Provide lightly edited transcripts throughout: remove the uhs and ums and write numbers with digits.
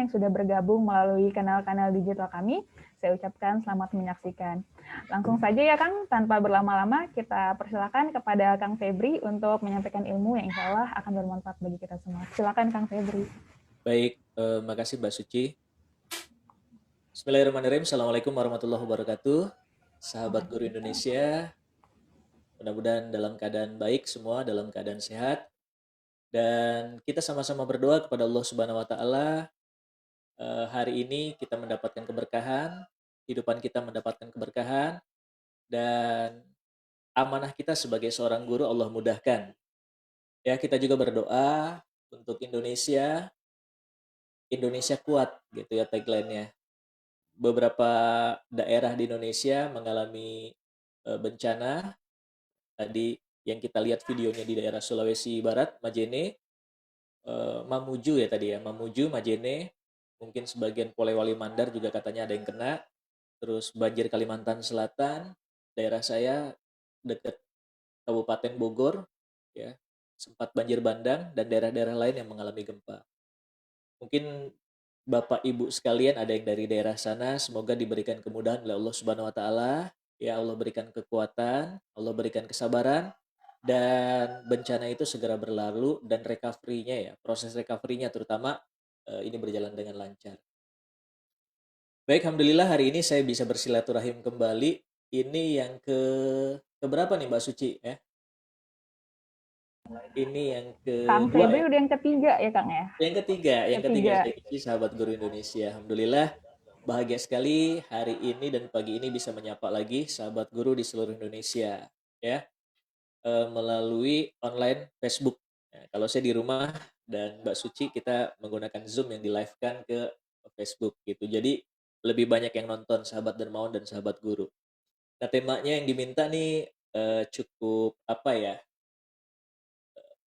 yang sudah bergabung melalui kanal-kanal digital kami. Saya ucapkan selamat menyaksikan. Langsung saja ya Kang, tanpa berlama-lama kita persilakan kepada Kang Febri untuk menyampaikan ilmu yang insya Allah akan bermanfaat bagi kita semua. Silakan Kang Febri. Baik, makasih Mbak Suci. Bismillahirrahmanirrahim. Assalamualaikum warahmatullahi wabarakatuh. Sahabat Guru Indonesia, mudah-mudahan dalam keadaan baik semua, dalam keadaan sehat. Dan kita sama-sama berdoa kepada Allah Subhanahu wa Ta'ala. Hari ini kita mendapatkan keberkahan, kehidupan kita mendapatkan keberkahan, dan amanah kita sebagai seorang guru Allah mudahkan. Ya, kita juga berdoa untuk Indonesia, Indonesia kuat gitu ya tagline-nya. Beberapa daerah di Indonesia mengalami bencana. Tadi yang kita lihat videonya di daerah Sulawesi Barat, Majene, Mamuju ya tadi ya, Mamuju, Majene, mungkin sebagian Polewali Mandar juga katanya ada yang kena. Terus banjir Kalimantan Selatan, daerah saya dekat Kabupaten Bogor, ya sempat banjir bandang dan daerah-daerah lain yang mengalami gempa. Mungkin Bapak Ibu sekalian ada yang dari daerah sana, semoga diberikan kemudahan oleh Allah Subhanahu wa Ta'ala. Ya Allah berikan kekuatan, Allah berikan kesabaran, dan bencana itu segera berlalu dan recovery-nya ya, proses recovery-nya terutama ini berjalan dengan lancar. Baik, alhamdulillah hari ini saya bisa bersilaturahim kembali. Ini yang keberapa nih Mbak Suci ya? Ini yang Kang kedua Febri ya. udah yang ketiga ya Kang ya? Yang ketiga saya isi sahabat guru Indonesia. Alhamdulillah bahagia sekali hari ini dan pagi ini bisa menyapa lagi sahabat guru di seluruh Indonesia ya, melalui online Facebook. Nah, kalau saya di rumah dan Mbak Suci kita menggunakan Zoom yang di live-kan ke Facebook gitu. Jadi lebih banyak yang nonton sahabat dermawan dan sahabat guru. Nah, temanya yang diminta nih cukup apa ya?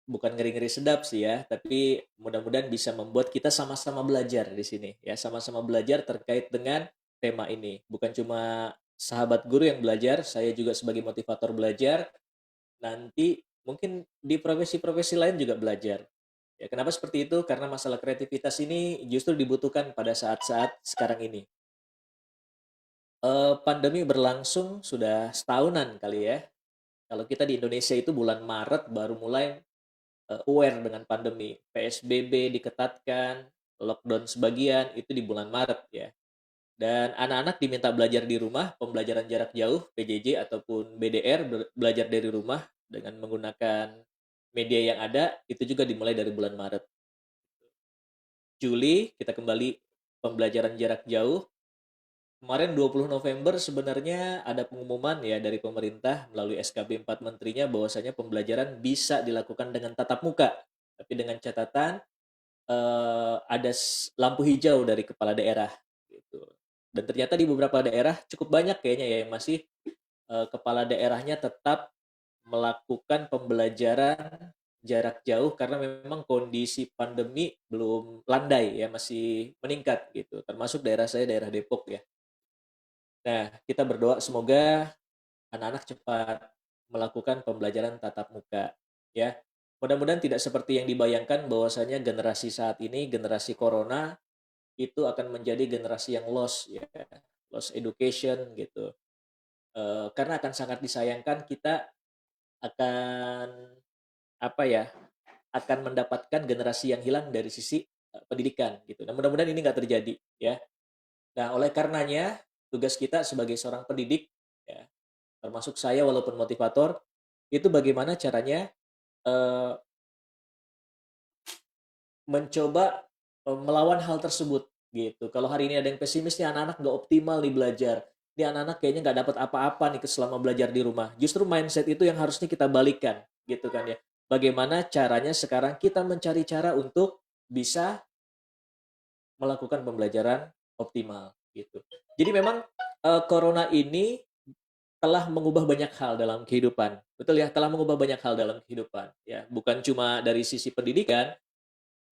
Bukan ngeri-ngeri sedap sih ya, tapi mudah-mudahan bisa membuat kita sama-sama belajar di sini ya, sama-sama belajar terkait dengan tema ini. Bukan cuma sahabat guru yang belajar, saya juga sebagai motivator belajar, nanti mungkin di profesi-profesi lain juga belajar. Ya, kenapa seperti itu? Karena masalah kreativitas ini justru dibutuhkan pada saat-saat sekarang ini. Pandemi berlangsung sudah setahunan kali ya. Kalau kita di Indonesia itu bulan Maret baru mulai aware dengan pandemi. PSBB diketatkan, lockdown sebagian itu di bulan Maret ya. Dan anak-anak diminta belajar di rumah, pembelajaran jarak jauh, PJJ ataupun BDR, belajar dari rumah dengan menggunakan media yang ada, itu juga dimulai dari bulan Maret. Juli kita kembali pembelajaran jarak jauh. Kemarin 20 November sebenarnya ada pengumuman ya dari pemerintah melalui SKB 4 menterinya bahwasanya pembelajaran bisa dilakukan dengan tatap muka. Tapi dengan catatan ada lampu hijau dari kepala daerah gitu. Dan ternyata di beberapa daerah cukup banyak kayaknya ya yang masih kepala daerahnya tetap melakukan pembelajaran jarak jauh karena memang kondisi pandemi belum landai ya, masih meningkat gitu. Termasuk daerah saya, daerah Depok ya. Nah, kita berdoa semoga anak-anak cepat melakukan pembelajaran tatap muka ya. Mudah-mudahan tidak seperti yang dibayangkan bahwasanya generasi saat ini, generasi corona itu akan menjadi generasi yang lost ya, lost education gitu. Karena akan sangat disayangkan kita akan apa ya, akan mendapatkan generasi yang hilang dari sisi pendidikan gitu. Nah, mudah-mudahan ini nggak terjadi ya. Nah, oleh karenanya tugas kita sebagai seorang pendidik ya, termasuk saya walaupun motivator, itu bagaimana caranya eh, mencoba melawan hal tersebut gitu. Kalau hari ini ada yang pesimis nih, anak-anak nggak optimal nih belajar. Ini anak-anak kayaknya nggak dapat apa-apa nih selama belajar di rumah. Justru mindset itu yang harusnya kita balikan gitu kan ya. Bagaimana caranya sekarang kita mencari cara untuk bisa melakukan pembelajaran optimal gitu. Jadi memang corona ini telah mengubah banyak hal dalam kehidupan. Betul ya, telah mengubah banyak hal dalam kehidupan ya. Bukan cuma dari sisi pendidikan,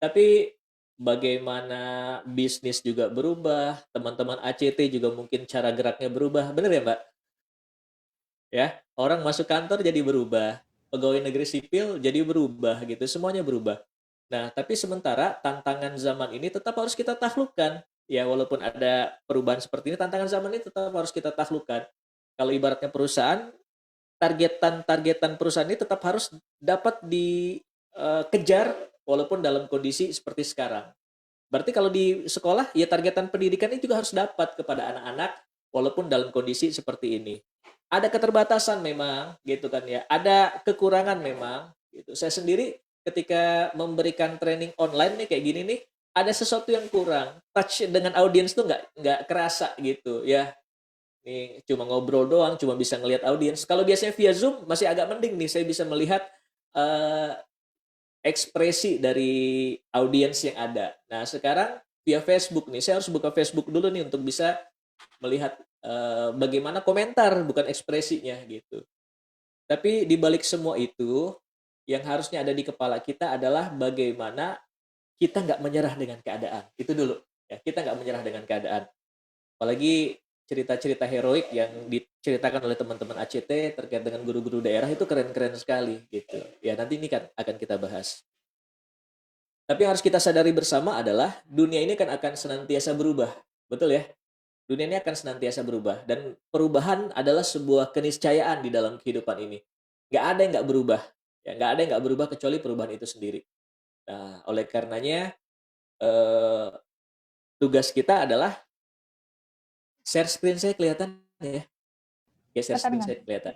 tapi bagaimana bisnis juga berubah, teman-teman ACT juga mungkin cara geraknya berubah. Benar ya, Mbak? Ya, orang masuk kantor jadi berubah, pegawai negeri sipil jadi berubah gitu, semuanya berubah. Nah, tapi sementara tantangan zaman ini tetap harus kita taklukkan. Ya, walaupun ada perubahan seperti ini, tantangan zaman ini tetap harus kita taklukkan. Kalau ibaratnya perusahaan, targetan perusahaan ini tetap harus dapat dikejar walaupun dalam kondisi seperti sekarang. Berarti kalau di sekolah, ya targetan pendidikan ini juga harus dapat kepada anak-anak walaupun dalam kondisi seperti ini. Ada keterbatasan memang, gitu kan ya. Ada kekurangan memang, gitu. Saya sendiri ketika memberikan training online nih kayak gini nih, ada sesuatu yang kurang. Touch dengan audiens tuh nggak kerasa gitu ya. Nih cuma ngobrol doang, cuma bisa ngelihat audiens. Kalau biasanya via Zoom masih agak mending nih, saya bisa melihat eh, ekspresi dari audiens yang ada. Nah, sekarang via Facebook nih, saya harus buka Facebook dulu nih untuk bisa melihat bagaimana komentar, bukan ekspresinya gitu. Tapi di balik semua itu, yang harusnya ada di kepala kita adalah bagaimana kita nggak menyerah dengan keadaan. Itu dulu. Ya, kita nggak menyerah dengan keadaan. Apalagi cerita-cerita heroik yang diceritakan oleh teman-teman ACT terkait dengan guru-guru daerah itu keren-keren sekali gitu. Ya nanti ini kan akan kita bahas. Tapi yang harus kita sadari bersama adalah dunia ini kan akan senantiasa berubah. Betul ya? Dunia ini akan senantiasa berubah. Dan perubahan adalah sebuah keniscayaan di dalam kehidupan ini. Nggak ada yang nggak berubah. Ya, nggak ada yang nggak berubah kecuali perubahan itu sendiri. Nah, oleh karenanya, eh, tugas kita adalah share screen saya kelihatan ya. Oke, share screen Kelihatan kan? saya kelihatan.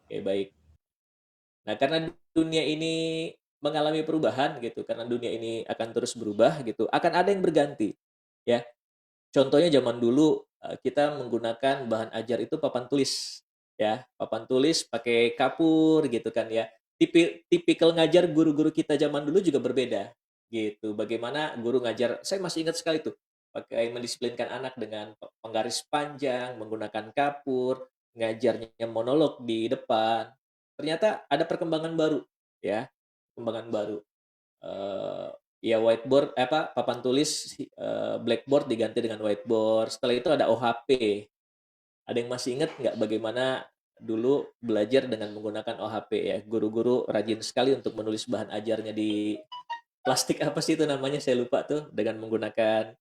Oke, baik. Nah, karena dunia ini mengalami perubahan gitu, karena dunia ini akan terus berubah gitu, akan ada yang berganti. Ya, contohnya zaman dulu kita menggunakan bahan ajar itu papan tulis, ya, papan tulis pakai kapur gitu kan ya. Tipikal ngajar guru-guru kita zaman dulu juga berbeda, gitu. Bagaimana guru ngajar? Saya masih ingat sekali tuh, pakai mendisiplinkan anak dengan penggaris panjang, menggunakan kapur, ngajarnya monolog di depan. Ternyata ada perkembangan baru, ya, perkembangan baru. Eh, Ya whiteboard apa papan tulis blackboard diganti dengan whiteboard. Setelah itu ada OHP. Ada yang masih ingat nggak bagaimana dulu belajar dengan menggunakan OHP ya? Guru-guru rajin sekali untuk menulis bahan ajarnya di plastik apa sih itu namanya saya lupa tuh dengan menggunakan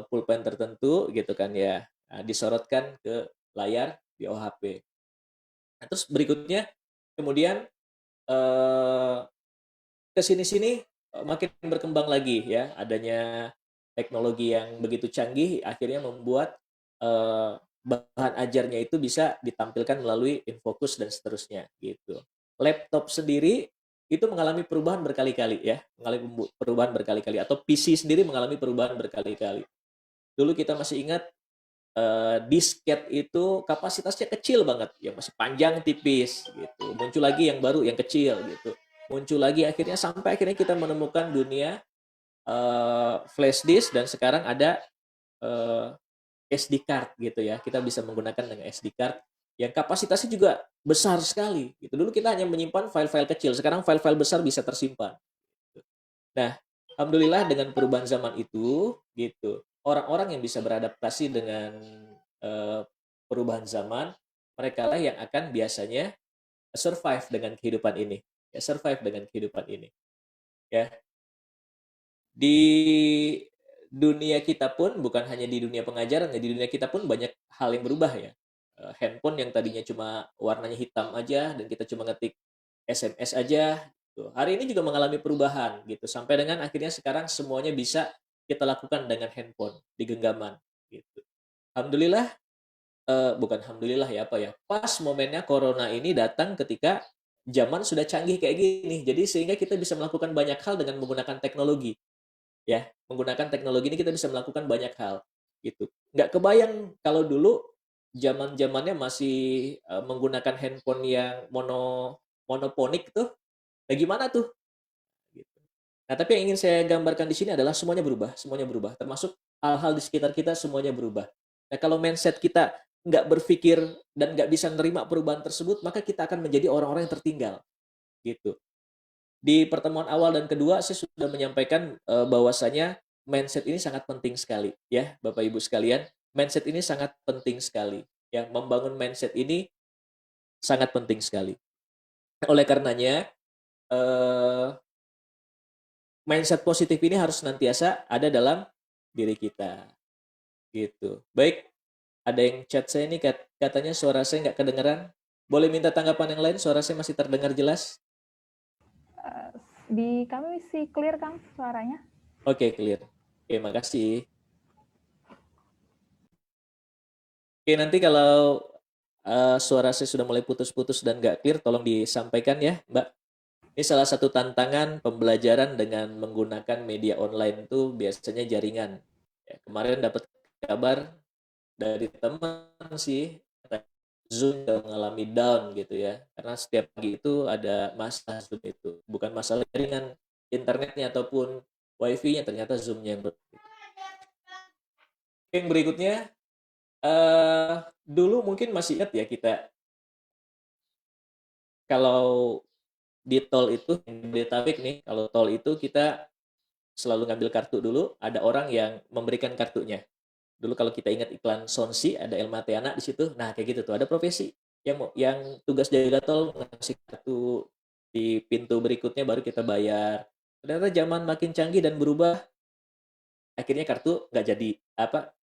pulpen tertentu gitu kan ya. Nah, disorotkan ke layar di OHP. Nah, terus berikutnya kemudian eh, ke sini-sini makin berkembang lagi ya, adanya teknologi yang begitu canggih akhirnya membuat eh, bahan ajarnya itu bisa ditampilkan melalui infocus dan seterusnya gitu. Laptop sendiri itu mengalami perubahan berkali-kali ya, mengalami perubahan berkali-kali atau PC sendiri mengalami perubahan berkali-kali. Dulu kita masih ingat disket itu kapasitasnya kecil banget, yang masih panjang tipis gitu. Muncul lagi yang baru yang kecil gitu. Muncul lagi akhirnya kita menemukan dunia flash disk dan sekarang ada uh, SD card gitu ya. Kita bisa menggunakan dengan SD card yang kapasitasnya juga besar sekali gitu. Dulu kita hanya menyimpan file-file kecil, sekarang file-file besar bisa tersimpan. Nah, alhamdulillah dengan perubahan zaman itu gitu, orang-orang yang bisa beradaptasi dengan eh, perubahan zaman, mereka lah yang akan biasanya survive dengan kehidupan ini. Ya, survive dengan kehidupan ini. Ya, di dunia kita pun bukan hanya di dunia pengajaran, ya di dunia kita pun banyak hal yang berubah ya. Handphone yang tadinya cuma warnanya hitam aja dan kita cuma ngetik SMS aja gitu. Hari ini juga mengalami perubahan gitu sampai dengan akhirnya sekarang semuanya bisa kita lakukan dengan handphone di genggaman gitu. Alhamdulillah bukan alhamdulillah ya apa ya. Pas momennya corona ini datang ketika zaman sudah canggih kayak gini. Jadi sehingga kita bisa melakukan banyak hal dengan menggunakan teknologi ya. Menggunakan teknologi ini kita bisa melakukan banyak hal gitu. Nggak kebayang kalau dulu zaman-zamannya masih menggunakan handphone yang monoponik tuh. Gimana tuh? Gitu. Nah, tapi yang ingin saya gambarkan di sini adalah semuanya berubah, termasuk hal-hal di sekitar kita semuanya berubah. Nah, kalau mindset kita nggak berpikir dan nggak bisa menerima perubahan tersebut, maka kita akan menjadi orang-orang yang tertinggal. Gitu. Di pertemuan awal dan kedua, saya sudah menyampaikan bahwasanya mindset ini sangat penting sekali, ya, Bapak Ibu sekalian. Mindset ini sangat penting sekali. Yang membangun mindset ini sangat penting sekali. Oleh karenanya, eh, mindset positif ini harus senantiasa ada dalam diri kita gitu. Baik, ada yang chat saya nih katanya suara saya nggak kedengeran. Boleh minta tanggapan yang lain? Suara saya masih terdengar jelas? Eh, Di kami sih clear Kang suaranya. Oke, clear. Oke, makasih. Oke, nanti kalau suara saya sudah mulai putus-putus dan nggak clear, tolong disampaikan ya, Mbak. Ini salah satu tantangan pembelajaran dengan menggunakan media online itu biasanya jaringan. Ya, kemarin dapat kabar dari teman sih, Zoom udah mengalami down gitu ya. Karena setiap pagi itu ada masalah Zoom itu. Bukan masalah jaringan internetnya ataupun wifi-nya, ternyata Zoom-nya yang yang berikutnya, dulu mungkin masih ingat ya kita kalau di tol itu, di Tabek nih, kalau tol itu kita selalu ngambil kartu dulu, ada orang yang memberikan kartunya. Dulu kalau kita ingat iklan Sonsi, ada Elma Teana di situ. Nah, kayak gitu tuh. Ada profesi yang tugas jaga tol ngasih kartu di pintu berikutnya baru kita bayar. Ternyata zaman makin canggih dan berubah, akhirnya kartu nggak jadi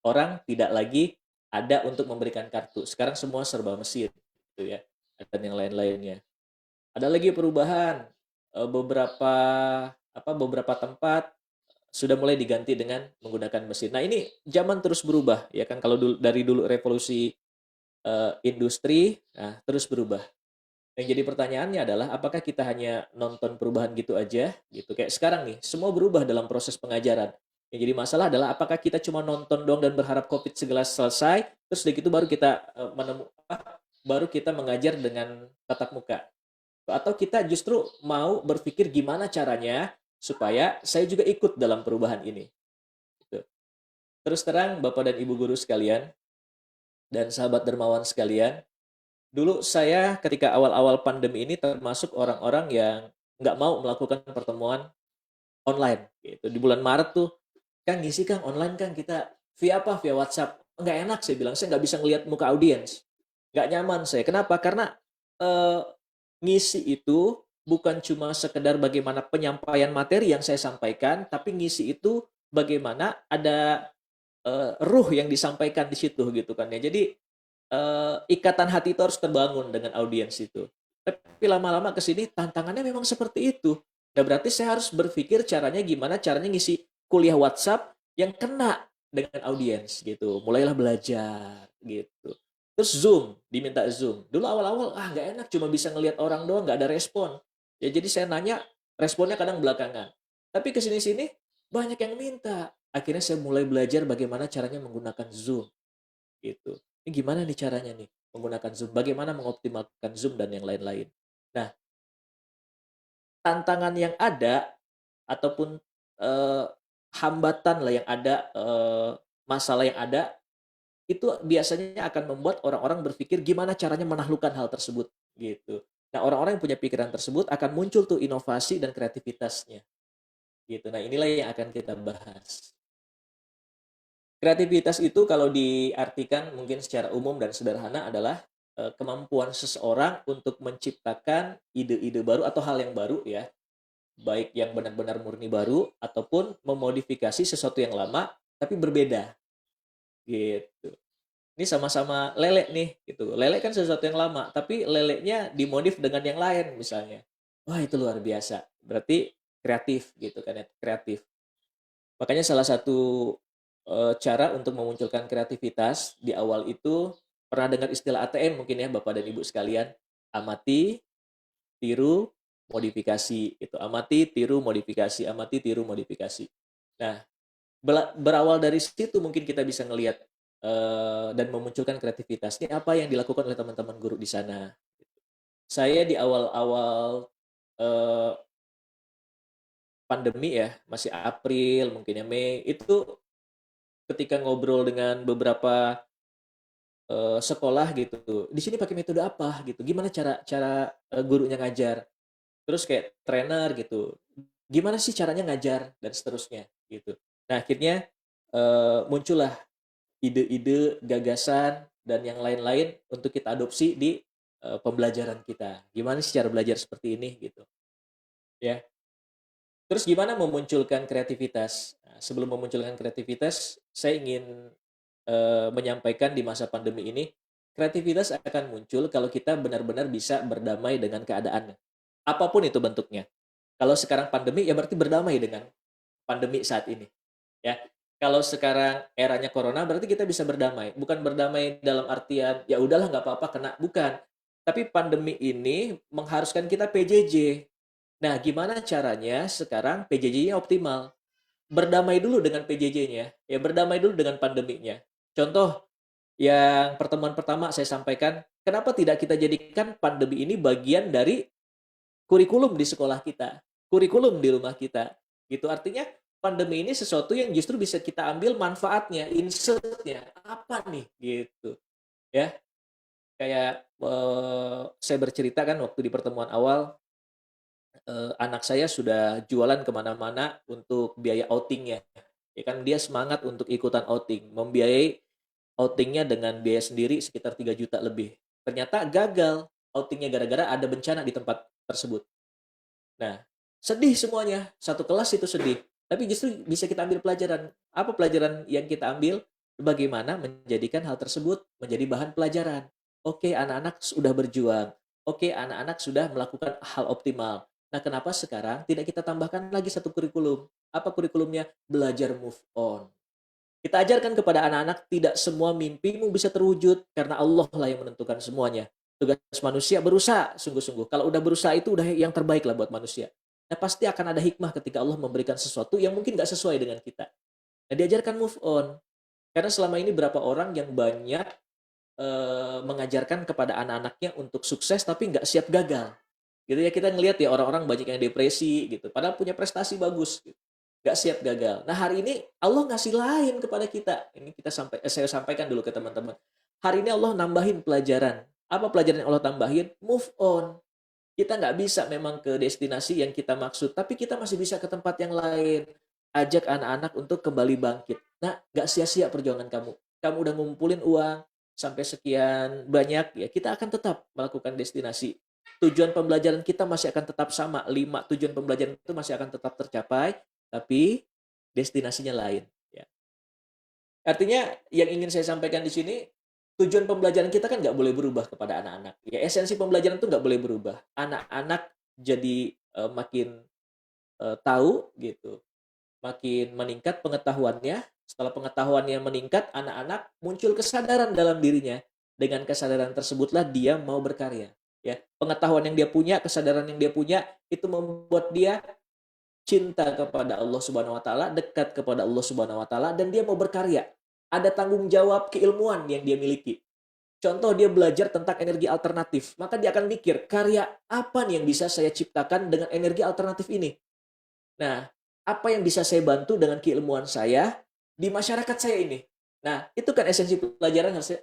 orang tidak lagi ada untuk memberikan kartu. Sekarang semua serba mesin gitu ya. Dan yang lain-lainnya. Ada lagi perubahan beberapa tempat sudah mulai diganti dengan menggunakan mesin. Nah, ini zaman terus berubah ya kan kalau dari dulu revolusi industri, nah terus berubah. Yang jadi pertanyaannya adalah apakah kita hanya nonton perubahan gitu aja gitu. Kayak sekarang nih, semua berubah dalam proses pengajaran. Yang jadi masalah adalah apakah kita cuma nonton doang dan berharap Covid segera selesai, terus dari itu baru kita baru kita mengajar dengan tatap muka. Atau kita justru mau berpikir gimana caranya supaya saya juga ikut dalam perubahan ini. Gitu. Terus terang Bapak dan Ibu guru sekalian dan sahabat dermawan sekalian, dulu saya ketika awal-awal pandemi ini termasuk orang-orang yang nggak mau melakukan pertemuan online. Gitu. Di bulan Maret tuh, kan ngisi Kang online kan kita via apa? Via WhatsApp. Nggak enak saya bilang, saya nggak bisa ngelihat muka audiens. Nggak nyaman saya. Kenapa? Karena eh, ngisi itu bukan cuma sekedar bagaimana penyampaian materi yang saya sampaikan, tapi ngisi itu bagaimana ada ruh yang disampaikan di situ gitu kan ya. Jadi ikatan hati itu harus terbangun dengan audiens itu. Tapi lama-lama ke sini tantangannya memang seperti itu. Nah, berarti saya harus berpikir gimana caranya ngisi kuliah WhatsApp yang kena dengan audiens gitu. Mulailah belajar gitu. Terus diminta Zoom. Dulu awal-awal nggak enak cuma bisa ngelihat orang doang, nggak ada respon. Ya jadi saya nanya, responnya kadang belakangan. Tapi ke sini-sini banyak yang minta. Akhirnya saya mulai belajar bagaimana caranya menggunakan Zoom gitu. Ini gimana nih caranya nih menggunakan Zoom? Bagaimana mengoptimalkan Zoom dan yang lain-lain. Nah, tantangan yang ada ataupun eh, hambatan lah yang ada, masalah yang ada itu biasanya akan membuat orang-orang berpikir gimana caranya menaklukkan hal tersebut gitu. Nah, orang-orang yang punya pikiran tersebut akan muncul tuh inovasi dan kreativitasnya gitu. Nah, inilah yang akan kita bahas. Kreativitas itu kalau diartikan mungkin secara umum dan sederhana adalah kemampuan seseorang untuk menciptakan ide-ide baru atau hal yang baru ya, baik yang benar-benar murni baru ataupun memodifikasi sesuatu yang lama tapi berbeda gitu. Ini sama-sama lele nih gitu. Lele kan sesuatu yang lama, tapi lelenya dimodif dengan yang lain misalnya. Wah, itu luar biasa. Berarti kreatif gitu kan ya, kreatif. Makanya salah satu cara untuk memunculkan kreativitas di awal itu pernah dengar istilah ATM mungkin ya Bapak dan Ibu sekalian. Amati, tiru, modifikasi itu. Amati, tiru, modifikasi, amati, tiru, modifikasi. Nah, berawal dari situ mungkin kita bisa ngelihat dan memunculkan kreativitas. Ini apa yang dilakukan oleh teman-teman guru di sana. Saya di awal-awal eh, pandemi ya, masih April, mungkin ya Mei, itu ketika ngobrol dengan beberapa sekolah gitu, di sini pakai metode apa gitu, gimana cara cara gurunya ngajar, terus kayak trainer gitu, gimana sih caranya ngajar dan seterusnya gitu. Nah akhirnya muncullah ide-ide, gagasan dan yang lain-lain untuk kita adopsi di pembelajaran kita. Gimana sih cara belajar seperti ini gitu, ya. Terus gimana memunculkan kreativitas? Nah, sebelum memunculkan kreativitas, saya ingin menyampaikan di masa pandemi ini, kreativitas akan muncul kalau kita benar-benar bisa berdamai dengan keadaannya. Apapun itu bentuknya. Kalau sekarang pandemi, ya berarti berdamai dengan pandemi saat ini. Ya, kalau sekarang eranya corona, berarti kita bisa berdamai. Bukan berdamai dalam artian, ya udahlah nggak apa-apa kena. Bukan. Tapi pandemi ini mengharuskan kita PJJ. Nah, gimana caranya sekarang PJJ-nya optimal? Berdamai dulu dengan PJJ-nya, ya berdamai dulu dengan pandeminya. Contoh yang pertemuan pertama saya sampaikan, kenapa tidak kita jadikan pandemi ini bagian dari kurikulum di sekolah kita, kurikulum di rumah kita. Gitu artinya pandemi ini sesuatu yang justru bisa kita ambil manfaatnya, insertnya apa nih gitu. Ya, kayak saya bercerita kan waktu di pertemuan awal, anak saya sudah jualan kemana-mana untuk biaya outingnya. Ya kan dia semangat untuk ikutan outing, membiayai outingnya dengan biaya sendiri sekitar 3 juta lebih. Ternyata gagal outingnya gara-gara ada bencana di tempat tersebut. Nah, sedih semuanya, satu kelas itu sedih. Tapi justru bisa kita ambil pelajaran. Apa pelajaran yang kita ambil? Bagaimana menjadikan hal tersebut menjadi bahan pelajaran. Oke, anak-anak sudah berjuang. Oke, anak-anak sudah melakukan hal optimal. Nah, kenapa sekarang tidak kita tambahkan lagi satu kurikulum? Apa kurikulumnya? Belajar move on. Kita ajarkan kepada anak-anak tidak semua mimpimu bisa terwujud karena Allah lah yang menentukan semuanya. Tugas manusia berusaha sungguh-sungguh. Kalau udah berusaha itu udah yang terbaik lah buat manusia. Nah pasti akan ada hikmah ketika Allah memberikan sesuatu yang mungkin nggak sesuai dengan kita. Nah diajarkan move on. Karena selama ini berapa orang yang banyak mengajarkan kepada anak-anaknya untuk sukses tapi nggak siap gagal. Gitu ya kita ngelihat ya orang-orang banyak yang depresi gitu. Padahal punya prestasi bagus. Gitu. Gak siap gagal. Nah hari ini Allah ngasih lain kepada kita. Ini saya sampaikan dulu ke teman-teman. Hari ini Allah nambahin pelajaran. Apa pelajaran yang Allah tambahin? Move on. Kita nggak bisa memang ke destinasi yang kita maksud, tapi kita masih bisa ke tempat yang lain. Ajak anak-anak untuk kembali bangkit. Nah, nggak sia-sia perjuangan kamu. Kamu udah ngumpulin uang sampai sekian banyak, ya kita akan tetap melakukan destinasi. Tujuan pembelajaran kita masih akan tetap sama. 5 tujuan pembelajaran itu masih akan tetap tercapai, tapi destinasinya lain. Ya. Artinya yang ingin saya sampaikan di sini, tujuan pembelajaran kita kan nggak boleh berubah kepada anak-anak. Ya, esensi pembelajaran itu nggak boleh berubah. Anak-anak jadi makin tahu gitu, makin meningkat pengetahuannya. Setelah pengetahuannya meningkat, anak-anak muncul kesadaran dalam dirinya. Dengan kesadaran tersebutlah dia mau berkarya. Ya, pengetahuan yang dia punya, kesadaran yang dia punya, itu membuat dia cinta kepada Allah Subhanahu wa taala, dekat kepada Allah Subhanahu wa taala dan dia mau berkarya. Ada tanggung jawab keilmuan yang dia miliki. Contoh dia belajar tentang energi alternatif, maka dia akan mikir, karya apa nih yang bisa saya ciptakan dengan energi alternatif ini? Nah, apa yang bisa saya bantu dengan keilmuan saya di masyarakat saya ini? Nah, itu kan esensi pelajaran harusnya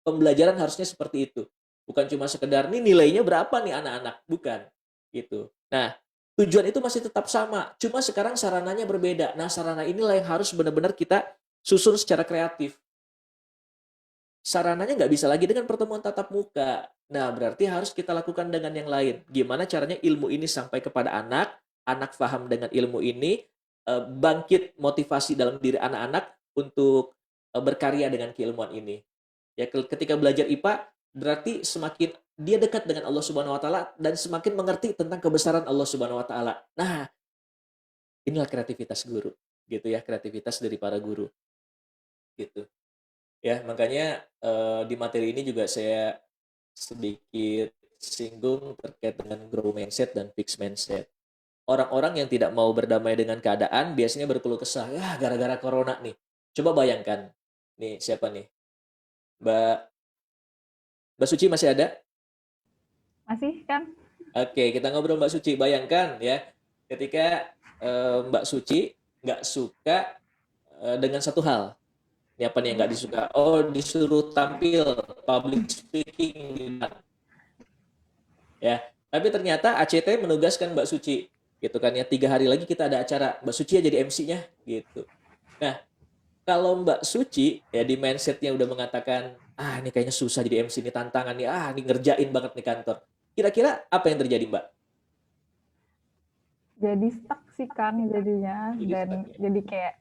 pembelajaran harusnya seperti itu. Bukan cuma sekedar nih nilainya berapa nih anak-anak, bukan gitu. Nah, tujuan itu masih tetap sama, cuma sekarang sarananya berbeda. Nah, sarana inilah yang harus benar-benar kita susun secara kreatif. Sarananya nggak bisa lagi dengan pertemuan tatap muka. Nah, berarti harus kita lakukan dengan yang lain. Gimana caranya ilmu ini sampai kepada anak, anak paham dengan ilmu ini, bangkit motivasi dalam diri anak-anak untuk berkarya dengan keilmuan ini. Ya, ketika belajar IPA, berarti semakin dia dekat dengan Allah Subhanahu wa taala dan semakin mengerti tentang kebesaran Allah Subhanahu wa taala. Nah, inilah kreativitas guru, gitu ya, kreativitas dari para guru, gitu. Ya, makanya di materi ini juga saya sedikit singgung terkait dengan grow mindset dan fix mindset. Orang-orang yang tidak mau berdamai dengan keadaan biasanya berkeluh kesah, ya gara-gara corona nih. Coba bayangkan, nih siapa nih? Mbak Mbak Suci masih ada? Masih kan? Oke, kita ngobrol Mbak Suci. Bayangkan ya, ketika Mbak Suci nggak suka dengan satu hal. Ini apa nih yang nggak disuka? Oh, disuruh tampil public speaking di depan. Ya, tapi ternyata ACT menugaskan Mbak Suci, gitu kan ya. 3 hari lagi kita ada acara, Mbak Suci ya jadi MC-nya, gitu. Nah, kalau Mbak Suci ya di mindsetnya udah mengatakan, ah ini kayaknya susah jadi MC, ini tantangan nih, ah ini ngerjain banget nih kantor. Kira-kira apa yang terjadi Mbak? Jadi stuck sih Kang jadinya, Jadi dan stucknya. jadi kayak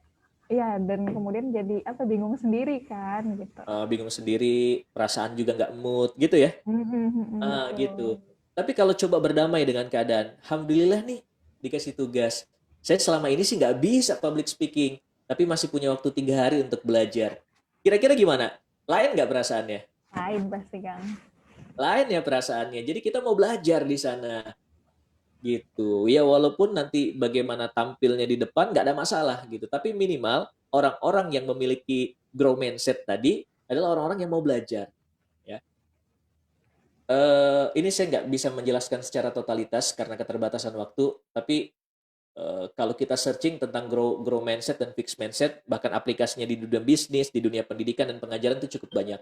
iya, dan kemudian jadi apa, bingung sendiri kan gitu. Bingung sendiri, perasaan juga nggak mood gitu ya. Gitu. Betul. Tapi kalau coba berdamai dengan keadaan, alhamdulillah nih dikasih tugas. Saya selama ini sih nggak bisa public speaking, tapi masih punya waktu 3 hari untuk belajar. Kira-kira gimana? Lain nggak perasaannya? Lain pasti Kang. Lain ya perasaannya. Jadi kita mau belajar di sana gitu. Ya walaupun nanti bagaimana tampilnya di depan nggak ada masalah gitu. Tapi minimal orang-orang yang memiliki grow mindset tadi adalah orang-orang yang mau belajar. Ya. Ini saya nggak bisa menjelaskan secara totalitas karena keterbatasan waktu, tapi kalau kita searching tentang grow mindset dan fixed mindset, bahkan aplikasinya di dunia bisnis, di dunia pendidikan dan pengajaran itu cukup banyak.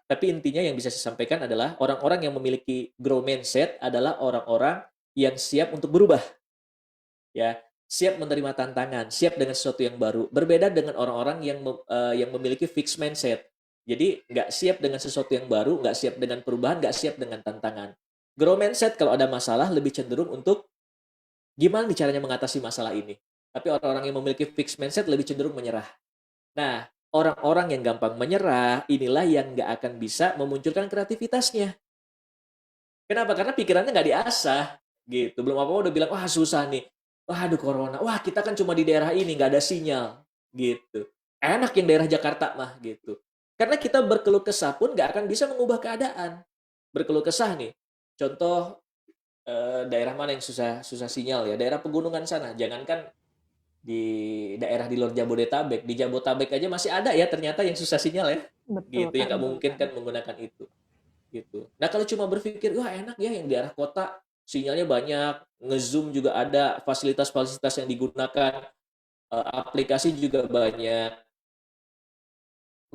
Tapi intinya yang bisa saya sampaikan adalah orang-orang yang memiliki grow mindset adalah orang-orang yang siap untuk berubah, ya, siap menerima tantangan, siap dengan sesuatu yang baru. Berbeda dengan orang-orang yang memiliki fixed mindset. Jadi nggak siap dengan sesuatu yang baru, nggak siap dengan perubahan, nggak siap dengan tantangan. Grow mindset kalau ada masalah lebih cenderung untuk gimana nih caranya mengatasi masalah ini. Tapi orang-orang yang memiliki fixed mindset lebih cenderung menyerah. Nah, orang-orang yang gampang menyerah inilah yang nggak akan bisa memunculkan kreativitasnya. Kenapa? Karena pikirannya nggak diasah gitu. Belum apa-apa udah bilang, wah susah nih. Wah, aduh corona. Wah, kita kan cuma di daerah ini, nggak ada sinyal. Gitu. Enak yang daerah Jakarta mah gitu. Karena kita berkeluh kesah pun nggak akan bisa mengubah keadaan. Berkeluh kesah nih. Contoh daerah mana yang susah susah sinyal ya? Daerah pegunungan sana. Jangankan di daerah di luar Jabodetabek, di Jabodetabek aja masih ada ya ternyata yang susah sinyal ya. Betul Gitu, yang Kang. nggak mungkin kan menggunakan itu gitu. Nah kalau cuma berpikir wah enak ya yang di arah kota sinyalnya banyak, ngezoom juga ada, fasilitas-fasilitas yang digunakan, aplikasi juga banyak,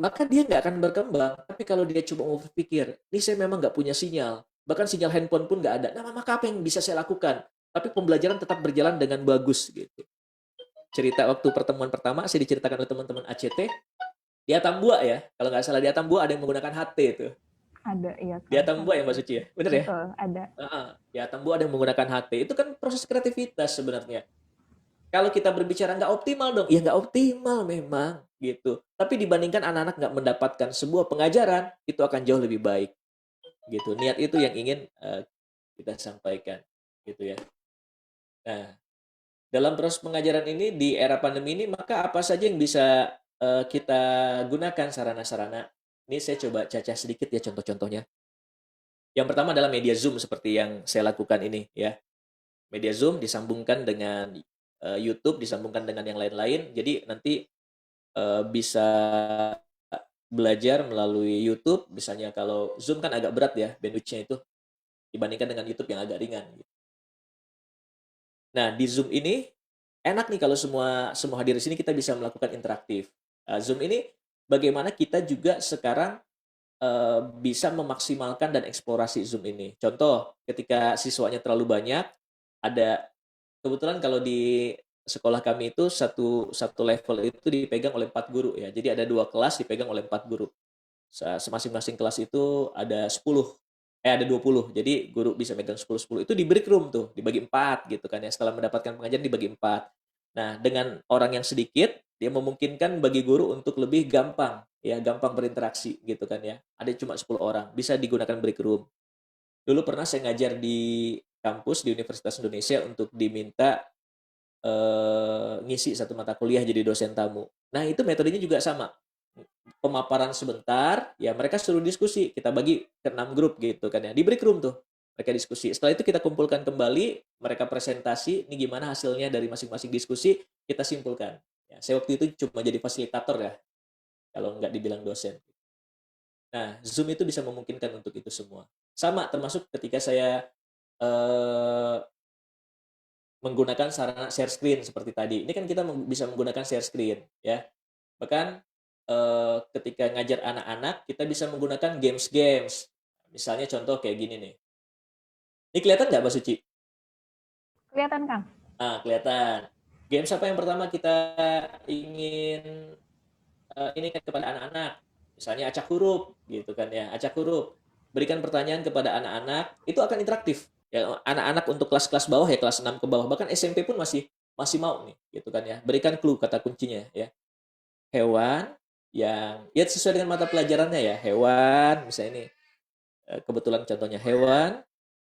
maka dia nggak akan berkembang. Tapi kalau dia coba mau berpikir, ini saya memang nggak punya sinyal, bahkan sinyal handphone pun nggak ada. Nah maka apa yang bisa saya lakukan? Tapi pembelajaran tetap berjalan dengan bagus gitu. Cerita waktu pertemuan pertama saya diceritakan oleh teman-teman ACT di Atambua ya. Kalau nggak salah di Atambua ada yang menggunakan HT itu. Ada iya Di Kang. Atambua ya Mbak Suci ya, bener ya? Betul, ada. Ya, Tambu ada yang menggunakan HT. Itu kan proses kreativitas sebenarnya. Kalau kita berbicara nggak optimal dong, ya nggak optimal memang gitu. Tapi dibandingkan anak-anak nggak mendapatkan sebuah pengajaran, itu akan jauh lebih baik gitu. Niat itu yang ingin kita sampaikan gitu ya. Nah, dalam proses pengajaran ini di era pandemi ini, maka apa saja yang bisa kita gunakan sarana-sarana? Ini saya coba cacah sedikit ya contoh-contohnya. Yang pertama adalah media Zoom seperti yang saya lakukan ini ya. Media Zoom disambungkan dengan YouTube, disambungkan dengan yang lain-lain. Jadi nanti bisa belajar melalui YouTube. Misalnya kalau Zoom kan agak berat ya bandwidth-nya itu dibandingkan dengan YouTube yang agak ringan. Nah di Zoom ini enak nih kalau semua semua hadir di sini kita bisa melakukan interaktif. Zoom ini bagaimana kita juga sekarang bisa memaksimalkan dan eksplorasi Zoom ini. Contoh, ketika siswanya terlalu banyak, ada kebetulan kalau di sekolah kami itu satu satu level itu dipegang oleh 4 guru ya. Jadi ada 2 kelas dipegang oleh 4 guru. Masing-masing kelas itu ada 10, ada 20. Jadi guru bisa megang 10-10. Itu di break room tuh, dibagi 4 gitu kan ya. Setelah mendapatkan pengajaran dibagi 4. Nah, dengan orang yang sedikit, dia memungkinkan bagi guru untuk lebih gampang, ya gampang berinteraksi gitu kan ya. Ada cuma 10 orang, bisa digunakan break room. Dulu pernah saya ngajar di kampus di Universitas Indonesia untuk diminta ngisi satu mata kuliah jadi dosen tamu. Nah, itu metodenya juga sama. Pemaparan sebentar, ya mereka suruh diskusi. Kita bagi ke 6 grup gitu kan ya. Di break room tuh mereka diskusi. Setelah itu kita kumpulkan kembali, mereka presentasi, ini gimana hasilnya dari masing-masing diskusi, kita simpulkan. Ya, saya waktu itu cuma jadi fasilitator ya, kalau nggak dibilang dosen. Nah, Zoom itu bisa memungkinkan untuk itu semua. Sama, termasuk ketika saya eh, menggunakan sarana share screen seperti tadi. Ini kan kita bisa menggunakan share screen, ya. Bahkan ketika ngajar anak-anak, kita bisa menggunakan games-games. Misalnya contoh kayak gini nih. Ini kelihatan nggak, Mbak Suci? Kelihatan Kang? Kelihatan. Games apa yang pertama kita ingin ini kan kepada anak-anak? Misalnya acak huruf, gitu kan ya. Acak huruf. Berikan pertanyaan kepada anak-anak, itu akan interaktif. Ya, anak-anak untuk kelas-kelas bawah ya, kelas 6 ke bawah. Bahkan SMP pun masih masih mau nih, gitu kan ya. Berikan clue kata kuncinya ya. Hewan yang ya sesuai dengan mata pelajarannya ya. Hewan, misalnya ini kebetulan contohnya hewan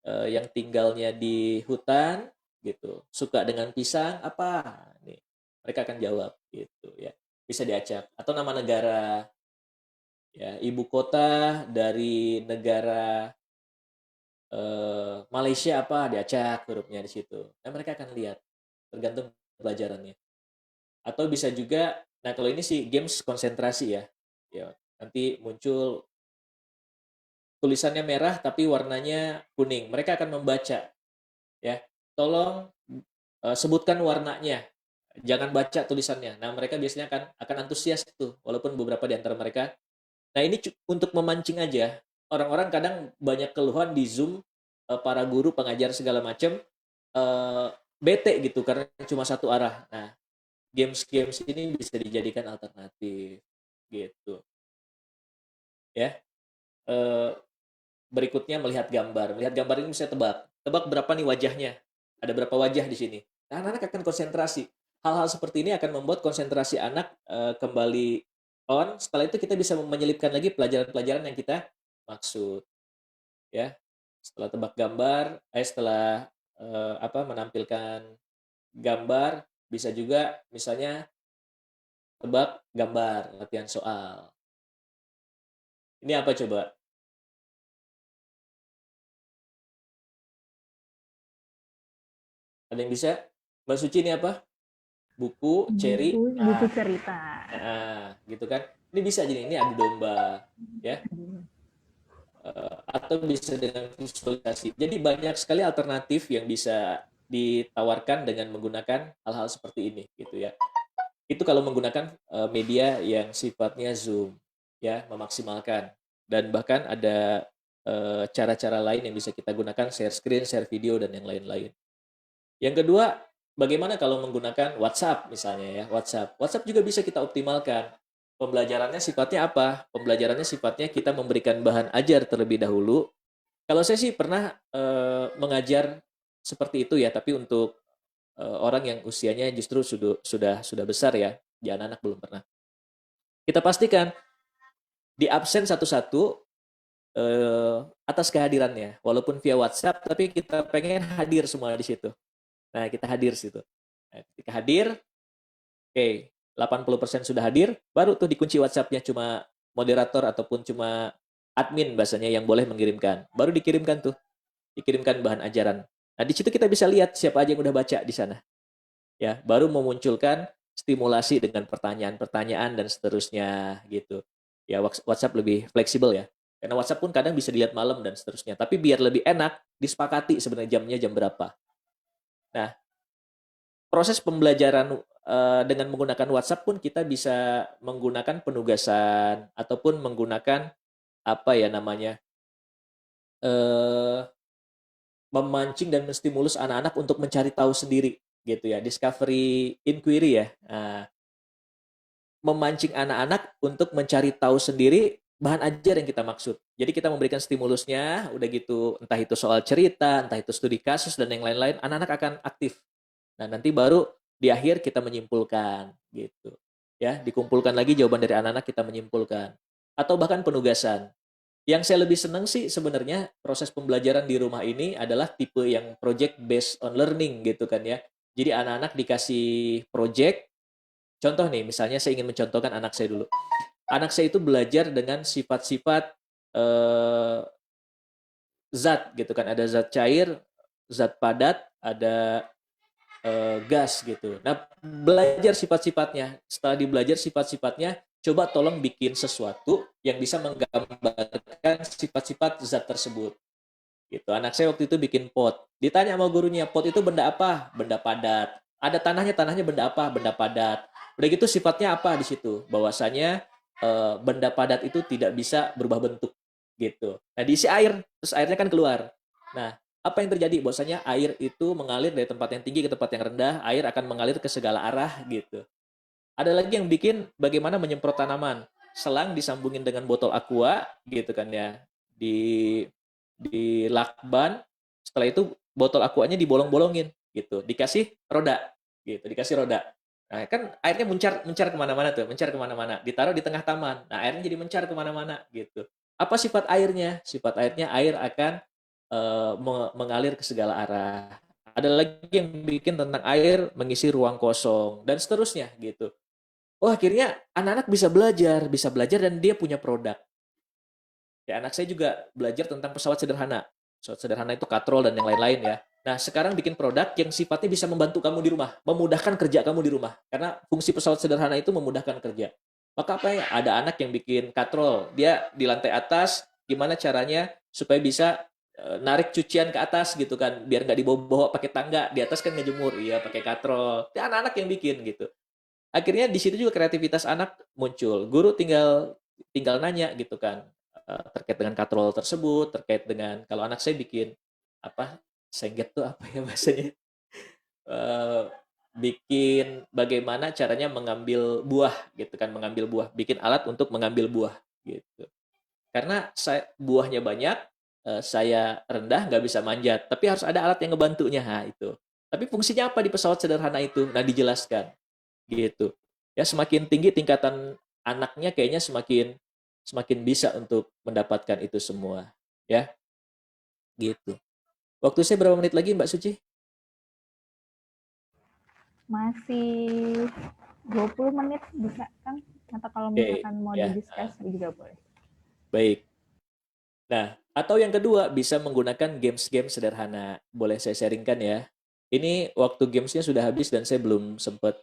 yang tinggalnya di hutan gitu, suka dengan pisang apa? Nih, mereka akan jawab gitu ya. Bisa diacak atau nama negara ya, ibu kota dari negara Malaysia apa diacak hurufnya di situ. Nah, mereka akan lihat tergantung pelajarannya. Atau bisa juga, nah kalau ini sih games konsentrasi ya. Ya, nanti muncul tulisannya merah tapi warnanya kuning. Mereka akan membaca ya. Tolong sebutkan warnanya. Jangan baca tulisannya. Nah, mereka biasanya akan antusias tuh walaupun beberapa di antara mereka. Nah, ini untuk memancing aja. Orang-orang kadang banyak keluhan di Zoom, para guru, pengajar segala macam bete gitu karena cuma satu arah. Nah, games-games ini bisa dijadikan alternatif gitu ya. Eh, Berikutnya melihat gambar. Melihat gambar ini bisa tebak. Tebak berapa nih wajahnya? Ada berapa wajah di sini? Nah, anak-anak akan konsentrasi. Hal-hal seperti ini akan membuat konsentrasi anak kembali on. Setelah itu kita bisa menyelipkan lagi pelajaran-pelajaran yang kita maksud, ya. Setelah tebak gambar, setelah menampilkan gambar, bisa juga misalnya tebak gambar, latihan soal. Ini apa coba? Ada yang bisa? Mbak Suci ini apa? Buku, cherry, Buku cerita. gitu kan. Ini bisa jadi ini adu domba, ya. Atau bisa dengan visualisasi. Jadi banyak sekali alternatif yang bisa ditawarkan dengan menggunakan hal-hal seperti ini, gitu ya. Itu kalau menggunakan media yang sifatnya Zoom, ya, memaksimalkan. Dan bahkan ada cara-cara lain yang bisa kita gunakan, share screen, share video, dan yang lain-lain. Yang kedua, bagaimana kalau menggunakan WhatsApp misalnya ya, WhatsApp. WhatsApp juga bisa kita optimalkan. Pembelajarannya sifatnya apa? Pembelajarannya sifatnya kita memberikan bahan ajar terlebih dahulu. Kalau saya sih pernah mengajar seperti itu ya, tapi untuk orang yang usianya justru sudah besar ya, di anak-anak belum pernah. Kita pastikan di absen satu-satu atas kehadirannya, walaupun via WhatsApp, tapi kita pengen hadir semua di situ. Nah, kita hadir situ. Nah, ketika hadir, oke, 80% sudah hadir, baru tuh dikunci WhatsApp-nya, cuma moderator ataupun cuma admin bahasanya yang boleh mengirimkan. Baru dikirimkan tuh, dikirimkan bahan ajaran. Nah, di situ kita bisa lihat siapa aja yang udah baca di sana. Ya, baru memunculkan stimulasi dengan pertanyaan-pertanyaan dan seterusnya gitu. Ya, WhatsApp lebih fleksibel ya. Karena WhatsApp pun kadang bisa dilihat malam dan seterusnya. Tapi biar lebih enak, disepakati sebenarnya jamnya jam berapa. Nah, proses pembelajaran dengan menggunakan WhatsApp pun kita bisa menggunakan penugasan ataupun menggunakan apa ya namanya memancing dan menstimulus anak-anak untuk mencari tahu sendiri gitu ya, discovery inquiry ya. Memancing anak-anak untuk mencari tahu sendiri bahan ajar yang kita maksud. Jadi kita memberikan stimulusnya, udah gitu entah itu soal cerita, entah itu studi kasus dan yang lain-lain, anak-anak akan aktif. Nah, nanti baru di akhir kita menyimpulkan gitu. Ya, dikumpulkan lagi jawaban dari anak-anak, kita menyimpulkan. Atau bahkan penugasan. Yang saya lebih senang sih sebenarnya proses pembelajaran di rumah ini adalah tipe yang project based on learning gitu kan ya. Jadi anak-anak dikasih project. Contoh nih, misalnya saya ingin mencontohkan anak saya dulu. Anak saya itu belajar dengan sifat-sifat zat gitu kan. Ada zat cair, zat padat, ada gas gitu. Nah, belajar sifat-sifatnya. Setelah dibelajar sifat-sifatnya, coba tolong bikin sesuatu yang bisa menggambarkan sifat-sifat zat tersebut. Gitu. Anak saya waktu itu bikin pot. Ditanya sama gurunya, pot itu benda apa? Benda padat. Ada tanahnya, tanahnya benda apa? Benda padat. Udah gitu sifatnya apa di situ? Bahwasanya benda padat itu tidak bisa berubah bentuk gitu. Nah, diisi air, terus airnya kan keluar. Nah, apa yang terjadi? Bahwasanya air itu mengalir dari tempat yang tinggi ke tempat yang rendah, air akan mengalir ke segala arah gitu. Ada lagi yang bikin bagaimana menyemprot tanaman. Selang disambungin dengan botol aqua gitu kan ya. Di lakban, setelah itu botol aquanya dibolong-bolongin gitu. Dikasih roda. gitu, dikasih roda. Nah, kan airnya mencar kemana-mana tuh, mencar kemana-mana, ditaruh di tengah taman. Nah, airnya jadi mencar kemana-mana gitu. Apa sifat airnya? Sifat airnya, air akan mengalir ke segala arah. Ada lagi yang bikin tentang air mengisi ruang kosong dan seterusnya gitu. Oh, akhirnya anak-anak bisa belajar dan dia punya produk. Ya, anak saya juga belajar tentang pesawat sederhana. Pesawat sederhana itu katrol dan yang lain-lain ya. Nah, sekarang bikin produk yang sifatnya bisa membantu kamu di rumah, memudahkan kerja kamu di rumah. Karena fungsi pesawat sederhana itu memudahkan kerja. Maka apa ya? Ada anak yang bikin katrol. Dia di lantai atas, gimana caranya supaya bisa narik cucian ke atas gitu kan, biar nggak dibawa-bawa pakai tangga. Di atas kan ngejemur, iya pakai katrol. Itu anak-anak yang bikin gitu. Akhirnya di situ juga kreativitas anak muncul. Guru tinggal tinggal nanya gitu kan, terkait dengan katrol tersebut, terkait dengan kalau anak saya bikin apa, sengget tuh apa ya bahasanya, eee, bikin bagaimana caranya mengambil buah gitu kan, mengambil buah, bikin alat untuk mengambil buah gitu. Karena buahnya banyak, saya rendah nggak bisa manjat, tapi harus ada alat yang ngebantunya, nah itu. Tapi fungsinya apa di pesawat sederhana itu? Nah dijelaskan. Gitu. Ya semakin tinggi tingkatan anaknya kayaknya semakin semakin bisa untuk mendapatkan itu semua, ya, gitu. Waktu saya berapa menit lagi, Mbak Suci? Masih 20 menit bisa kan? Atau kalau Oke, misalkan mau ya, didiskus juga boleh. baik. Nah, atau yang kedua bisa menggunakan games-games sederhana. Boleh saya sharingkan ya. Ini waktu gamesnya sudah habis dan saya belum sempat.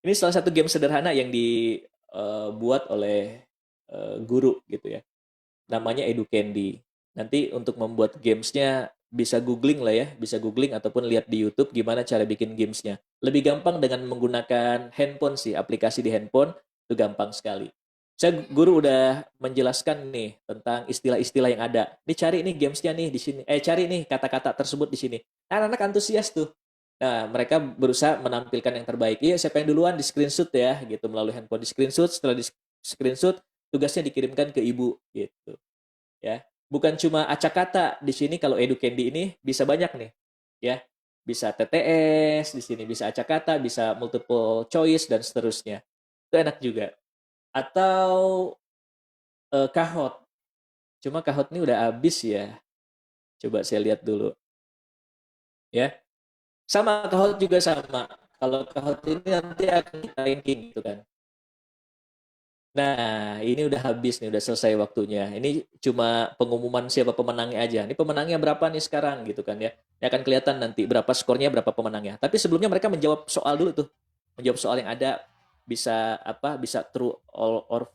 Ini salah satu game sederhana yang dibuat oleh guru gitu ya. Namanya Educandy. Nanti untuk membuat gamesnya bisa googling lah ya, bisa googling ataupun lihat di YouTube gimana cara bikin gamesnya. Lebih gampang dengan menggunakan handphone sih, aplikasi di handphone itu gampang sekali. Saya guru udah menjelaskan nih tentang istilah-istilah yang ada. Nih cari nih gamesnya nih di sini. Cari nih kata-kata tersebut di sini. Anak-anak antusias tuh. Nah, mereka berusaha menampilkan yang terbaik. Iya, siapa yang duluan di screenshot ya, gitu melalui handphone di screenshot. Setelah di screenshot, tugasnya dikirimkan ke ibu, gitu ya. Bukan cuma acak kata di sini kalau Educandy ini bisa banyak nih, ya. Bisa TTS, di sini bisa acak kata, bisa multiple choice dan seterusnya. Itu enak juga. Atau Kahoot. Cuma Kahoot ini udah habis ya. Coba saya lihat dulu, ya. Sama Kahoot juga sama. Kalau Kahoot ini nanti akan kita ranking gitu kan. Nah, ini udah habis nih, udah selesai waktunya. Ini cuma pengumuman siapa pemenangnya aja. Ini pemenangnya berapa nih sekarang gitu kan ya. Ini akan kelihatan nanti berapa skornya, berapa pemenangnya. Tapi sebelumnya mereka menjawab soal dulu tuh. Menjawab soal yang ada, bisa apa? Bisa true or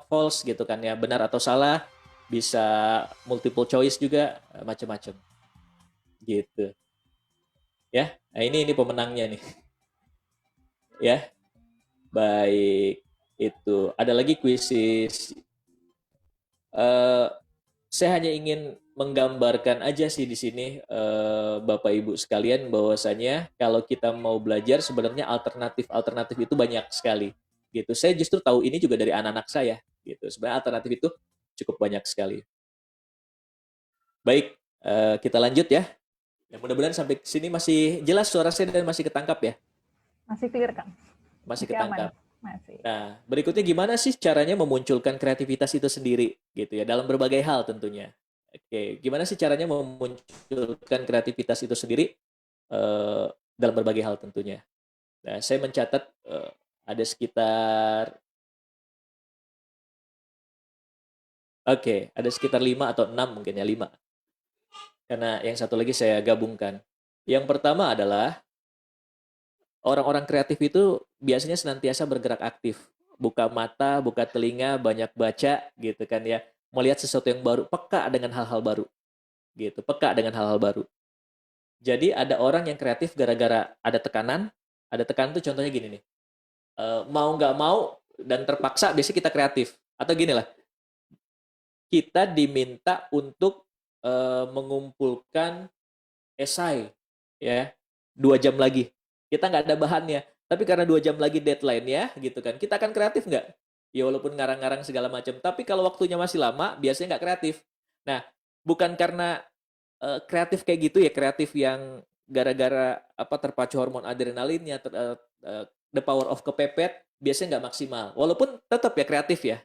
false gitu kan ya. Benar atau salah, bisa multiple choice juga, macam-macam gitu. Ya. Nah, ini pemenangnya nih. Ya. Baik. Itu. Ada lagi kuisis. Eh saya hanya ingin menggambarkan aja sih di sini, Bapak Ibu sekalian, bahwasanya kalau kita mau belajar sebenarnya alternatif itu banyak sekali gitu. Saya justru tahu ini juga dari anak-anak saya gitu. Sebenarnya alternatif itu cukup banyak sekali. Baik, kita lanjut ya. Ya, mudah-mudahan sampai sini masih jelas suara saya dan masih ketangkap ya. Masih clear kan? Masih Masih aman? ketangkap. Masih. Nah, berikutnya gimana sih caranya memunculkan kreativitas itu sendiri gitu ya dalam berbagai hal tentunya. Oke, gimana sih caranya memunculkan kreativitas itu sendiri dalam berbagai hal tentunya. Nah, saya mencatat ada sekitar ada sekitar 5 atau 6 mungkin ya, 5. Karena yang satu lagi saya gabungkan. Yang pertama adalah orang-orang kreatif itu biasanya senantiasa bergerak aktif. Buka mata, buka telinga, banyak baca gitu kan ya. Melihat sesuatu yang baru, peka dengan hal-hal baru. Gitu, peka dengan hal-hal baru. Jadi ada orang yang kreatif gara-gara ada tekanan. Ada tekanan tuh contohnya gini nih. Mau nggak mau dan terpaksa biasanya kita kreatif. Atau gini lah, kita diminta untuk mengumpulkan esai ya 2 jam lagi. Kita nggak ada bahannya, tapi karena 2 jam lagi deadline ya, gitu kan. Kita akan kreatif nggak? Ya walaupun ngarang-ngarang segala macam, tapi kalau waktunya masih lama, biasanya nggak kreatif. Nah, bukan karena kreatif kayak gitu ya, kreatif yang gara-gara apa terpacu hormon adrenalinnya, the power of kepepet biasanya nggak maksimal. Walaupun tetap ya kreatif ya.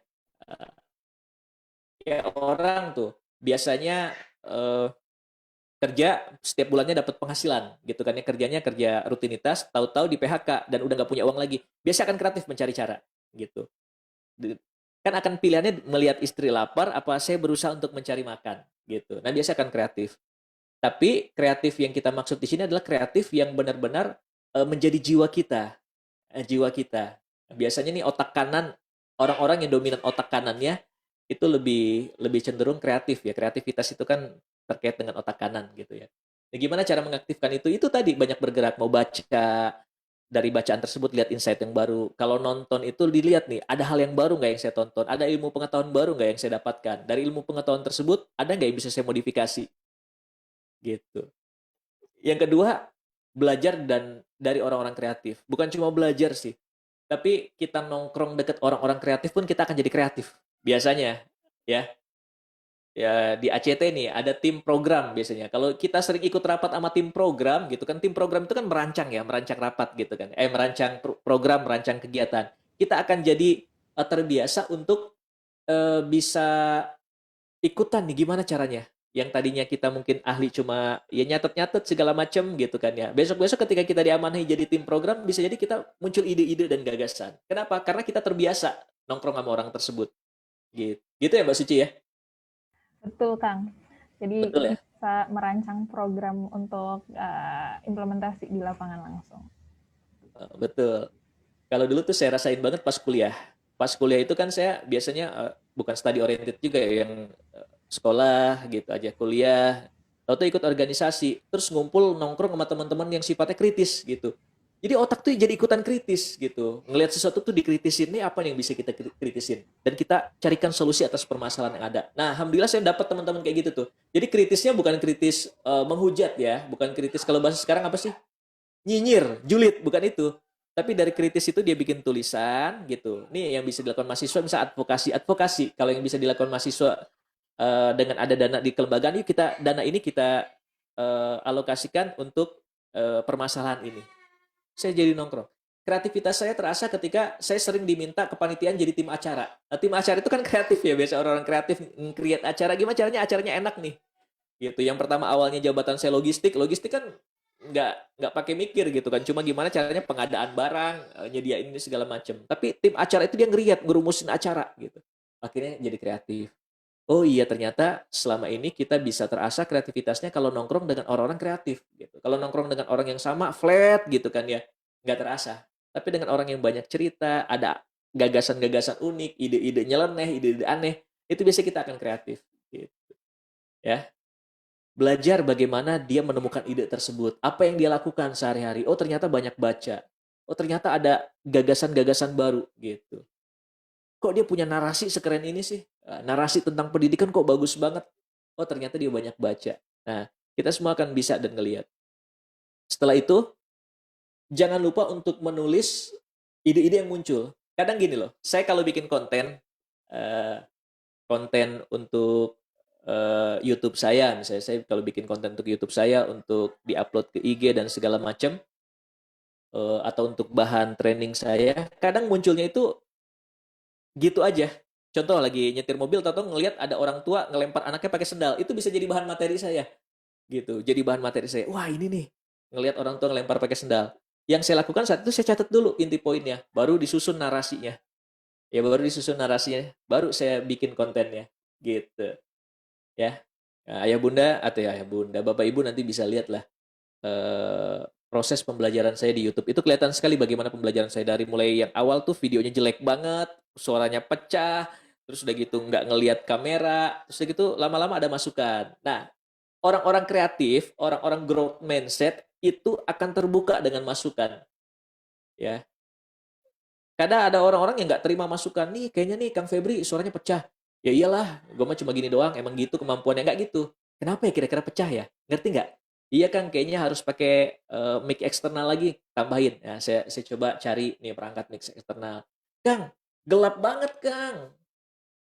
Ya orang tuh biasanya eh, kerja setiap bulannya dapat penghasilan gitu kan ya, kerjanya kerja rutinitas, tahu-tahu di PHK dan udah nggak punya uang lagi, biasa akan kreatif mencari cara gitu. Kan akan pilihannya melihat istri lapar apa saya berusaha untuk mencari makan gitu. Nah biasa akan kreatif. Tapi kreatif yang kita maksud di sini adalah kreatif yang benar-benar menjadi jiwa kita, jiwa kita. Biasanya nih otak kanan, orang-orang yang dominan otak kanannya itu lebih lebih cenderung kreatif ya. Kreativitas itu kan terkait dengan otak kanan gitu ya. Nah, gimana cara mengaktifkan itu? Itu tadi banyak bergerak, mau baca, dari bacaan tersebut lihat insight yang baru. Kalau nonton itu dilihat nih, ada hal yang baru nggak yang saya tonton? Ada ilmu pengetahuan baru nggak yang saya dapatkan? Dari ilmu pengetahuan tersebut, ada nggak yang bisa saya modifikasi? Gitu. Yang kedua, belajar dan dari orang-orang kreatif. Bukan cuma belajar sih, tapi kita nongkrong deket orang-orang kreatif pun kita akan jadi kreatif. Biasanya, ya. Ya di ACT nih ada tim program biasanya. Kalau kita sering ikut rapat sama tim program gitu kan, tim program itu kan merancang ya, merancang rapat gitu kan. Merancang program, merancang kegiatan. Kita akan jadi terbiasa untuk bisa ikutan nih gimana caranya. Yang tadinya kita mungkin ahli cuma ya nyatet-nyatet segala macam gitu kan ya. Besok-besok ketika kita diamanahi jadi tim program bisa jadi kita muncul ide-ide dan gagasan. Kenapa? Karena kita terbiasa nongkrong sama orang tersebut. Gitu. Gitu ya Mbak Suci ya? Betul, Kang. Jadi Betul ya? bisa merancang program untuk implementasi di lapangan langsung. Betul. Kalau dulu tuh saya rasain banget pas kuliah. Pas kuliah itu kan saya biasanya bukan study oriented juga ya, yang sekolah gitu aja, kuliah, atau ikut organisasi, terus ngumpul nongkrong sama teman-teman yang sifatnya kritis gitu. Jadi otak tuh jadi ikutan kritis gitu. Ngelihat sesuatu tuh dikritisin, nih apa yang bisa kita kritisin. Dan kita carikan solusi atas permasalahan yang ada. Nah, alhamdulillah saya dapat teman-teman kayak gitu tuh. Jadi kritisnya bukan kritis menghujat ya, bukan kritis kalau bahasa sekarang apa sih? Nyinyir, julid, bukan itu. Tapi dari kritis itu dia bikin tulisan gitu. Nih yang bisa dilakukan mahasiswa, bisa advokasi. Advokasi kalau yang bisa dilakukan mahasiswa dengan ada dana di kelembagaan, yuk kita dana ini kita alokasikan untuk permasalahan ini. Saya jadi nongkrong. Kreativitas saya terasa ketika saya sering diminta kepanitiaan jadi tim acara. Nah, tim acara itu kan kreatif ya, biasa orang-orang kreatif create acara. Gimana caranya acaranya enak nih? Gitu. Yang pertama awalnya jabatan saya logistik, logistik kan nggak pakai mikir gitu kan, cuma gimana caranya pengadaan barang, nyediain ini segala macam. Tapi tim acara itu dia ngeriat ngerumusin acara gitu, akhirnya jadi kreatif. Oh iya, ternyata selama ini kita bisa terasa kreativitasnya kalau nongkrong dengan orang-orang kreatif gitu. Kalau nongkrong dengan orang yang sama flat gitu kan ya, nggak terasa. Tapi dengan orang yang banyak cerita, ada gagasan-gagasan unik, ide-ide nyeleneh, ide-ide aneh, itu biasanya kita akan kreatif gitu ya. Belajar bagaimana dia menemukan ide tersebut. Apa yang dia lakukan sehari-hari. Oh, ternyata banyak baca. Oh, ternyata ada gagasan-gagasan baru gitu. Kok dia punya narasi sekeren ini sih? Narasi tentang pendidikan kok bagus banget. Oh, ternyata dia banyak baca. Nah, kita semua akan bisa dan ngelihat. Setelah itu, jangan lupa untuk menulis ide-ide yang muncul. Kadang gini loh, saya kalau bikin konten, eh, konten untuk YouTube saya, misalnya saya kalau bikin konten untuk YouTube saya untuk diupload ke IG dan segala macam, atau untuk bahan training saya, kadang munculnya itu gitu aja. Contoh lagi nyetir mobil, tahu ngelihat ada orang tua ngelempar anaknya pakai sendal, itu bisa jadi bahan materi saya, gitu. Jadi bahan materi saya. Wah ini nih, ngelihat orang tua ngelempar pakai sendal. Yang saya lakukan saat itu saya catat dulu inti poinnya, baru disusun narasinya. Ya baru disusun narasinya, baru saya bikin kontennya, gitu. Ya, nah, ayah bunda atau ya ayah bunda, bapak ibu nanti bisa lihat lah proses pembelajaran saya di YouTube. Itu kelihatan sekali bagaimana pembelajaran saya dari mulai yang awal tuh videonya jelek banget, suaranya pecah, terus udah gitu nggak ngelihat kamera, terus udah gitu lama-lama ada masukan. Nah, orang-orang kreatif, orang-orang growth mindset itu akan terbuka dengan masukan. Ya, kadang ada orang-orang yang nggak terima masukan, nih kayaknya nih Kang Febri suaranya pecah. Ya iyalah, gue mah cuma gini doang, emang gitu kemampuannya, nggak gitu. Kenapa ya kira-kira pecah ya? Ngerti nggak? Iya Kang, kayaknya harus pakai mic eksternal lagi, tambahin. Ya, saya coba cari nih perangkat mic eksternal. Kang, gelap banget Kang.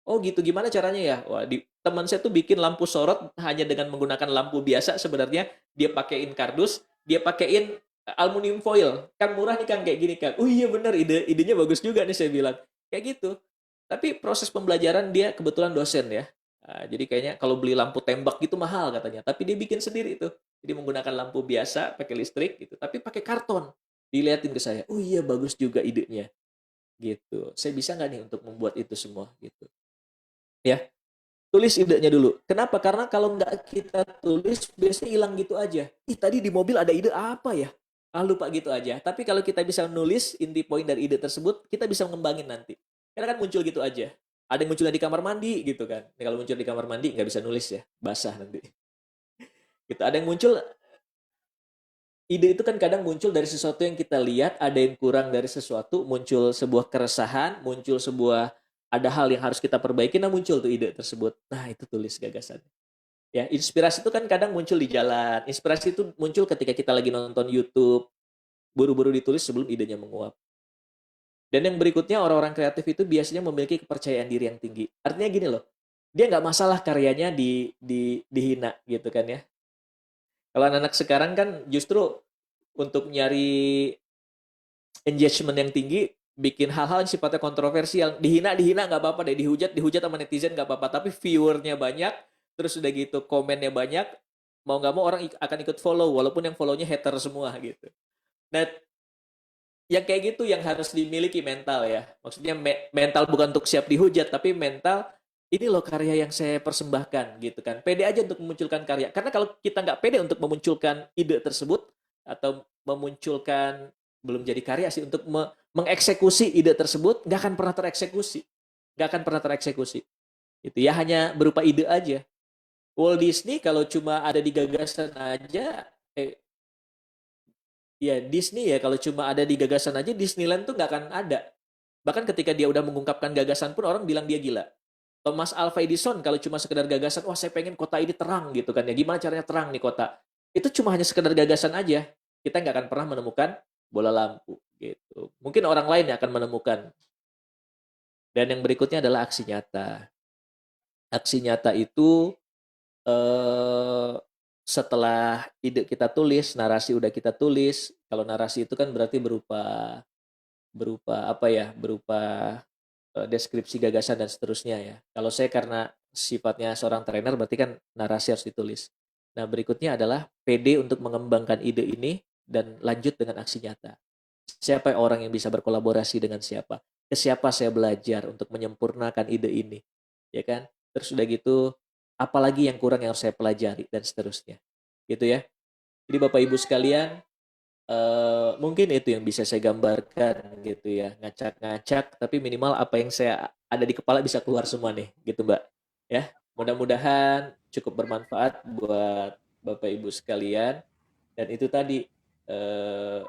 Oh gitu, gimana caranya ya? Wah, teman saya tuh bikin lampu sorot hanya dengan menggunakan lampu biasa sebenarnya. Dia pakaiin kardus, dia pakein aluminium foil. Kang murah nih Kang kayak gini Kang. Oh iya bener idenya bagus juga nih saya bilang. Kayak gitu. Tapi proses pembelajaran dia kebetulan dosen ya. Jadi kayaknya kalau beli lampu tembak gitu mahal katanya. Tapi dia bikin sendiri itu. Jadi menggunakan lampu biasa pakai listrik gitu. Tapi pakai karton. Diliatin ke saya. Oh iya bagus juga idenya. Gitu. Saya bisa nggak nih untuk membuat itu semua gitu. Ya, tulis idenya dulu. Kenapa? Karena kalau nggak kita tulis, biasanya hilang gitu aja. Ih, tadi di mobil ada ide apa ya? Ah, lupa gitu aja. Tapi kalau kita bisa nulis inti poin dari ide tersebut, kita bisa mengembangin nanti. Karena kan muncul gitu aja. Ada yang munculnya di kamar mandi gitu kan. Nah, kalau muncul di kamar mandi nggak bisa nulis ya, basah nanti. Gitu. Ada yang muncul, ide itu kan kadang muncul dari sesuatu yang kita lihat, ada yang kurang dari sesuatu, muncul sebuah keresahan, muncul sebuah ada hal yang harus kita perbaiki, nah muncul tuh ide tersebut. Nah, itu tulis gagasan. Ya, inspirasi itu kan kadang muncul di jalan. Inspirasi itu muncul ketika kita lagi nonton YouTube. Buru-buru ditulis sebelum idenya menguap. Dan yang berikutnya, orang-orang kreatif itu biasanya memiliki kepercayaan diri yang tinggi. Artinya gini loh, dia nggak masalah karyanya dihina gitu kan ya. Kalau anak-anak sekarang kan justru untuk nyari engagement yang tinggi, bikin hal-hal yang sifatnya kontroversial. Dihina nggak apa-apa deh, dihujat sama netizen nggak apa-apa. Tapi viewernya banyak, terus udah gitu komennya banyak, mau nggak mau orang akan ikut follow, walaupun yang follow-nya hater semua gitu. Nah, yang kayak gitu yang harus dimiliki mental ya. Maksudnya mental bukan untuk siap dihujat, tapi mental ini loh karya yang saya persembahkan gitu kan. Pede aja untuk memunculkan karya. Karena kalau kita nggak pede untuk memunculkan ide tersebut atau memunculkan belum jadi karya sih untuk mengeksekusi ide tersebut nggak akan pernah tereksekusi. Nggak akan pernah tereksekusi. Itu ya hanya berupa ide aja. Walt Disney kalau cuma ada di gagasan aja, ya Disney ya kalau cuma ada di gagasan aja Disneyland tuh nggak akan ada. Bahkan ketika dia udah mengungkapkan gagasan pun orang bilang dia gila. Thomas Alva Edison kalau cuma sekedar gagasan, wah saya pengen kota ini terang gitu kan ya. Gimana caranya terang nih kota? Itu cuma hanya sekedar gagasan aja. Kita nggak akan pernah menemukan bola lampu gitu. Mungkin orang lain yang akan menemukan. Dan yang berikutnya adalah aksi nyata. Aksi nyata itu eh, setelah ide kita tulis, narasi udah kita tulis. Kalau narasi itu kan berarti berupa berupa apa ya? Berupa deskripsi gagasan dan seterusnya ya. Kalau saya karena sifatnya seorang trainer berarti kan narasi harus ditulis. Nah, berikutnya adalah PD untuk mengembangkan ide ini dan lanjut dengan aksi nyata. Siapa orang yang bisa berkolaborasi dengan siapa? Ke siapa saya belajar untuk menyempurnakan ide ini? Ya kan? Terus udah gitu, apalagi yang kurang yang harus saya pelajari dan seterusnya. Gitu ya. Jadi Bapak Ibu sekalian, mungkin itu yang bisa saya gambarkan gitu ya, ngacak-ngacak tapi minimal apa yang saya ada di kepala bisa keluar semua nih gitu Mbak ya. Mudah-mudahan cukup bermanfaat buat Bapak Ibu sekalian dan itu tadi eh,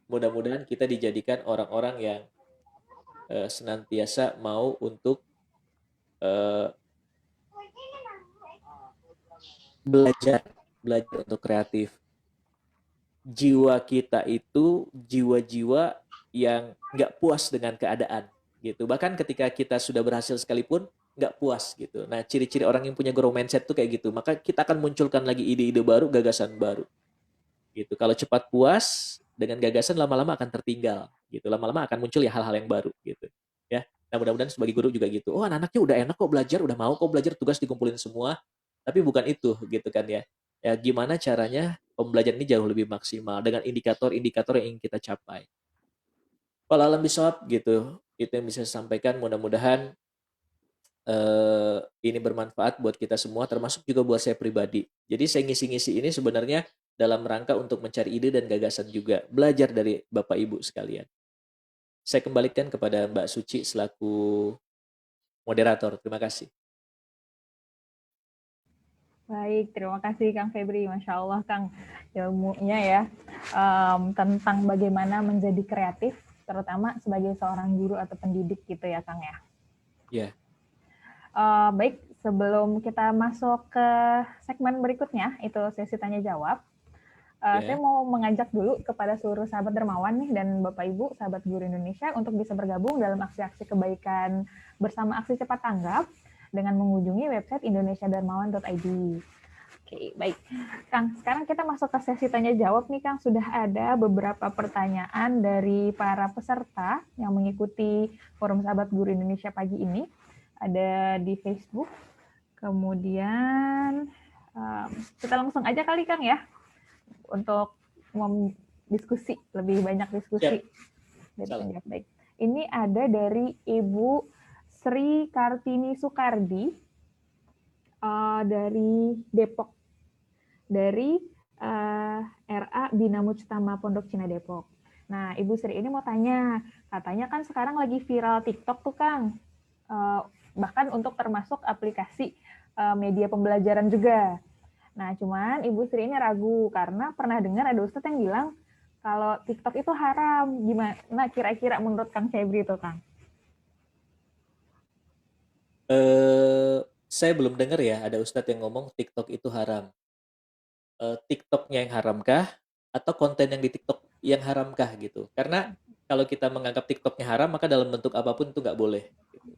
mudah-mudahan kita dijadikan orang-orang yang senantiasa mau untuk eh, belajar belajar untuk kreatif. Jiwa kita itu jiwa-jiwa yang nggak puas dengan keadaan gitu. Bahkan ketika kita sudah berhasil sekalipun nggak puas gitu. Nah, ciri-ciri orang yang punya growth mindset tuh kayak gitu. Maka kita akan munculkan lagi ide-ide baru, gagasan baru gitu. Kalau cepat puas dengan gagasan lama-lama akan tertinggal gitu. Lama-lama akan muncul ya hal-hal yang baru gitu. Ya. Nah, mudah-mudahan sebagai guru juga gitu. Oh, anak-anaknya udah enak kok belajar, udah mau kok belajar, tugas dikumpulin semua. Tapi bukan itu gitu kan ya. Ya gimana caranya pembelajaran ini jauh lebih maksimal dengan indikator-indikator yang ingin kita capai. Kalau alam bisawab gitu, itu yang bisa saya sampaikan. Mudah-mudahan ini bermanfaat buat kita semua, termasuk juga buat saya pribadi. Jadi saya ngisi-ngisi ini sebenarnya dalam rangka untuk mencari ide dan gagasan juga, belajar dari Bapak Ibu sekalian. Saya kembalikan kepada Mbak Suci selaku moderator. Terima kasih. Baik, terima kasih Kang Febri. Masya Allah Kang, ilmunya ya tentang bagaimana menjadi kreatif, terutama sebagai seorang guru atau pendidik gitu ya Kang ya. Ya. Baik, sebelum kita masuk ke segmen berikutnya, itu sesi tanya jawab. Saya mau mengajak dulu kepada seluruh sahabat dermawan nih dan Bapak Ibu sahabat guru Indonesia untuk bisa bergabung dalam aksi-aksi kebaikan bersama aksi cepat tanggap dengan mengunjungi website indonesiadarmawan.id. Oke, baik. Kang, sekarang kita masuk ke sesi tanya jawab nih, Kang. Sudah ada beberapa pertanyaan dari para peserta yang mengikuti Forum Sahabat Guru Indonesia pagi ini. Ada di Facebook. Kemudian kita langsung aja kali, Kang, ya, untuk diskusi, lebih banyak diskusi. Salah. Baik. Ini ada dari Ibu Sri Kartini Sukardi dari Depok, dari RA Bina Mujtama Pondok Cina Depok. Nah, Ibu Sri ini mau tanya, katanya kan sekarang lagi viral TikTok tuh, Kang. Bahkan untuk termasuk aplikasi media pembelajaran juga. Nah, cuman Ibu Sri ini ragu karena pernah dengar ada Ustadz yang bilang kalau TikTok itu haram. Gimana kira-kira menurut Kang Febri itu, Kang? Saya belum dengar ya ada ustadz yang ngomong TikTok itu haram. TikToknya yang haramkah atau konten yang di TikTok yang haramkah gitu? Karena kalau kita menganggap TikToknya haram maka dalam bentuk apapun itu nggak boleh. Gitu.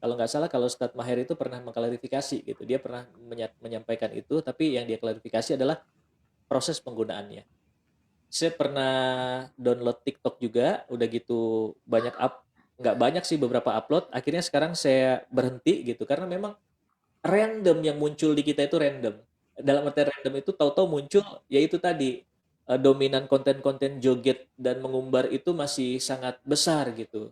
Kalau nggak salah kalau Ustadz Maher itu pernah mengklarifikasi gitu, dia pernah menyampaikan itu, tapi yang dia klarifikasi adalah proses penggunaannya. Saya pernah download TikTok juga, udah gitu nggak banyak sih beberapa upload. Akhirnya sekarang saya berhenti gitu karena memang random yang muncul di kita itu random. Dalam arti random itu tahu-tahu muncul yaitu tadi dominan konten-konten joget dan mengumbar itu masih sangat besar gitu.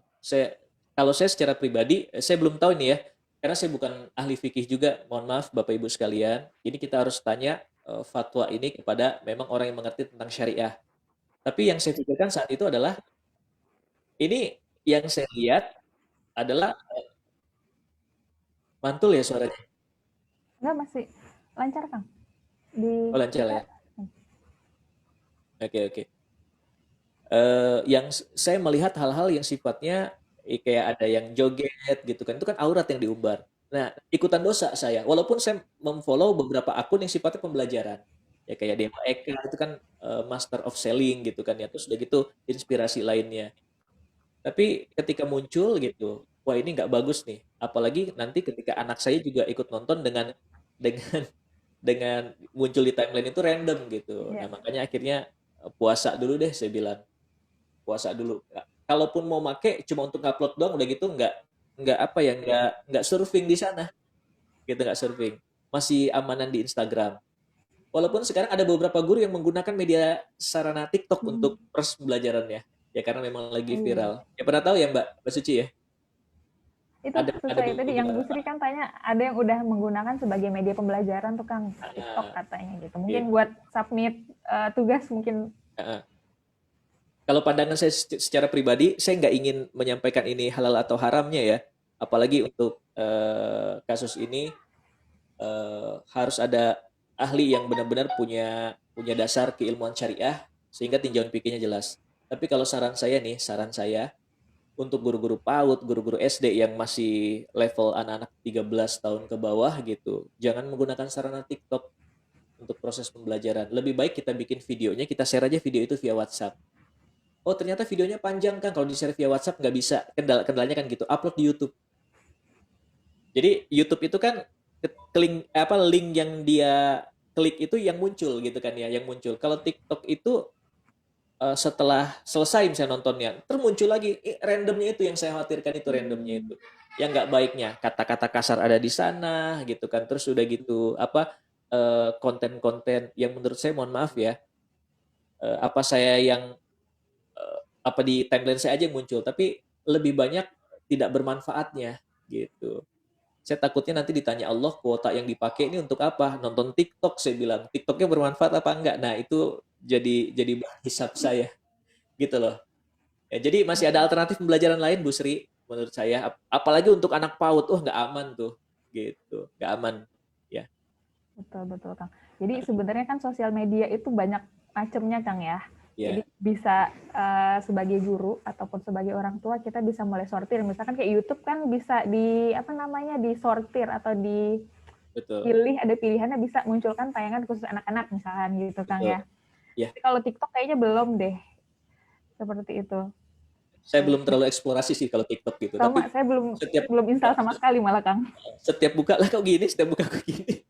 Kalau saya secara pribadi saya belum tahu ini ya karena saya bukan ahli fikih juga. Mohon maaf Bapak Ibu sekalian. Ini kita harus tanya fatwa ini kepada memang orang yang mengerti tentang syariah. Tapi yang saya pikirkan saat itu adalah ini yang saya lihat adalah mantul ya suaranya. Enggak, masih lancar, Kang. Oh, lancar Kita ya. Oke, oke. Yang saya melihat hal-hal yang sifatnya kayak ada yang joget gitu kan, itu kan aurat yang diumbar. Nah, ikutan dosa saya, walaupun saya memfollow beberapa akun yang sifatnya pembelajaran. Ya kayak Dema Eka itu kan master of selling gitu kan ya, terus udah gitu inspirasi lainnya. Tapi ketika muncul gitu, wah ini nggak bagus nih. Apalagi nanti ketika anak saya juga ikut nonton dengan dengan muncul di timeline itu random gitu. Nah, ya. makanya akhirnya puasa dulu deh saya bilang puasa dulu. Kalaupun mau make cuma untuk upload doang udah gitu nggak apa ya nggak surfing di sana gitu nggak surfing masih amanan di Instagram. Walaupun sekarang ada beberapa guru yang menggunakan media sarana TikTok untuk proses pembelajarannya ya karena memang lagi Iya. viral. Ya pernah tahu ya Mbak Suci ya? Itu Ada sesuai tadi yang Bu beberapa Sri kan tanya, ada yang udah menggunakan sebagai media pembelajaran tuh, Kang, TikTok katanya gitu. Mungkin gitu. buat submit tugas mungkin. Kalau pandangan saya secara pribadi, saya nggak ingin menyampaikan ini halal atau haramnya ya. Apalagi untuk kasus ini harus ada ahli yang benar-benar punya punya dasar keilmuan syariah sehingga tinjauan fikihnya jelas. Tapi kalau saran saya untuk guru-guru PAUD, guru-guru SD yang masih level anak-anak 13 tahun ke bawah gitu, jangan menggunakan sarana TikTok untuk proses pembelajaran. Lebih baik kita bikin videonya, kita share aja video itu via WhatsApp. Oh ternyata videonya panjang kan kalau di-share via WhatsApp nggak bisa. Kendalanya kan gitu. Upload di YouTube. Jadi YouTube itu kan link yang dia klik itu yang muncul gitu kan ya, yang muncul. Kalau TikTok itu setelah selesai misalnya nontonnya, termuncul lagi randomnya itu yang saya khawatirkan itu randomnya itu. Yang nggak baiknya kata-kata kasar ada di sana gitu kan. Terus udah gitu konten-konten yang menurut saya mohon maaf ya, apa saya yang apa di timeline saya aja yang muncul, tapi lebih banyak tidak bermanfaatnya gitu. Saya takutnya nanti ditanya Allah kuota yang dipakai ini untuk apa? Nonton TikTok saya bilang. TikToknya bermanfaat apa enggak? Nah, itu jadi bahan hisap saya gitu loh. Ya, jadi masih ada alternatif pembelajaran lain Bu Sri menurut saya. Apalagi untuk anak PAUD, nggak aman tuh gitu. Nggak aman ya. Betul, betul, Kang. Jadi sebenarnya kan sosial media itu banyak macamnya, Kang, ya. Ya, Jadi bisa sebagai guru ataupun sebagai orang tua kita bisa mulai sortir. Misalkan kayak YouTube kan bisa disortir atau betul. dipilih, ada pilihannya bisa munculkan tayangan khusus anak-anak misalkan gitu, Kang, Betul. ya. Ya, Tapi kalau TikTok kayaknya belum deh seperti itu. saya belum terlalu eksplorasi sih kalau TikTok gitu. Sama, Tapi saya belum setiap belum install sama sekali malah, Kang. setiap buka lah kok gini, setiap buka kok gini.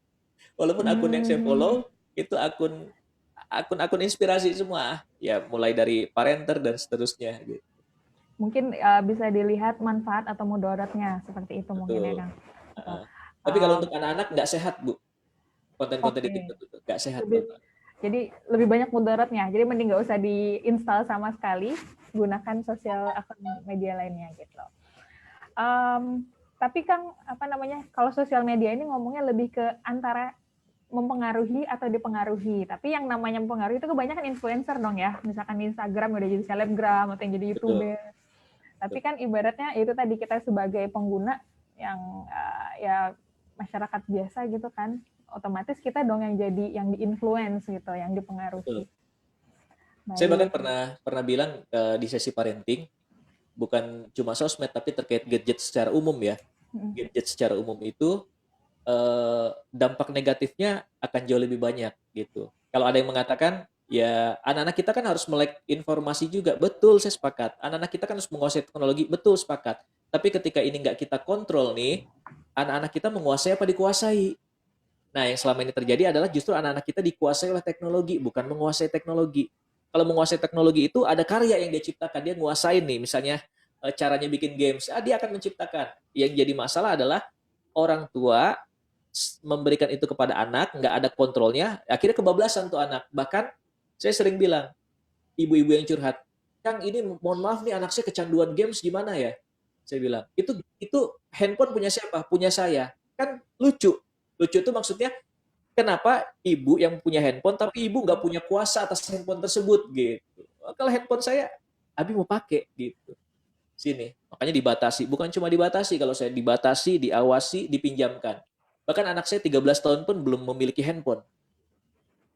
Walaupun akun yang saya Hmm, follow itu akun inspirasi semua. Ya, mulai dari parenter dan seterusnya gitu. mungkin bisa dilihat manfaat atau mudaratnya seperti itu mungkin ya Betul. Kang. Betul. Heeh. Tapi kalau Um, untuk anak-anak nggak sehat, Bu. Konten-konten di Oke, TikTok itu nggak sehat, lebih Bapak. jadi lebih banyak mudaratnya. Jadi mending nggak usah diinstal sama sekali, gunakan sosial akun media lainnya gitu. Um, tapi Kang, apa namanya? Kalau sosial media ini ngomongnya lebih ke antara mempengaruhi atau dipengaruhi. Tapi yang namanya mempengaruhi itu kebanyakan influencer dong ya. Misalkan di Instagram udah jadi selebgram atau yang jadi Betul, YouTuber. Tapi betul. kan ibaratnya itu tadi kita sebagai pengguna yang ya masyarakat biasa gitu kan, otomatis kita dong yang jadi yang diinfluence gitu, yang Betul. dipengaruhi. Saya bahkan Baik. pernah pernah bilang di sesi parenting, bukan cuma sosmed tapi terkait gadget secara umum ya. Gadget secara umum itu dampak negatifnya akan jauh lebih banyak gitu. Kalau ada yang mengatakan ya anak-anak kita kan harus melek informasi juga, betul saya sepakat. Anak-anak kita kan harus menguasai teknologi, betul sepakat. Tapi ketika ini nggak kita kontrol nih, anak-anak kita menguasai apa dikuasai. Nah, yang selama ini terjadi adalah justru anak-anak kita dikuasai oleh teknologi, bukan menguasai teknologi. Kalau menguasai teknologi itu ada karya yang dia ciptakan, dia nguasain nih, misalnya caranya bikin games, dia akan menciptakan. Yang jadi masalah adalah orang tua memberikan itu kepada anak, nggak ada kontrolnya, akhirnya kebablasan tuh anak. Bahkan saya sering bilang, ibu-ibu yang curhat, Kang ini mohon maaf nih anak saya kecanduan games gimana ya? Saya bilang, itu handphone punya siapa? Punya saya. Kan lucu. Lucu itu maksudnya kenapa ibu yang punya handphone tapi ibu nggak punya kuasa atas handphone tersebut gitu. Kalau handphone saya, Abi mau pakai gitu. Sini. Makanya dibatasi. Bukan cuma dibatasi, kalau saya dibatasi, diawasi, dipinjamkan. Bahkan anak saya 13 tahun pun belum memiliki handphone.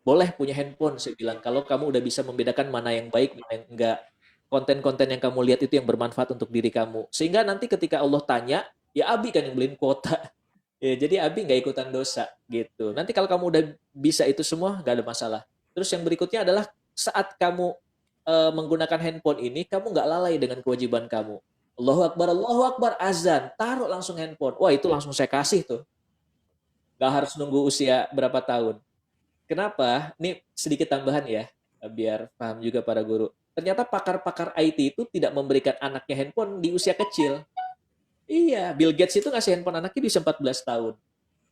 Boleh punya handphone, saya bilang. Kalau kamu udah bisa membedakan mana yang baik, mana yang enggak. Konten-konten yang kamu lihat itu yang bermanfaat untuk diri kamu. Sehingga nanti ketika Allah tanya, ya Abi kan yang beliin kuota. Ya, jadi Abi nggak ikutan dosa gitu. Nanti kalau kamu udah bisa itu semua, nggak ada masalah. Terus yang berikutnya adalah saat kamu menggunakan handphone ini, kamu nggak lalai dengan kewajiban kamu. Allahu Akbar, azan, taruh langsung handphone. Wah itu langsung saya kasih tuh. Nggak harus nunggu usia berapa tahun. Kenapa? Ini sedikit tambahan ya, biar paham juga para guru. Ternyata pakar-pakar IT itu tidak memberikan anaknya handphone di usia kecil. Iya, Bill Gates itu ngasih handphone anaknya di usia 14 tahun.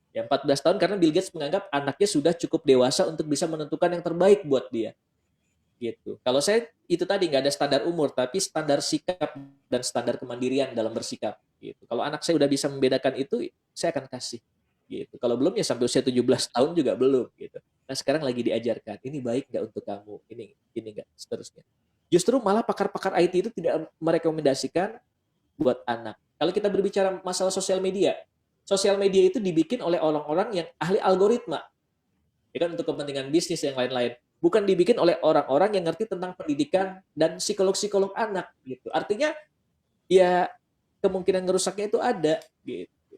Ya 14 tahun karena Bill Gates menganggap anaknya sudah cukup dewasa untuk bisa menentukan yang terbaik buat dia. Gitu. Kalau saya itu tadi nggak ada standar umur, tapi standar sikap dan standar kemandirian dalam bersikap. Gitu. Kalau anak saya udah bisa membedakan itu, saya akan kasih. Gitu. Kalau belum ya sampai usia 17 tahun juga belum. Gitu. Nah sekarang lagi diajarkan, ini baik nggak untuk kamu, ini nggak, seterusnya. Justru malah pakar-pakar IT itu tidak merekomendasikan buat anak. Kalau kita berbicara masalah sosial media itu dibikin oleh orang-orang yang ahli algoritma, ya kan untuk kepentingan bisnis yang lain-lain. Bukan dibikin oleh orang-orang yang ngerti tentang pendidikan dan psikolog-psikolog anak gitu. Artinya ya kemungkinan ngerusaknya itu ada gitu.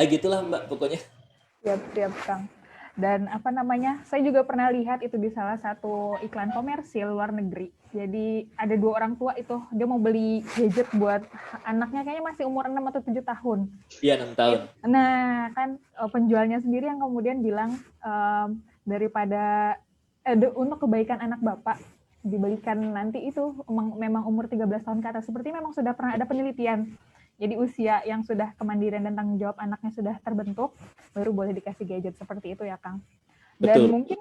Gitulah Mbak pokoknya. Siap, siap, Kang. Dan apa namanya, saya juga pernah lihat itu di salah satu iklan komersil luar negeri. Jadi ada dua orang tua itu, dia mau beli gadget buat anaknya kayaknya masih umur 6 atau 7 tahun. Iya 6 tahun. Nah, kan penjualnya sendiri yang kemudian bilang daripada untuk kebaikan anak Bapak dibelikan nanti itu memang umur 13 tahun ke atas. Seperti memang sudah pernah ada penelitian. Jadi usia yang sudah kemandirian dan tanggung jawab anaknya sudah terbentuk, baru boleh dikasih gadget seperti itu ya Kang. Dan Betul. mungkin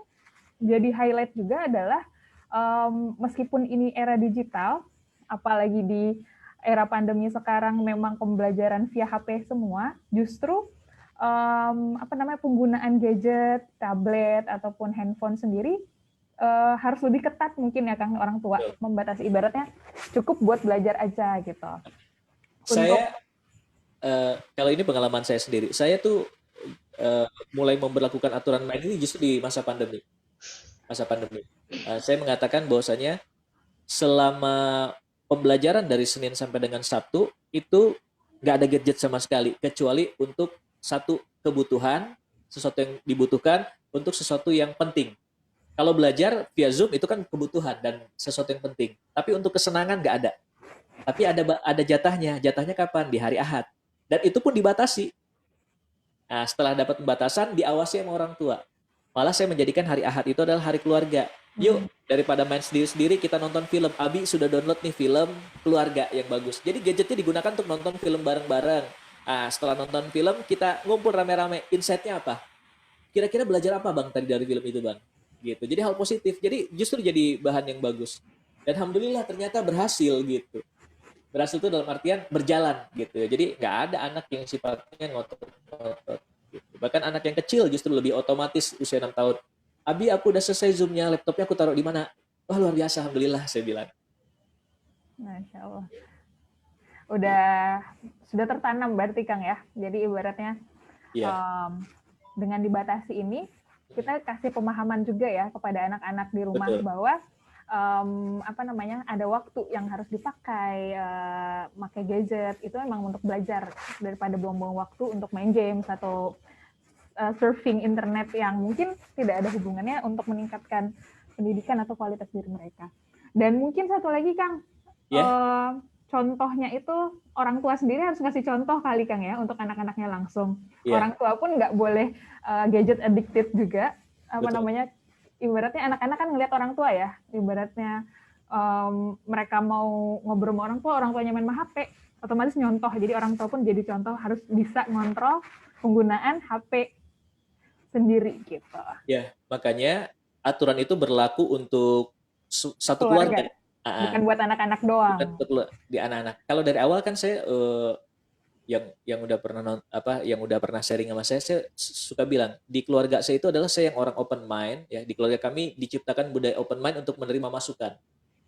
jadi highlight juga adalah meskipun ini era digital, apalagi di era pandemi sekarang memang pembelajaran via HP semua, justru apa namanya penggunaan gadget, tablet ataupun handphone sendiri harus lebih ketat mungkin ya Kang orang tua Betul. membatasi ibaratnya cukup buat belajar aja gitu. Untuk Saya kalau ini pengalaman saya sendiri. Saya tuh mulai memberlakukan aturan main ini justru di masa pandemi. Masa pandemi. Saya mengatakan bahwasanya selama pembelajaran dari Senin sampai dengan Sabtu itu nggak ada gadget sama sekali kecuali untuk satu kebutuhan, sesuatu yang dibutuhkan untuk sesuatu yang penting. Kalau belajar via Zoom itu kan kebutuhan dan sesuatu yang penting. Tapi untuk kesenangan nggak ada. Tapi ada jatahnya. Jatahnya kapan? Di hari Ahad. Dan itu pun dibatasi. Nah, setelah dapat pembatasan, diawasi sama orang tua. Malah saya menjadikan hari Ahad itu adalah hari keluarga. Yuk, daripada main sendiri-sendiri, kita nonton film. Abi sudah download nih film keluarga yang bagus. Jadi gadgetnya digunakan untuk nonton film bareng-bareng. Nah, setelah nonton film, kita ngumpul rame-rame. Insight-nya apa? Kira-kira belajar apa bang tadi dari film itu bang? Gitu. Jadi hal positif. Jadi justru jadi bahan yang bagus. Dan alhamdulillah ternyata berhasil gitu. Berhasil itu dalam artian berjalan gitu ya. Jadi nggak ada anak yang sifatnya ngotot-ngotot. Gitu. Bahkan anak yang kecil justru lebih otomatis usia 6 tahun. Abi aku udah selesai zoomnya, laptopnya aku taruh di mana? Wah luar biasa, alhamdulillah saya bilang. Masya Allah. Sudah tertanam berarti Kang ya. Jadi ibaratnya Iya, dengan dibatasi ini kita kasih pemahaman juga ya kepada anak-anak di rumah betul. bahwa ada waktu yang harus dipakai, pakai gadget itu memang untuk belajar daripada buang-buang waktu untuk main games atau surfing internet yang mungkin tidak ada hubungannya untuk meningkatkan pendidikan atau kualitas diri mereka. Dan mungkin satu lagi Kang, Ya, contohnya itu orang tua sendiri harus ngasih contoh kali Kang ya untuk anak-anaknya langsung. iya, Orang tua pun nggak boleh gadget addicted juga. betul. Ibaratnya anak-anak kan ngelihat orang tua ya. Ibaratnya mereka mau ngobrol sama orang tuanya main HP, otomatis nyontoh. Jadi orang tua pun jadi contoh harus bisa ngontrol penggunaan HP sendiri gitu. Ya, makanya aturan itu berlaku untuk satu keluarga. Keluarga, Ah, bukan buat anak-anak doang. bukan untuk di anak-anak. Kalau dari awal kan saya yang udah pernah yang udah pernah sharing sama saya suka bilang di keluarga saya itu adalah saya yang orang open mind ya, di keluarga kami diciptakan budaya open mind untuk menerima masukan.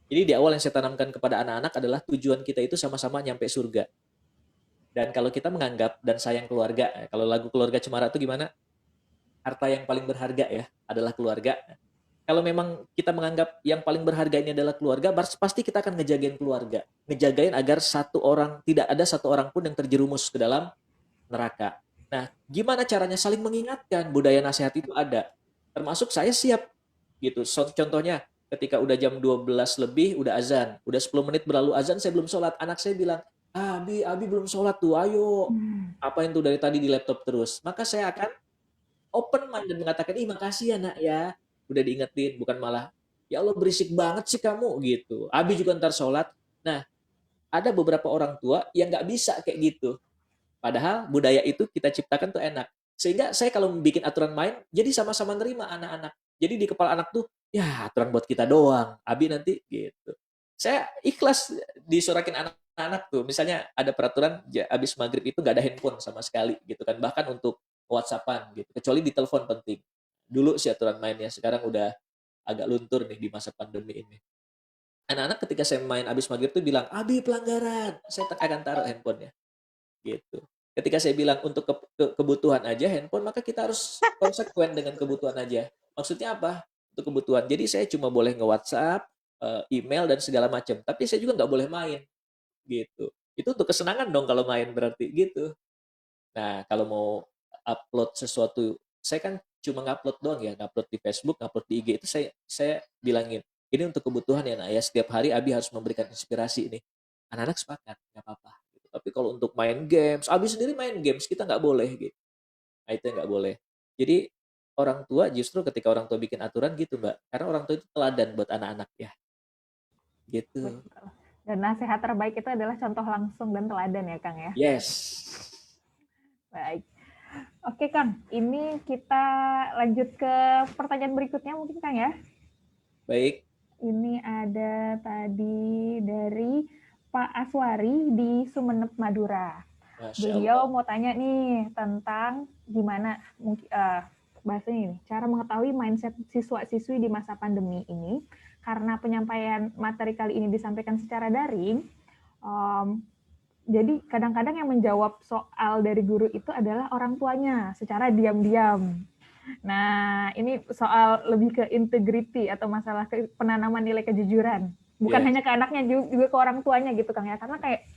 Jadi di awal yang saya tanamkan kepada anak-anak adalah tujuan kita itu sama-sama nyampe surga. Dan kalau kita menganggap dan sayang keluarga, kalau lagu Keluarga Cemara itu gimana? Harta yang paling berharga ya adalah keluarga. Kalau memang kita menganggap yang paling berharga ini adalah keluarga, pasti kita akan ngejagain keluarga. Ngejagain agar tidak ada satu orang pun yang terjerumus ke dalam neraka. Nah, gimana caranya saling mengingatkan? Budaya nasihat itu ada. Termasuk saya siap gitu. Contohnya ketika udah jam 12 lebih udah azan, udah 10 menit berlalu azan saya belum sholat. Anak saya bilang, Abi belum sholat tuh, ayo. Apain tuh dari tadi di laptop terus? Maka saya akan open mind dan mengatakan, ih makasih ya nak ya. Udah diingetin, bukan malah, ya Allah berisik banget sih kamu gitu. Abi juga ntar sholat. Nah, ada beberapa orang tua yang nggak bisa kayak gitu. Padahal budaya itu kita ciptakan tuh enak. Sehingga saya kalau bikin aturan main, jadi sama-sama nerima anak-anak. Jadi di kepala anak tuh, ya aturan buat kita doang. Abi nanti gitu. Saya ikhlas disurakin anak-anak tuh. Misalnya ada peraturan abis maghrib itu nggak ada handphone sama sekali gitu kan. Bahkan untuk WhatsAppan gitu. Kecuali di telepon penting. Dulu sih aturan mainnya. Sekarang udah agak luntur nih di masa pandemi ini. Anak-anak ketika saya main abis maghrib tuh bilang, Abi pelanggaran. Saya akan taruh handphonenya gitu. Ketika saya bilang untuk kebutuhan aja handphone, maka kita harus konsekuen dengan kebutuhan aja. Maksudnya apa? Untuk kebutuhan. Jadi saya cuma boleh nge-WhatsApp, email dan segala macam. Tapi saya juga nggak boleh main gitu. Itu untuk kesenangan dong kalau main berarti gitu. Nah, kalau mau upload sesuatu, saya kan cuma ngupload doang ya, ngupload di Facebook, ngupload di IG itu saya bilangin, ini untuk kebutuhan ya, nah ya setiap hari Abi harus memberikan inspirasi nih. Anak-anak sepakat, nggak apa-apa. Gitu. Tapi kalau untuk main games, Abi sendiri main games, kita nggak boleh gitu. Nah, itu yang nggak boleh. Jadi orang tua justru ketika orang tua bikin aturan gitu Mbak, karena orang tua itu teladan buat anak-anak ya, gitu. Betul. Dan nasihat terbaik itu adalah contoh langsung dan teladan ya Kang ya. Yes. Baik. Oke Kang, ini kita lanjut ke pertanyaan berikutnya mungkin Kang ya. Baik. Ini ada tadi dari Pak Aswari di Sumeneb, Madura. Masya Allah. Beliau mau tanya nih tentang gimana bahasanya ini, cara mengetahui mindset siswa-siswi di masa pandemi ini, karena penyampaian materi kali ini disampaikan secara daring, jadi kadang-kadang yang menjawab soal dari guru itu adalah orang tuanya secara diam-diam. Nah, ini soal lebih ke integrity atau masalah penanaman nilai kejujuran. Bukan Yes. hanya ke anaknya, juga ke orang tuanya gitu Kang ya. Karena kayak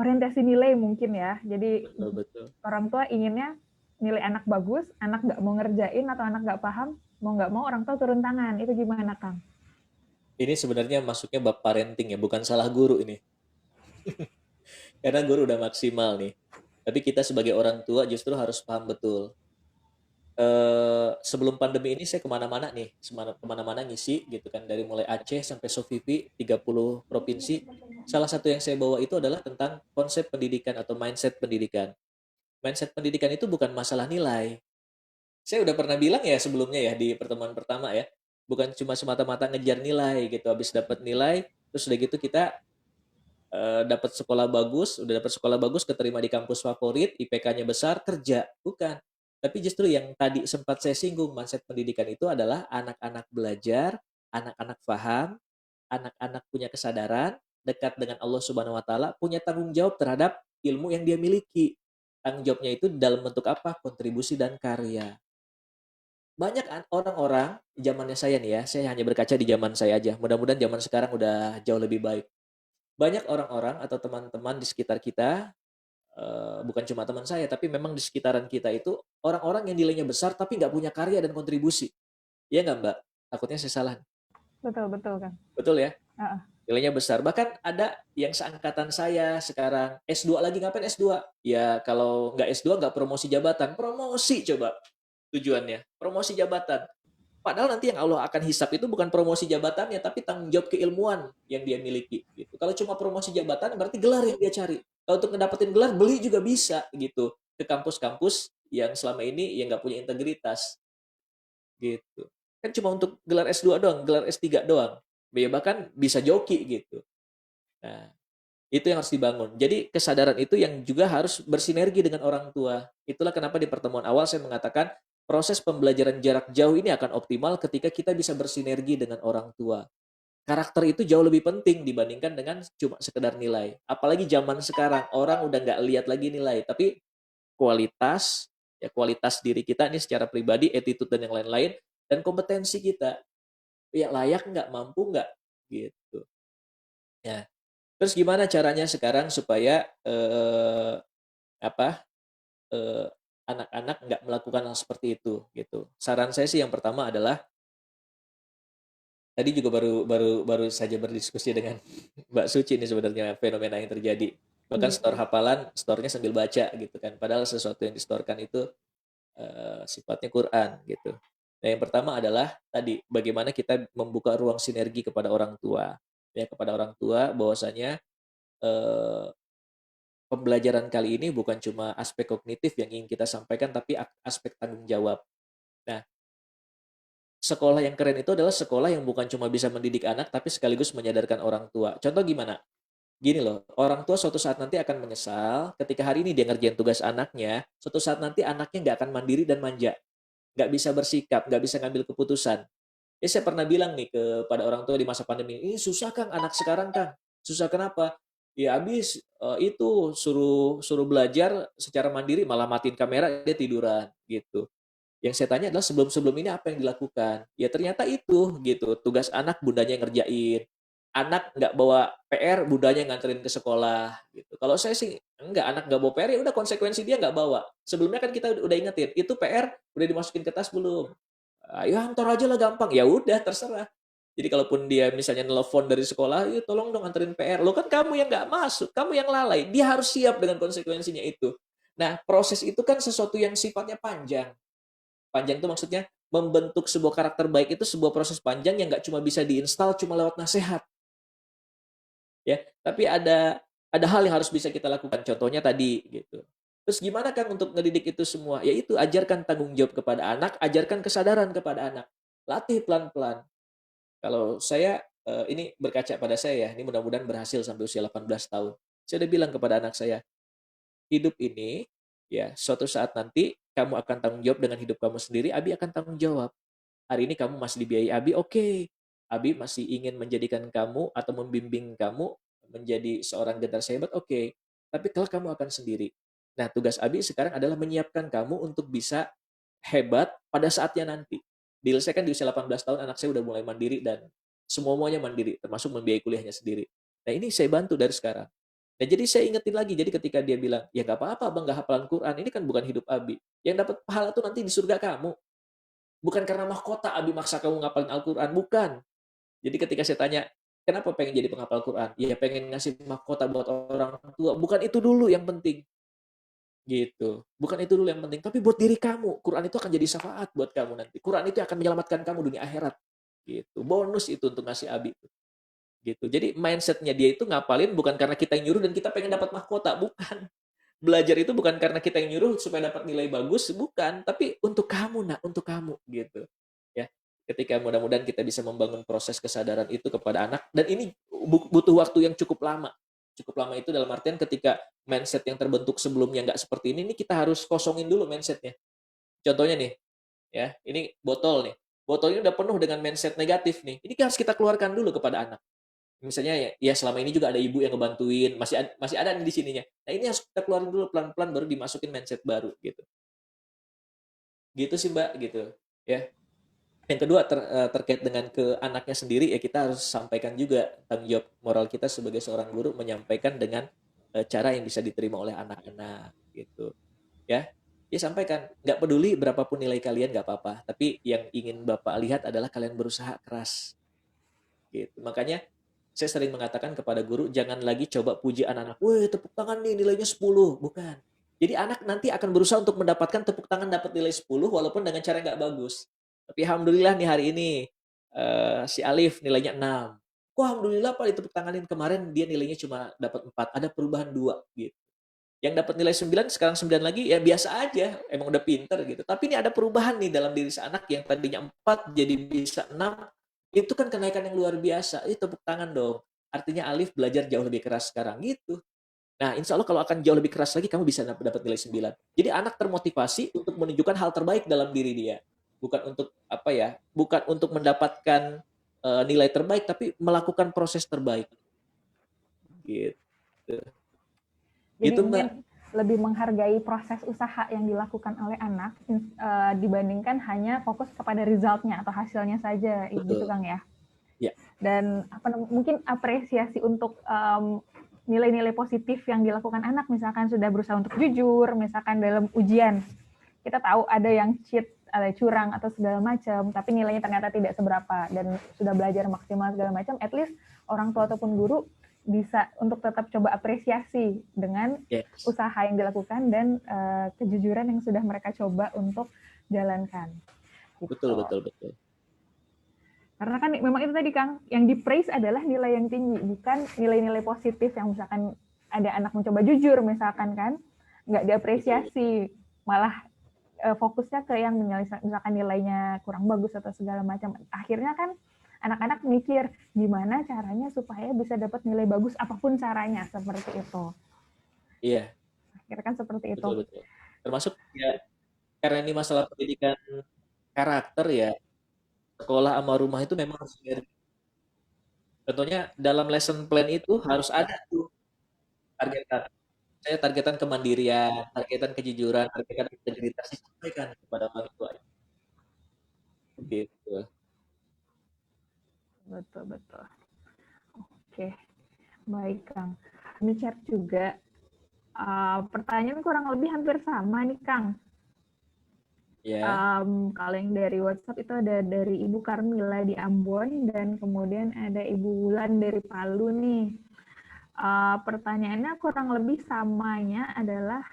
orientasi nilai mungkin ya. Jadi Betul-betul. orang tua inginnya nilai anak bagus, anak nggak mau ngerjain atau anak nggak paham, mau nggak mau orang tua turun tangan. Itu gimana Kang? Ini sebenarnya masuknya bab parenting ya, bukan salah guru ini. Karena guru udah maksimal nih. Tapi kita sebagai orang tua justru harus paham betul. Sebelum pandemi ini saya kemana-mana nih, kemana-mana ngisi gitu kan, dari mulai Aceh sampai Sofifi, 30 provinsi. Salah satu yang saya bawa itu adalah tentang konsep pendidikan atau mindset pendidikan. Mindset pendidikan itu bukan masalah nilai. Saya udah pernah bilang ya sebelumnya ya di pertemuan pertama ya, bukan cuma semata-mata ngejar nilai gitu, habis dapat nilai, terus udah gitu kita dapat sekolah bagus, udah dapat sekolah bagus, keterima di kampus favorit, IPK-nya besar, kerja. Bukan. Tapi justru yang tadi sempat saya singgung, mindset pendidikan itu adalah anak-anak belajar, anak-anak paham, anak-anak punya kesadaran, dekat dengan Allah Subhanahu wa taala, punya tanggung jawab terhadap ilmu yang dia miliki. Tanggung jawabnya itu dalam bentuk apa? Kontribusi dan karya. Banyak orang-orang zamannya saya nih ya, saya hanya berkaca di zaman saya aja. Mudah-mudahan zaman sekarang udah jauh lebih baik. Banyak orang-orang atau teman-teman di sekitar kita, bukan cuma teman saya, tapi memang di sekitaran kita itu orang-orang yang nilainya besar tapi nggak punya karya dan kontribusi. Iya nggak, Mbak? Takutnya saya salah. Betul, betul, Kang. Betul ya? Heeh. Nilainya besar. Bahkan ada yang seangkatan saya sekarang S2 lagi, ngapain S2? Ya kalau nggak S2 nggak promosi jabatan. Promosi coba tujuannya. Promosi jabatan. Padahal nanti yang Allah akan hisap itu bukan promosi jabatannya, tapi tanggung jawab keilmuan yang dia miliki. Gitu. Kalau cuma promosi jabatan, berarti gelar yang dia cari. Kalau untuk ngedapetin gelar, beli juga bisa gitu ke kampus-kampus yang selama ini yang nggak punya integritas. Gitu. Kan cuma untuk gelar S2 doang, gelar S3 doang. Ya bahkan bisa joki gitu. Nah, itu yang harus dibangun. Jadi kesadaran itu yang juga harus bersinergi dengan orang tua. Itulah kenapa di pertemuan awal saya mengatakan proses pembelajaran jarak jauh ini akan optimal ketika kita bisa bersinergi dengan orang tua. Karakter itu jauh lebih penting dibandingkan dengan cuma sekedar nilai. Apalagi zaman sekarang, orang udah nggak lihat lagi nilai, tapi kualitas, ya kualitas diri kita ini secara pribadi, attitude dan yang lain-lain, dan kompetensi kita. Ya layak nggak, mampu nggak, gitu. Ya, terus gimana caranya sekarang supaya apa eh, anak-anak nggak melakukan hal seperti itu gitu. Saran saya sih yang pertama adalah tadi juga baru baru baru saja berdiskusi dengan Mbak Suci ini sebenarnya fenomena yang terjadi. Bahkan Iya. store hafalan, store-nya sambil baca gitu kan. Padahal sesuatu yang distorkan itu sifatnya Quran gitu. Nah, yang pertama adalah tadi bagaimana kita membuka ruang sinergi kepada orang tua. Ya, kepada orang tua bahwasanya eh, pembelajaran kali ini bukan cuma aspek kognitif yang ingin kita sampaikan, tapi aspek tanggung jawab. Nah, sekolah yang keren itu adalah sekolah yang bukan cuma bisa mendidik anak, tapi sekaligus menyadarkan orang tua. Contoh gimana? Gini loh, orang tua suatu saat nanti akan menyesal ketika hari ini dia ngerjain tugas anaknya, suatu saat nanti anaknya nggak akan mandiri dan manja, nggak bisa bersikap, nggak bisa ngambil keputusan. Ya saya pernah bilang nih kepada orang tua di masa pandemi, ini susah Kang anak sekarang Kang. Susah kenapa? Ya habis itu suruh suruh belajar secara mandiri malah matiin kamera dia tiduran gitu. Yang saya tanya adalah sebelum-sebelum ini apa yang dilakukan? Ya ternyata itu gitu, tugas anak bundanya yang ngerjain. Anak nggak bawa PR, bundanya yang nganterin ke sekolah gitu. Kalau saya sih enggak, anak nggak bawa PR ya udah konsekuensi dia nggak bawa. Sebelumnya kan kita udah ingetin, itu PR udah dimasukin ke tas belum? Ayo antar aja lah gampang. Ya udah terserah. Jadi kalaupun dia misalnya nelfon dari sekolah, "Yuk tolong dong anterin PR." Lo kan kamu yang nggak masuk, kamu yang lalai. Dia harus siap dengan konsekuensinya itu. Nah, proses itu kan sesuatu yang sifatnya panjang. Panjang itu maksudnya membentuk sebuah karakter baik itu sebuah proses panjang yang nggak cuma bisa diinstal cuma lewat nasihat, ya. Tapi ada hal yang harus bisa kita lakukan. Contohnya tadi gitu. Terus gimana Kang untuk ngedidik itu semua? Yaitu ajarkan tanggung jawab kepada anak, ajarkan kesadaran kepada anak. Latih pelan-pelan. Kalau saya ini berkaca pada saya ya, ini mudah-mudahan berhasil sampai usia 18 tahun. Saya udah bilang kepada anak saya, hidup ini ya suatu saat nanti kamu akan tanggung jawab dengan hidup kamu sendiri, Abi akan tanggung jawab. Hari ini kamu masih dibiayai Abi, oke. Abi masih ingin menjadikan kamu atau membimbing kamu menjadi seorang generasi hebat, oke. Tapi kalau kamu akan sendiri. Nah, tugas Abi sekarang adalah menyiapkan kamu untuk bisa hebat pada saatnya nanti. Deal saya kan di usia 18 tahun anak saya udah mulai mandiri dan semua-muanya mandiri, termasuk membiayai kuliahnya sendiri. Nah, ini saya bantu dari sekarang. Nah, jadi saya ingetin lagi, jadi ketika dia bilang, ya nggak apa-apa abang nggak hafalan Quran, ini kan bukan hidup Abi. Yang dapat pahala tuh nanti di surga kamu. Bukan karena mahkota Abi maksa kamu ngapalin Al-Quran, bukan. Jadi ketika saya tanya, kenapa pengen jadi penghafal Quran? Ya pengen ngasih mahkota buat orang tua. Bukan itu dulu yang penting. gitu. Bukan itu dulu yang penting, tapi buat diri kamu. Quran itu akan jadi syafaat buat kamu nanti. Quran itu akan menyelamatkan kamu dunia akhirat. Gitu. Bonus itu untuk ngasih Abi. Gitu. Jadi mindsetnya dia itu ngapalin bukan karena kita yang nyuruh dan kita pengen dapat mahkota, bukan. Belajar itu bukan karena kita yang nyuruh supaya dapat nilai bagus, bukan. Tapi untuk kamu, nak, untuk kamu, gitu. Ya, ketika mudah-mudahan kita bisa membangun proses kesadaran itu kepada anak, dan ini butuh waktu yang cukup lama. Cukup lama itu dalam artian ketika mindset yang terbentuk sebelumnya nggak seperti ini kita harus kosongin dulu mindsetnya. Contohnya nih, ya, ini botol nih. Botol ini udah penuh dengan mindset negatif nih. Ini harus kita keluarkan dulu kepada anak. Misalnya ya selama ini juga ada ibu yang ngebantuin, masih ada nih di sininya. Nah, ini harus kita keluarin dulu pelan-pelan baru dimasukin mindset baru gitu. Gitu sih, Mbak, gitu. Ya. Yang kedua terkait dengan ke anaknya sendiri ya kita harus sampaikan juga tanggung jawab moral kita sebagai seorang guru menyampaikan dengan cara yang bisa diterima oleh anak-anak gitu. Ya. Ya sampaikan, nggak peduli berapapun nilai kalian nggak apa-apa, tapi yang ingin Bapak lihat adalah kalian berusaha keras. Gitu. Makanya saya sering mengatakan kepada guru, jangan lagi coba puji anak-anak, weh tepuk tangan nih nilainya 10. Bukan. Jadi anak nanti akan berusaha untuk mendapatkan tepuk tangan dapat nilai 10 walaupun dengan cara nggak bagus. Tapi alhamdulillah nih hari ini si Alif nilainya 6. Kok alhamdulillah Pak ditepuk tanganin, kemarin dia nilainya cuma dapat 4, ada perubahan 2 gitu. Yang dapat nilai 9 sekarang 9 lagi ya biasa aja, emang udah pinter gitu. Tapi ini ada perubahan nih dalam diri si anak yang tadinya 4 jadi bisa 6, itu kan kenaikan yang luar biasa. Itu tepuk tangan dong. Artinya Alif belajar jauh lebih keras sekarang gitu. Nah, insya Allah kalau akan jauh lebih keras lagi, kamu bisa dapat nilai 9. Jadi anak termotivasi untuk menunjukkan hal terbaik dalam diri dia. Bukan untuk apa ya? Bukan untuk mendapatkan nilai terbaik, tapi melakukan proses terbaik. Gitu. Jadi Gitu, Mbak. mungkin lebih menghargai proses usaha yang dilakukan oleh anak dibandingkan hanya fokus kepada resultnya atau hasilnya saja, gitu Kang ya. Ya. Dan mungkin apresiasi untuk nilai-nilai positif yang dilakukan anak, misalkan sudah berusaha untuk jujur, misalkan dalam ujian kita tahu ada yang cheat, ada curang atau segala macam, tapi nilainya ternyata tidak seberapa dan sudah belajar maksimal segala macam, at least orang tua ataupun guru bisa untuk tetap coba apresiasi dengan usaha yang dilakukan dan kejujuran yang sudah mereka coba untuk jalankan. Gitu. Betul. Karena kan memang itu tadi Kang, yang di praise adalah nilai yang tinggi, bukan nilai-nilai positif yang misalkan ada anak mencoba jujur misalkan kan, nggak diapresiasi, malah fokusnya ke yang misalkan nilainya kurang bagus atau segala macam. Akhirnya kan anak-anak mikir gimana caranya supaya bisa dapat nilai bagus apapun caranya, seperti itu. Iya. Akhirnya kan seperti itu. Betul. Termasuk ya karena ini masalah pendidikan karakter ya, sekolah sama rumah itu memang harus mirip. Contohnya dalam lesson plan itu harus ada tuh targetan. Saya targetan kemandirian, targetan kejujuran, targetan integritas disampaikan kepada orang tua. Gitu. Betul. Oke, baik Kang. Ini chat juga pertanyaan kurang lebih hampir sama nih Kang. Kalau yang dari WhatsApp itu ada dari Ibu Karmila di Ambon dan kemudian ada Ibu Wulan dari Palu nih. Pertanyaannya kurang lebih samanya adalah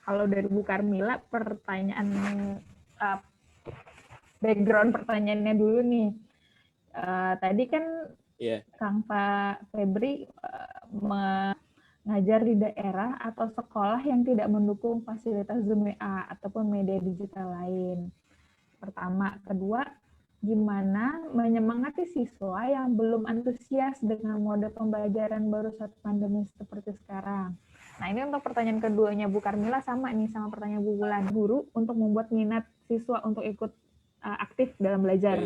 kalau dari Bu Karmila pertanyaan background pertanyaannya dulu nih. Tadi kan Kang Pak Febri mengajar di daerah atau sekolah yang tidak mendukung fasilitas Zoom WA ataupun media digital lain. Pertama, kedua, gimana menyemangati siswa yang belum antusias dengan mode pembelajaran baru saat pandemi seperti sekarang. Nah, ini untuk pertanyaan keduanya Bu Karmila sama nih sama pertanyaan Bu Wulan. Guru untuk membuat minat siswa untuk ikut aktif dalam belajar.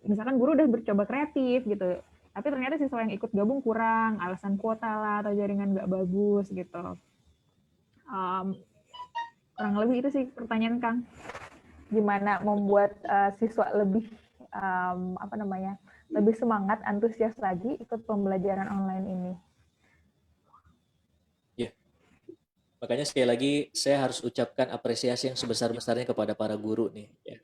Misalkan guru udah bercoba kreatif gitu, tapi ternyata siswa yang ikut gabung kurang, alasan kuota lah atau jaringan nggak bagus gitu. Kurang lebih itu sih pertanyaan Kang. Gimana membuat siswa lebih lebih semangat, antusias lagi ikut pembelajaran online ini. Ya, makanya sekali lagi saya harus ucapkan apresiasi yang sebesar-besarnya kepada para guru nih. Ya.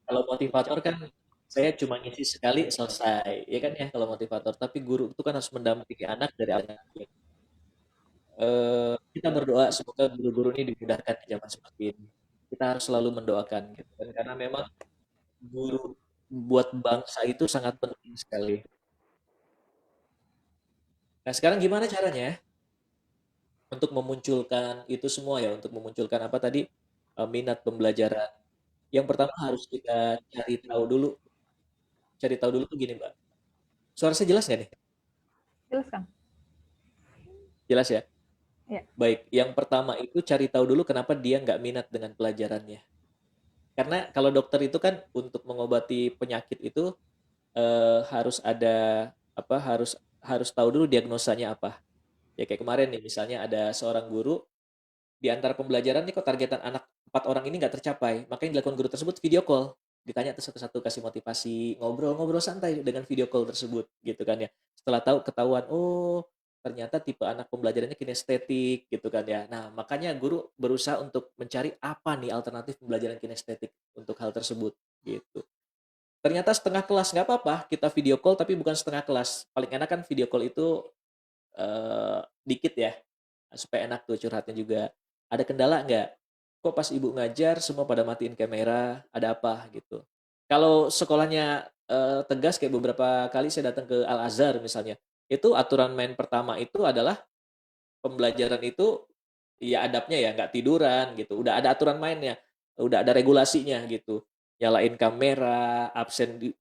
Kalau motivator kan saya cuma ngisi sekali selesai, ya kan ya kalau motivator. Tapi guru itu kan harus mendampingi anak dari awal. Kita berdoa semoga guru-guru ini dimudahkan di zaman seperti ini. Kita harus selalu mendoakan gitu kan. Karena memang guru buat bangsa itu sangat penting sekali. Nah, sekarang gimana caranya untuk memunculkan itu semua ya, untuk memunculkan apa tadi minat pembelajaran. Yang pertama harus kita cari tahu dulu tuh gini Mbak. Suara saya jelas nggak nih? Jelas, Kang? Jelas ya? Ya. Baik, yang pertama itu cari tahu dulu kenapa dia nggak minat dengan pelajarannya. Karena kalau dokter itu kan untuk mengobati penyakit itu harus ada apa harus tahu dulu diagnosanya apa. Ya kayak kemarin nih misalnya ada seorang guru di antara pembelajaran nih kok targetan anak 4 orang ini nggak tercapai, makanya dilakukan guru tersebut video call, ditanya tuh satu-satu kasih motivasi, ngobrol-ngobrol santai dengan video call tersebut gitu kan ya. Setelah tahu ketahuan oh ternyata tipe anak pembelajarannya kinestetik gitu kan ya. Nah, makanya guru berusaha untuk mencari apa nih alternatif pembelajaran kinestetik untuk hal tersebut gitu. Ternyata setengah kelas nggak apa-apa kita video call tapi bukan setengah kelas. Paling enak kan video call itu dikit ya supaya enak tuh curhatnya juga. Ada kendala nggak? Kok pas ibu ngajar semua pada matiin kamera, ada apa gitu. Kalau sekolahnya tegas kayak beberapa kali saya datang ke Al Azhar misalnya, itu aturan main pertama itu adalah pembelajaran itu ya adabnya ya nggak tiduran gitu. Udah ada aturan mainnya, udah ada regulasinya gitu. Nyalain kamera,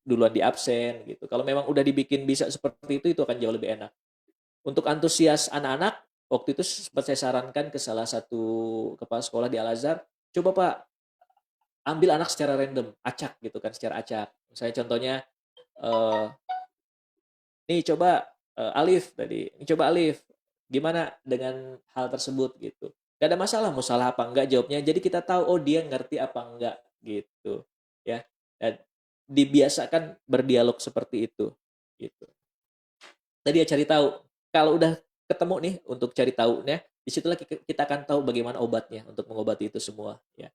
duluan di absen gitu. Kalau memang udah dibikin bisa seperti itu akan jauh lebih enak. Untuk antusias anak-anak, waktu itu sempat saya sarankan ke salah satu kepala sekolah di Al-Azhar, coba Pak, ambil anak secara random, acak gitu kan, secara acak. Misalnya contohnya, eh, nih coba Alif tadi, ini coba Alif, gimana dengan hal tersebut gitu. Gak ada masalah, mau salah apa enggak jawabnya. Jadi kita tahu, oh dia ngerti apa enggak gitu. Ya, dan dibiasakan berdialog seperti itu gitu. Tadi ya cari tahu. Kalau udah ketemu nih untuk cari tahunya, disitulah kita akan tahu bagaimana obatnya untuk mengobati itu semua. Ya,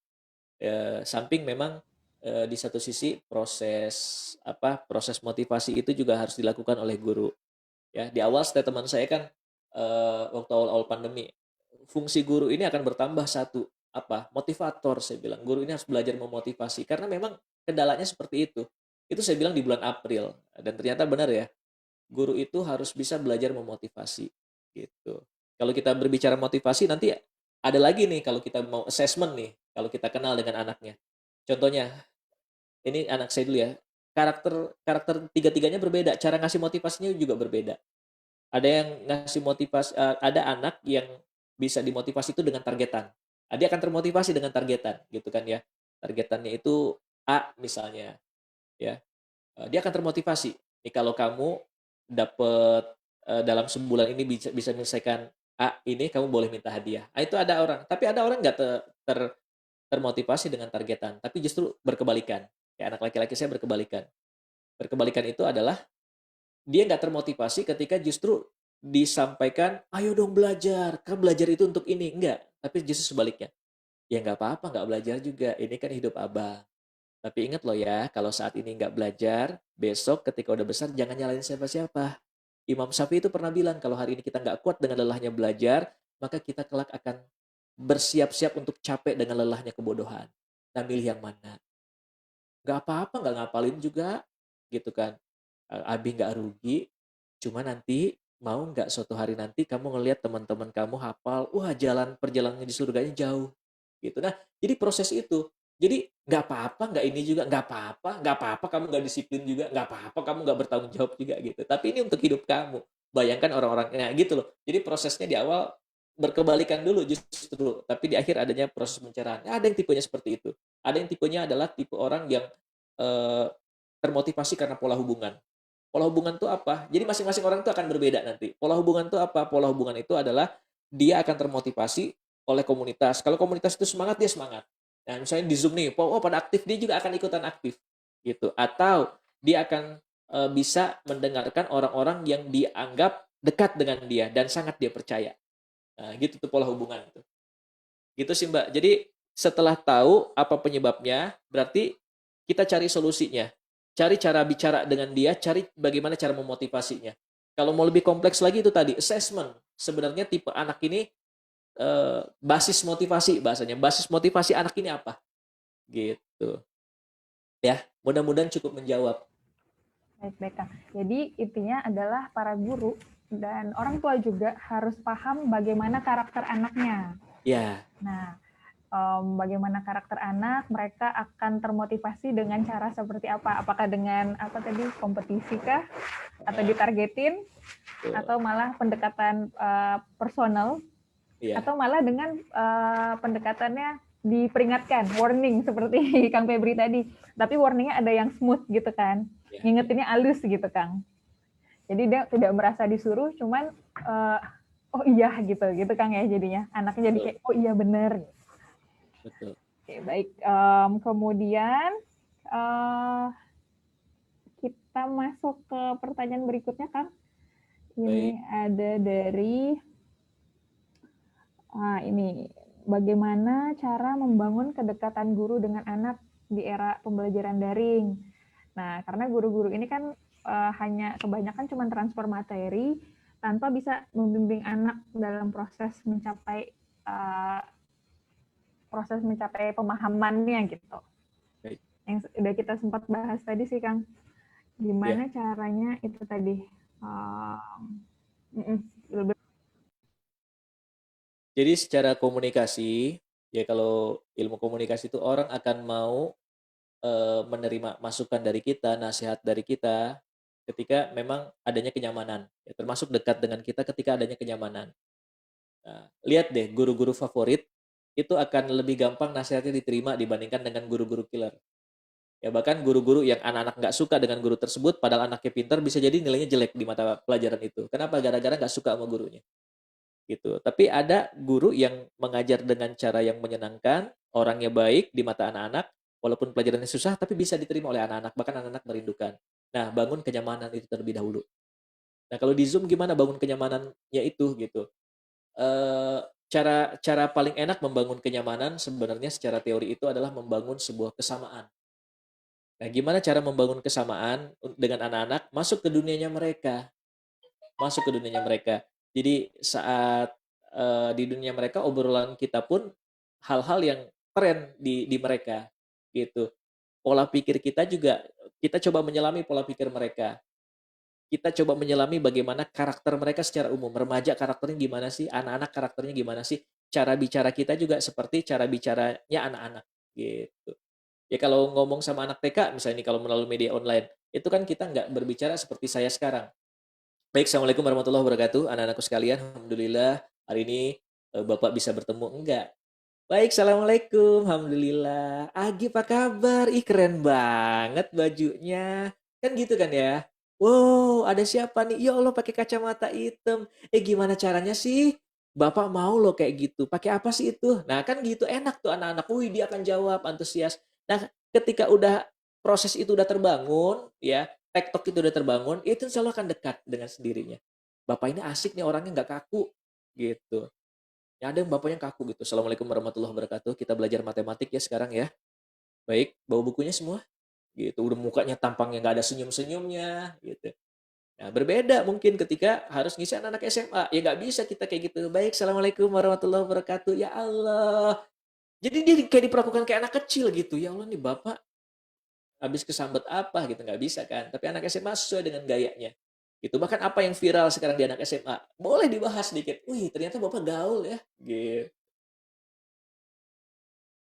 samping memang di satu sisi proses motivasi itu juga harus dilakukan oleh guru. Ya, di awal statement saya kan waktu awal-awal pandemi, fungsi guru ini akan bertambah satu motivator saya bilang. Guru ini harus belajar memotivasi karena memang kendalanya seperti itu. Itu saya bilang di bulan April dan ternyata benar ya guru itu harus bisa belajar memotivasi gitu. Kalau kita berbicara motivasi nanti ada lagi nih kalau kita mau assessment nih, kalau kita kenal dengan anaknya. Contohnya, ini anak saya dulu ya. Karakter karakter tiga-tiganya berbeda, cara ngasih motivasinya juga berbeda. Ada yang ngasih motivasi ada anak yang bisa dimotivasi itu dengan targetan. Dia akan termotivasi dengan targetan gitu kan ya. Targetannya itu A misalnya ya. Dia akan termotivasi. Nih kalau kamu dapat dalam sebulan ini bisa bisa menyelesaikan A ini kamu boleh minta hadiah. Itu ada orang, tapi ada orang nggak termotivasi dengan targetan, tapi justru berkebalikan. Ya anak laki-laki saya berkebalikan. Berkebalikan itu adalah dia nggak termotivasi ketika justru disampaikan, ayo dong belajar, kan belajar itu untuk ini. Enggak, tapi justru sebaliknya. Ya nggak apa-apa, nggak belajar juga. Ini kan hidup abang. Tapi ingat loh ya, kalau saat ini nggak belajar, besok ketika udah besar jangan nyalain siapa-siapa. Imam Syafi'i itu pernah bilang kalau hari ini kita nggak kuat dengan lelahnya belajar, maka kita kelak akan bersiap-siap untuk capek dengan lelahnya kebodohan. Nah, milih yang mana? Nggak apa-apa, nggak ngapalin juga, gitu kan. Abi nggak rugi, cuma nanti mau nggak suatu hari nanti kamu ngelihat teman-teman kamu hafal, wah perjalanannya di surganya jauh, gitu. Nah, jadi proses itu. Jadi nggak apa-apa, nggak ini juga, nggak apa-apa kamu nggak disiplin juga, nggak apa-apa kamu nggak bertanggung jawab juga gitu. Tapi ini untuk hidup kamu. Bayangkan orang-orangnya gitu loh. Jadi prosesnya di awal berkebalikan dulu justru, tapi di akhir adanya proses pencerahan. Ada yang tipenya seperti itu. Ada yang tipenya adalah tipe orang yang eh, termotivasi karena pola hubungan. Pola hubungan itu apa? Jadi masing-masing orang itu akan berbeda nanti. Pola hubungan itu apa? Pola hubungan itu adalah dia akan termotivasi oleh komunitas. Kalau komunitas itu semangat, dia semangat. Nah, misalnya di Zoom nih, oh pada aktif, dia juga akan ikutan aktif. Gitu. Atau dia akan bisa mendengarkan orang-orang yang dianggap dekat dengan dia dan sangat dia percaya. Nah, gitu tuh pola hubungan itu. Gitu sih, Mbak. Jadi setelah tahu apa penyebabnya, berarti kita cari solusinya. Cari cara bicara dengan dia, cari bagaimana cara memotivasinya. Kalau mau lebih kompleks lagi itu tadi assessment. Sebenarnya tipe anak ini basis motivasi bahasanya. Basis motivasi anak ini apa? Gitu. Ya, mudah-mudahan cukup menjawab. Baik-baik, Kang. Jadi intinya adalah para guru dan orang tua juga harus paham bagaimana karakter anaknya. Ya, Nah, bagaimana karakter anak, mereka akan termotivasi dengan cara seperti apa? Apakah dengan apa tadi, kompetisi kah? Atau ditargetin? Atau malah pendekatan personal? iya, Atau malah dengan pendekatannya diperingatkan, warning seperti Kang Febri tadi. Tapi warningnya ada yang smooth gitu kan. iya, Ngingetinnya halus gitu, Kang. Jadi dia tidak merasa disuruh, cuman oh iya gitu Kang ya jadinya. Anaknya jadi betul, kayak oh iya bener. betul. Oke, baik. Kemudian uh, kita masuk ke pertanyaan berikutnya, Kang. Ini Baik. ada dari ini bagaimana cara membangun kedekatan guru dengan anak di era pembelajaran daring. Nah, karena guru-guru ini kan hanya kebanyakan cuma transfer materi tanpa bisa membimbing anak dalam uh, proses mencapai pemahamannya gitu. Baik. Yang udah kita sempat bahas tadi sih, Kang. Ya. Gimana caranya itu tadi? Um, Jadi secara komunikasi, ya kalau ilmu komunikasi itu orang akan mau menerima masukan dari kita, nasihat dari kita ketika memang adanya kenyamanan. Ya, termasuk dekat dengan kita ketika adanya kenyamanan. Nah, lihat deh guru-guru favorit itu akan lebih gampang nasihatnya diterima dibandingkan dengan guru-guru killer. Ya bahkan guru-guru yang anak-anak nggak suka dengan guru tersebut, padahal anaknya pintar bisa jadi nilainya jelek di mata pelajaran itu. Kenapa? Gara-gara nggak suka sama gurunya. Gitu. Tapi ada guru yang mengajar dengan cara yang menyenangkan, orangnya baik di mata anak-anak, walaupun pelajarannya susah, tapi bisa diterima oleh anak-anak, bahkan anak-anak merindukan. Nah, bangun kenyamanan itu terlebih dahulu. Nah, kalau di Zoom gimana bangun kenyamanannya itu gitu? Eh, cara cara paling enak membangun kenyamanan sebenarnya secara teori itu adalah membangun sebuah kesamaan. Nah, gimana cara membangun kesamaan dengan anak-anak masuk ke dunianya mereka, masuk ke dunianya mereka. Jadi saat di dunia mereka obrolan kita pun hal-hal yang tren di mereka gitu. Pola pikir kita juga kita coba menyelami pola pikir mereka. Kita coba menyelami bagaimana karakter mereka secara umum. Remaja karakternya gimana sih? Anak-anak karakternya gimana sih? Cara bicara kita juga seperti cara bicaranya anak-anak gitu. Ya kalau ngomong sama anak TK misalnya nih kalau melalui media online, itu kan kita nggak berbicara seperti saya sekarang. Baik, Assalamualaikum warahmatullahi wabarakatuh. Anak-anakku sekalian, Alhamdulillah hari ini Bapak bisa bertemu. Enggak. Baik, Assalamualaikum. Alhamdulillah. Agi, apa kabar? Ih, keren banget bajunya. Kan gitu kan ya? Wow, ada siapa nih? Ya Allah, pakai kacamata hitam. Gimana caranya sih? Bapak mau loh kayak gitu. Pakai apa sih itu? Nah, kan gitu enak tuh anak-anak. Wih, dia akan jawab antusias. Nah, ketika udah proses itu udah terbangun, ya, tektok itu udah terbangun, itu insya Allah akan dekat dengan sendirinya. Bapak ini asik nih orangnya nggak kaku, gitu. Ya ada yang bapaknya kaku gitu. Assalamualaikum warahmatullahi wabarakatuh. Kita belajar matematik ya sekarang ya. Baik, bawa bukunya semua. Gitu. Udah mukanya tampangnya nggak ada senyum-senyumnya gitu. Nah, berbeda mungkin ketika harus ngisi anak-anak SMA. Ya nggak bisa kita kayak gitu. Baik, Assalamualaikum warahmatullahi wabarakatuh. Ya Allah. Jadi dia kayak diperlakukan kayak anak kecil gitu. Ya Allah nih bapak habis kesambet apa gitu. Nggak bisa kan. Tapi anak SMA sesuai dengan gayanya. Gitu. Bahkan apa yang viral sekarang di anak SMA. Boleh dibahas sedikit. Wih ternyata bapak gaul ya. Gitu.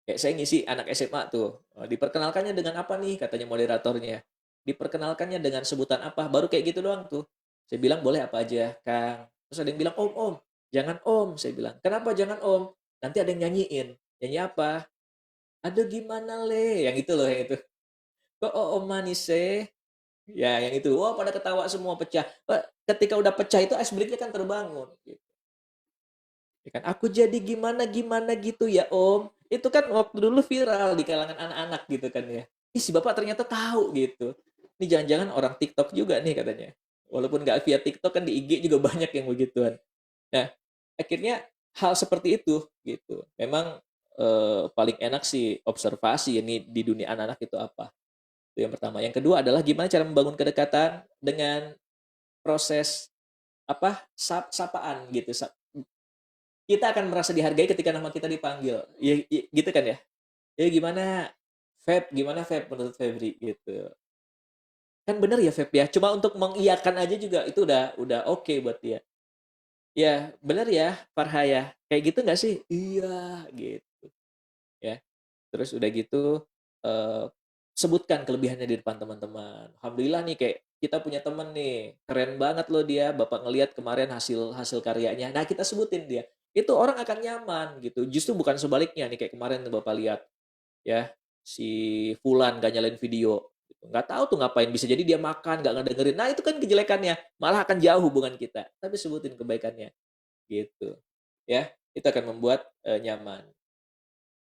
Kayak saya ngisi anak SMA tuh, diperkenalkannya dengan apa nih katanya moderatornya. Diperkenalkannya dengan sebutan apa, baru kayak gitu doang tuh. Saya bilang boleh apa aja, Kang. Terus ada yang bilang, Om, Om, jangan Om. Saya bilang, kenapa jangan Om? Nanti ada yang nyanyiin. Nyanyi apa? Ada gimana le? Yang itu loh, yang itu. Kok Om manis Ya, yang itu. Wah, pada ketawa semua pecah. Wah, ketika udah pecah itu ice break-nya kan terbangun. Gitu. Ya kan, aku jadi gimana-gimana gitu ya Om. Itu kan waktu dulu viral di kalangan anak-anak gitu kan ya. Ih, si bapak ternyata tahu gitu. Ini jangan-jangan orang TikTok juga nih katanya. Walaupun nggak via TikTok kan di IG juga banyak yang begituan. Nah, akhirnya hal seperti itu gitu. Memang paling enak sih observasi ini di dunia anak-anak itu apa. Itu yang pertama. Yang kedua adalah gimana cara membangun kedekatan dengan proses apa sapaan gitu. Kita akan merasa dihargai ketika nama kita dipanggil. Ya, gitu kan ya. Ya gimana gimana Feb menurut Febri gitu. Kan bener ya Feb ya. Cuma untuk mengiyakan aja juga itu udah oke buat dia. Ya, bener ya Farha ya. Kayak gitu nggak sih? Iya gitu ya. Terus udah gitu eh, sebutkan kelebihannya di depan teman-teman. Alhamdulillah nih kayak kita punya temen nih, keren banget loh dia. Bapak ngelihat kemarin hasil hasil karyanya. Nah kita sebutin dia. Itu orang akan nyaman gitu. Justru bukan sebaliknya nih kayak kemarin Bapak lihat ya si Fulan gak nyalain video. Gitu. Nggak tahu tuh ngapain. Bisa jadi dia makan, nggak ngedengerin. Nah itu kan kejelekannya. Malah akan jauh hubungan kita. Tapi sebutin kebaikannya gitu. Ya, itu akan membuat nyaman.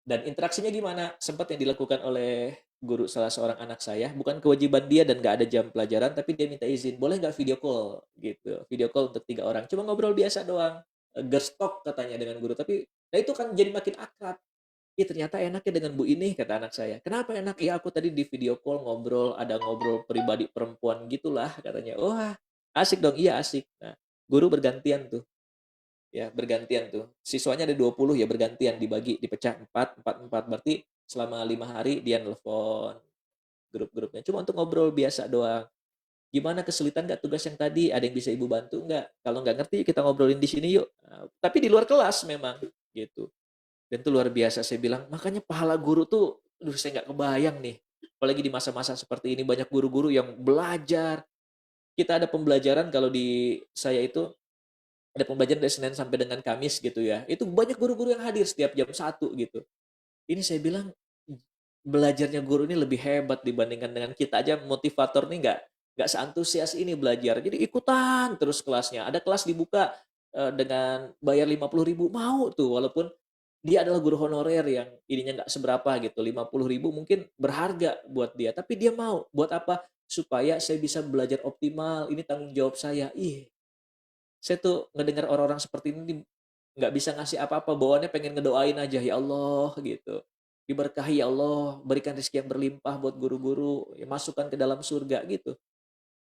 Dan interaksinya gimana? Sempat yang dilakukan oleh guru salah seorang anak saya, bukan kewajiban dia dan nggak ada jam pelajaran, tapi dia minta izin, boleh nggak video call gitu, video call untuk 3 orang, cuma ngobrol biasa doang, girls talk katanya dengan guru, tapi nah itu kan jadi makin akrab. Ih ternyata enaknya dengan Bu ini kata anak saya. Kenapa enak? Ya aku tadi di video call ngobrol, ada ngobrol pribadi perempuan gitulah katanya. Wah asik dong, iya asik. Nah guru bergantian tuh ya bergantian tuh siswanya ada 20 ya bergantian dibagi dipecah 4 4 4 berarti selama 5 hari dia nelfon grup-grupnya cuma untuk ngobrol biasa doang gimana kesulitan nggak tugas yang tadi ada yang bisa ibu bantu nggak kalau nggak ngerti kita ngobrolin di sini yuk nah, tapi di luar kelas memang gitu dan itu luar biasa saya bilang makanya pahala guru tuh aduh saya nggak kebayang nih apalagi di masa-masa seperti ini banyak guru-guru yang belajar kita ada pembelajaran kalau di saya itu ada pembelajaran dari Senin sampai dengan Kamis gitu ya. Itu banyak guru-guru yang hadir setiap jam 1 gitu. Ini saya bilang belajarnya guru ini lebih hebat dibandingkan dengan kita aja motivator nih nggak seantusias ini belajar. Jadi ikutan terus kelasnya. Ada kelas dibuka dengan bayar 50.000 mau tuh walaupun dia adalah guru honorer yang ininya nggak seberapa gitu 50.000 mungkin berharga buat dia tapi dia mau buat apa supaya saya bisa belajar optimal ini tanggung jawab saya saya tuh ngedengar orang-orang seperti ini nggak bisa ngasih apa-apa, bawaannya pengen ngedoain aja, ya Allah gitu. Diberkahi ya Allah, berikan rezeki yang berlimpah buat guru-guru, ya, masukkan ke dalam surga gitu.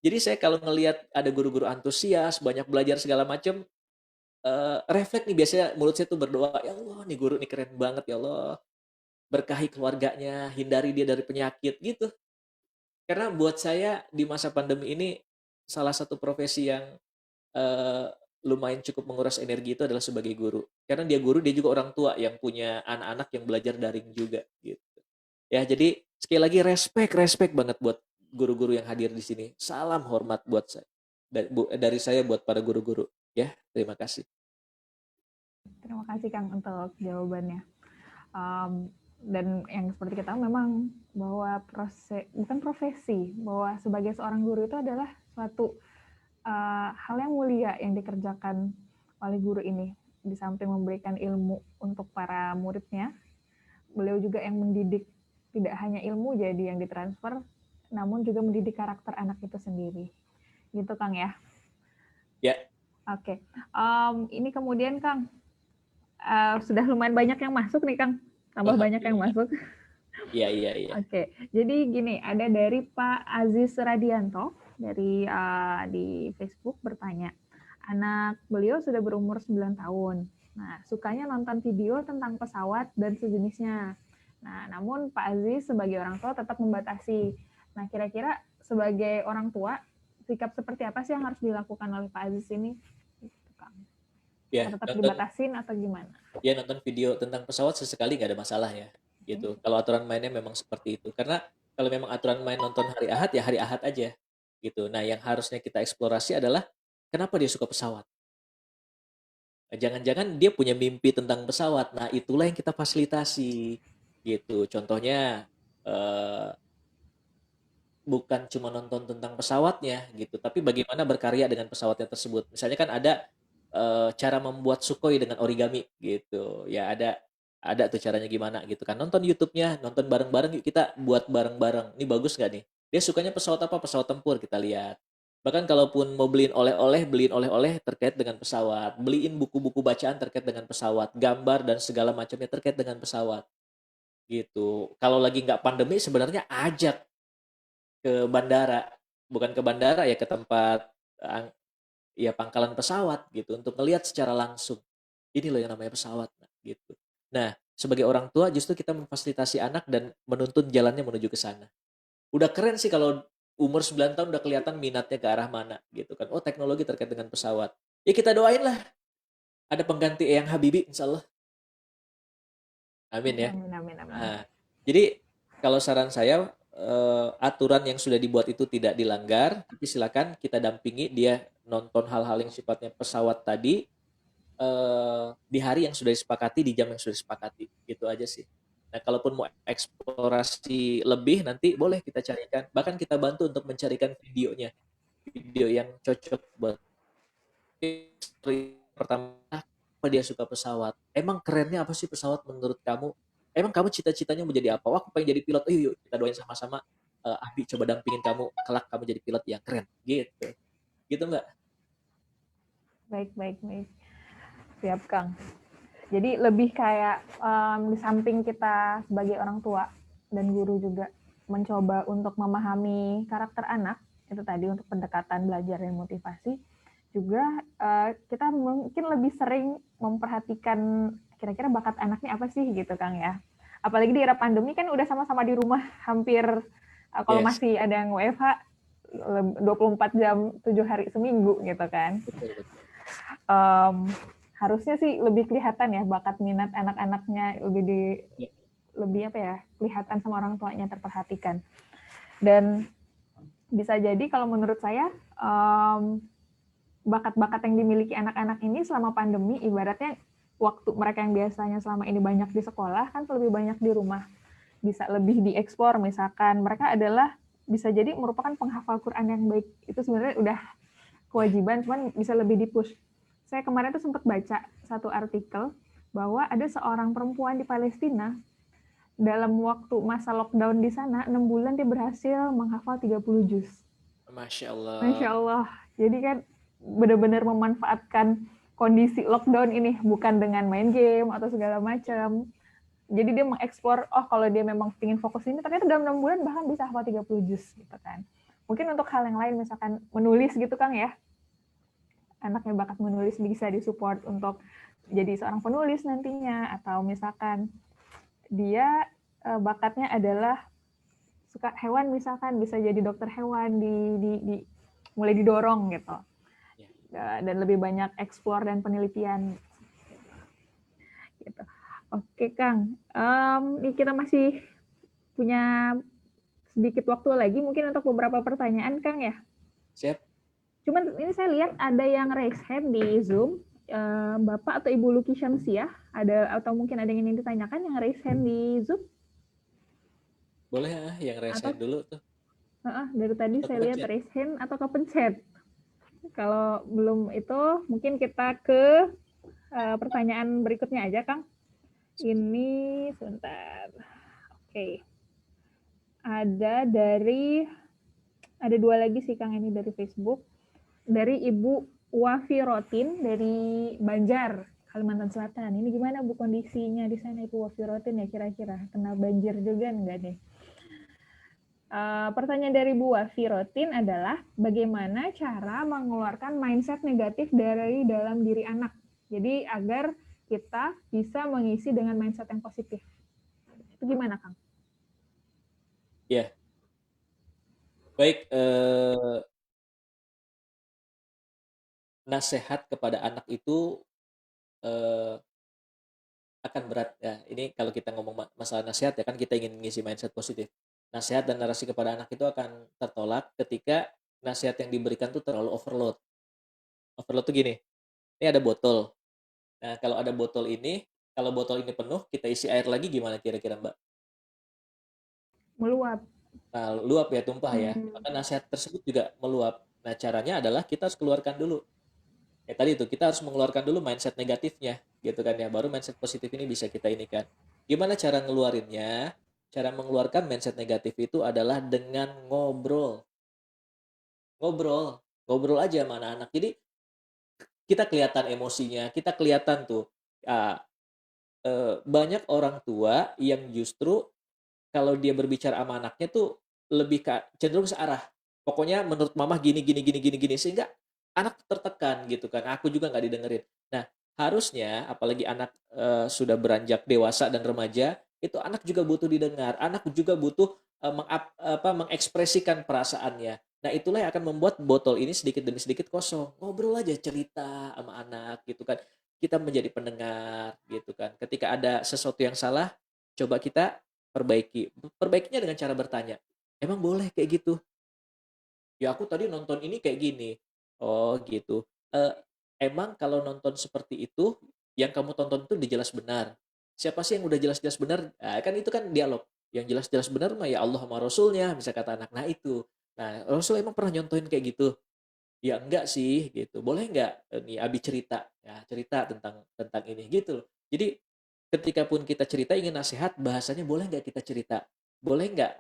Jadi saya kalau ngelihat ada guru-guru antusias, banyak belajar segala macam, refleks nih biasanya mulut saya tuh berdoa, ya Allah nih guru nih keren banget ya Allah, berkahi keluarganya, hindari dia dari penyakit gitu. Karena buat saya di masa pandemi ini salah satu profesi yang eee, lumayan cukup menguras energi itu adalah sebagai guru. Karena dia guru, dia juga orang tua yang punya anak-anak yang belajar daring juga, gitu. Ya, jadi sekali lagi respect respect banget buat guru-guru yang hadir di sini. Salam hormat buat saya dari saya buat para guru-guru, ya. Terima kasih. Terima kasih Kang untuk jawabannya. Dan yang seperti kita tahu memang bahwa bukan profesi, bahwa sebagai seorang guru itu adalah suatu hal yang mulia yang dikerjakan oleh guru ini. Di samping memberikan ilmu untuk para muridnya, beliau juga yang mendidik, tidak hanya ilmu jadi yang ditransfer, namun juga mendidik karakter anak itu sendiri. Gitu Kang ya. Ya. Oke. Ini kemudian Kang, sudah lumayan banyak yang masuk nih Kang. Tambah banyak yang masuk. Iya, iya, iya. Oke. Jadi gini, ada dari Pak Aziz Radianto dari di Facebook bertanya, anak beliau sudah berumur 9 tahun. Nah, sukanya nonton video tentang pesawat dan sejenisnya. Nah, namun Pak Aziz sebagai orang tua tetap membatasi. Nah, kira-kira sebagai orang tua, sikap seperti apa sih yang harus dilakukan oleh Pak Aziz ini? Ya, Tetap nonton dibatasin atau gimana? nonton video tentang pesawat sesekali nggak ada masalah ya, gitu. Kalau aturan mainnya memang seperti itu. Karena kalau memang aturan main nonton hari Ahad, ya hari Ahad aja, gitu. Nah, yang harusnya kita eksplorasi adalah kenapa dia suka pesawat. Jangan-jangan dia punya mimpi tentang pesawat. Nah, itulah yang kita fasilitasi, gitu. Contohnya, bukan cuma nonton tentang pesawatnya, gitu, tapi bagaimana berkarya dengan pesawatnya tersebut. Misalnya kan ada cara membuat Sukhoi dengan origami, gitu. Ya ada tuh caranya gimana, gitu kan. Nonton YouTube-nya, nonton bareng-bareng, yuk kita buat bareng-bareng. Ini bagus nggak nih? Dia sukanya pesawat apa? Pesawat tempur, kita lihat. Bahkan kalaupun mau beliin oleh-oleh terkait dengan pesawat, beliin buku-buku bacaan terkait dengan pesawat, gambar dan segala macamnya terkait dengan pesawat, gitu. Kalau lagi nggak pandemi sebenarnya ajak ke bandara, bukan ke bandara ya ke tempat ya pangkalan pesawat gitu untuk melihat secara langsung. Ini loh yang namanya pesawat, Nak, gitu. Nah, sebagai orang tua justru kita memfasilitasi anak dan menuntun jalannya menuju ke sana. Udah keren sih kalau umur 9 tahun udah kelihatan minatnya ke arah mana gitu kan. Oh, teknologi terkait dengan pesawat. Ya kita doain lah ada pengganti Eyang Habibie insya Allah. Amin ya. Amin, amin, amin. Nah, jadi kalau saran saya aturan yang sudah dibuat itu tidak dilanggar, tapi silakan kita dampingi dia nonton hal-hal yang sifatnya pesawat tadi di hari yang sudah disepakati, di jam yang sudah disepakati. Gitu aja sih. Nah, kalaupun mau eksplorasi lebih nanti boleh kita carikan. Bahkan kita bantu untuk mencarikan videonya. Video yang cocok buat pertama apa dia suka pesawat. Emang kerennya apa sih pesawat menurut kamu? Emang kamu cita-citanya mau jadi apa? Wah, aku pengen jadi pilot. Oh, yuk kita doain sama-sama. Abi coba dampingin kamu kelak kamu jadi pilot yang keren gitu. Gitu Mbak. Baik, baik, baik. Siap, Kang. Jadi lebih kayak di samping kita sebagai orang tua dan guru juga mencoba untuk memahami karakter anak, itu tadi untuk pendekatan belajar dan motivasi, juga kita mungkin lebih sering memperhatikan kira-kira bakat anaknya apa sih gitu Kang ya. Apalagi di era pandemi kan udah sama-sama di rumah hampir kalau Yes. masih ada yang WFH 24 jam 7 hari seminggu gitu kan. Betul, betul. Harusnya sih lebih kelihatan ya bakat minat anak-anaknya lebih apa ya, kelihatan sama orang tuanya, terperhatikan. Dan bisa jadi kalau menurut saya bakat-bakat yang dimiliki anak-anak ini selama pandemi ibaratnya waktu mereka yang biasanya selama ini banyak di sekolah kan lebih banyak di rumah, bisa lebih dieksplor. Misalkan mereka adalah bisa jadi merupakan penghafal Quran yang baik, itu sebenarnya udah kewajiban, cuman bisa lebih dipush. Saya kemarin tuh sempat baca satu artikel bahwa ada seorang perempuan di Palestina dalam waktu masa lockdown di sana 6 bulan dia berhasil menghafal 30 juz. Masya Allah. Masya Allah. Jadi kan benar-benar memanfaatkan kondisi lockdown ini, bukan dengan main game atau segala macam. Jadi dia mengeksplor, oh kalau dia memang ingin fokus ini, ternyata dalam 6 bulan bahkan bisa hafal 30 juz gitu kan. Mungkin untuk hal yang lain, misalkan menulis gitu Kang ya, anaknya bakat menulis bisa disupport untuk jadi seorang penulis nantinya, atau misalkan dia bakatnya adalah suka hewan, misalkan bisa jadi dokter hewan, mulai didorong gitu. Dan lebih banyak eksplor dan penelitian gitu. Oke Kang, kita masih punya sedikit waktu lagi mungkin untuk beberapa pertanyaan Kang ya. Siap. Cuman ini saya lihat ada yang raise hand di Zoom, Bapak atau Ibu Luki Syamsiah, ada atau mungkin ada yang ingin ditanyakan yang raise hand di Zoom? Boleh yang raise hand dulu tuh. Dari tadi atau saya lihat raise hand atau kepencet. Kalau belum itu mungkin kita ke pertanyaan berikutnya aja Kang. Ini sebentar. Oke. Ada dua lagi sih Kang, ini dari Facebook. Dari Ibu Wafi Rotin dari Banjar, Kalimantan Selatan. Ini gimana Bu kondisinya di sana Ibu Wafi Rotin ya kira-kira? Kena banjir juga enggak nih? Pertanyaan dari Bu Wafi Rotin adalah bagaimana cara mengeluarkan mindset negatif dari dalam diri anak? Jadi agar kita bisa mengisi dengan mindset yang positif. Itu gimana Kang? Ya. Baik, nasihat kepada anak itu akan berat ya. Ini kalau kita ngomong masalah nasihat ya kan kita ingin mengisi mindset positif. Nasihat dan narasi kepada anak itu akan tertolak ketika nasihat yang diberikan tuh terlalu overload. Overload tuh gini, ini ada botol. Nah, kalau ada botol ini, kalau botol ini penuh, kita isi air lagi gimana kira-kira Mbak? Meluap. Nah, luap ya, tumpah ya. Maka nasihat tersebut juga meluap. Nah, caranya adalah kita harus keluarkan dulu. Ya tadi itu, kita harus mengeluarkan dulu mindset negatifnya, gitu kan ya. Baru mindset positif ini bisa kita ini kan. Gimana cara ngeluarinnya? Cara mengeluarkan mindset negatif itu adalah dengan ngobrol. Ngobrol aja sama anak-anak. Jadi, kita kelihatan emosinya, kita kelihatan tuh, banyak orang tua yang justru kalau dia berbicara sama anaknya tuh lebih cenderung searah. Pokoknya menurut mama gini gini gini gini gini sehingga anak tertekan gitu kan, aku juga nggak didengerin. Nah, harusnya apalagi anak sudah beranjak dewasa dan remaja, itu anak juga butuh didengar, anak juga butuh mengekspresikan perasaannya. Nah, itulah yang akan membuat botol ini sedikit demi sedikit kosong. Ngobrol aja, cerita sama anak gitu kan. Kita menjadi pendengar gitu kan. Ketika ada sesuatu yang salah, coba kita perbaiki. Perbaikinya dengan cara bertanya, emang boleh kayak gitu? Ya aku tadi nonton ini kayak gini. Oh gitu. Eh, emang kalau nonton seperti itu, yang kamu tonton itu udah jelas benar. Siapa sih yang udah jelas-jelas benar? Nah, kan itu kan dialog. Yang jelas-jelas benar mah ya Allah sama Rasulnya, bisa kata anak. Nah itu. Nah Rasul emang pernah nyontoin kayak gitu? Ya enggak sih gitu. Boleh enggak nih Abi cerita ya cerita tentang tentang ini gitu loh. Jadi ketika pun kita cerita ingin nasihat bahasanya boleh nggak kita cerita? Boleh nggak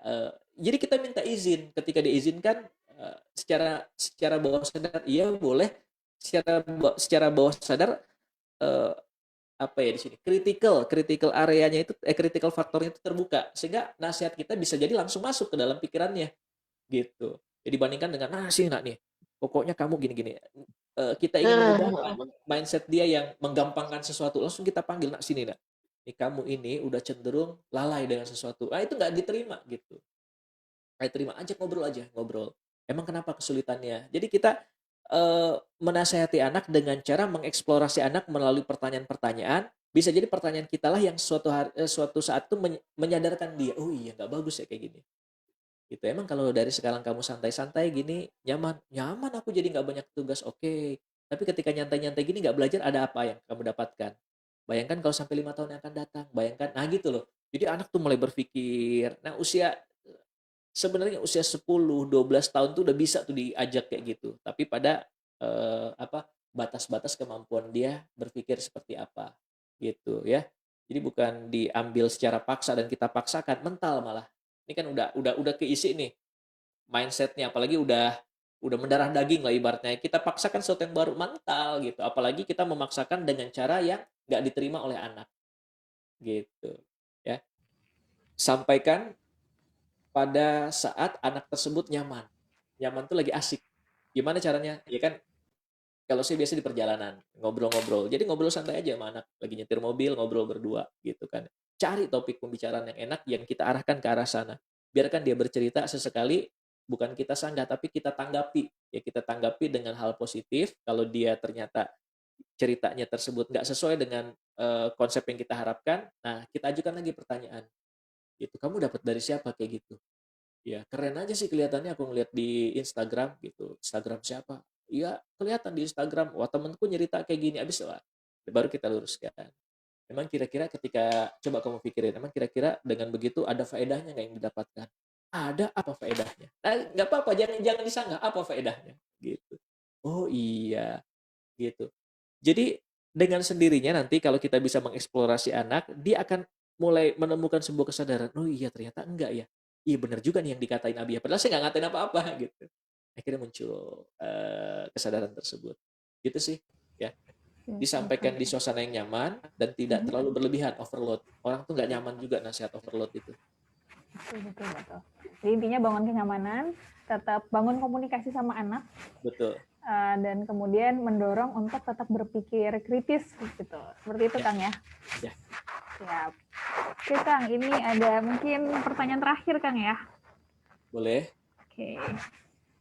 jadi kita minta izin ketika diizinkan secara secara bawah sadar iya boleh secara bawah sadar eh, apa ya di sini critical areanya itu critical faktornya itu terbuka sehingga nasihat kita bisa jadi langsung masuk ke dalam pikirannya gitu. Jadi dibandingkan dengan nah sih nak nih pokoknya kamu gini-gini. Kita ingin mengubah mindset dia yang menggampangkan sesuatu langsung kita panggil nak sini nak nih kamu ini udah cenderung lalai dengan sesuatu itu nggak diterima gitu kayak terima aja ngobrol emang kenapa kesulitannya jadi kita menasehati anak dengan cara mengeksplorasi anak melalui pertanyaan-pertanyaan bisa jadi pertanyaan kita lah yang suatu saat tuh menyadarkan dia oh iya nggak bagus ya kayak gini gitu emang kalau dari sekarang kamu santai-santai gini nyaman nyaman aku jadi nggak banyak tugas oke tapi ketika nyantai-nyantai gini nggak belajar ada apa yang kamu dapatkan bayangkan kalau sampai 5 tahun yang akan datang bayangkan nah gitu loh jadi anak tuh mulai berpikir nah sebenarnya usia 10 12 tahun tuh udah bisa tuh diajak kayak gitu tapi pada batas-batas kemampuan dia berpikir seperti apa gitu ya jadi bukan diambil secara paksa dan kita paksakan mental malah ini kan udah keisi nih mindsetnya apalagi udah mendarah daging lah ibaratnya kita paksakan sesuatu yang baru mental gitu apalagi kita memaksakan dengan cara yang nggak diterima oleh anak gitu ya sampaikan pada saat anak tersebut nyaman nyaman tuh lagi asik gimana caranya ya kan kalau saya biasa di perjalanan ngobrol-ngobrol jadi ngobrol santai aja sama anak lagi nyetir mobil ngobrol berdua gitu kan cari topik pembicaraan yang enak yang kita arahkan ke arah sana biarkan dia bercerita sesekali bukan kita sanggah tapi kita tanggapi ya kita tanggapi dengan hal positif kalau dia ternyata ceritanya tersebut nggak sesuai dengan konsep yang kita harapkan nah kita ajukan lagi pertanyaan gitu kamu dapat dari siapa kayak gitu ya keren aja sih kelihatannya aku ngeliat di Instagram gitu. Instagram siapa? Iya kelihatan di Instagram. Wah temenku nyerita kayak gini. Abis lah. Baru kita luruskan. Emang kira-kira ketika coba kamu pikirin, emang kira-kira dengan begitu ada faedahnya nggak yang didapatkan? Ada apa faedahnya? Nah, nggak apa-apa, jangan jangan disanggah apa faedahnya, gitu. Oh iya, gitu. Jadi dengan sendirinya nanti kalau kita bisa mengeksplorasi anak, dia akan mulai menemukan sebuah kesadaran. Oh iya ternyata enggak ya. Iya benar juga nih yang dikatain Abi. Padahal saya nggak ngatain apa-apa gitu. Akhirnya muncul kesadaran tersebut. Gitu sih. Ya. Disampaikan di suasana yang nyaman dan tidak terlalu berlebihan overload. Orang tuh nggak nyaman juga nasihat overload itu. Betul. Jadi intinya bangun kenyamanan, tetap bangun komunikasi sama anak, Betul. Dan kemudian mendorong untuk tetap berpikir kritis gitu. Seperti itu Ya. Kang ya. Ya. Siap. Oke Kang, ini ada mungkin pertanyaan terakhir Kang ya. Boleh. Oke.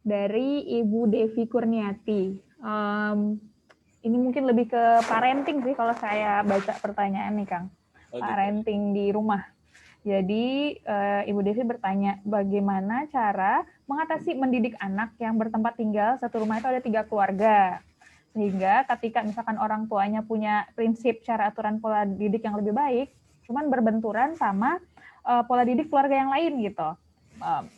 Dari Ibu Devi Kurniati. Ini mungkin lebih ke parenting sih kalau saya baca pertanyaan nih Kang. Oh, gitu. Parenting di rumah. Jadi Ibu Devi bertanya bagaimana cara mengatasi mendidik anak yang bertempat tinggal satu rumah itu ada 3 keluarga. Sehingga ketika misalkan orang tuanya punya prinsip cara aturan pola didik yang lebih baik, cuman berbenturan sama pola didik keluarga yang lain gitu.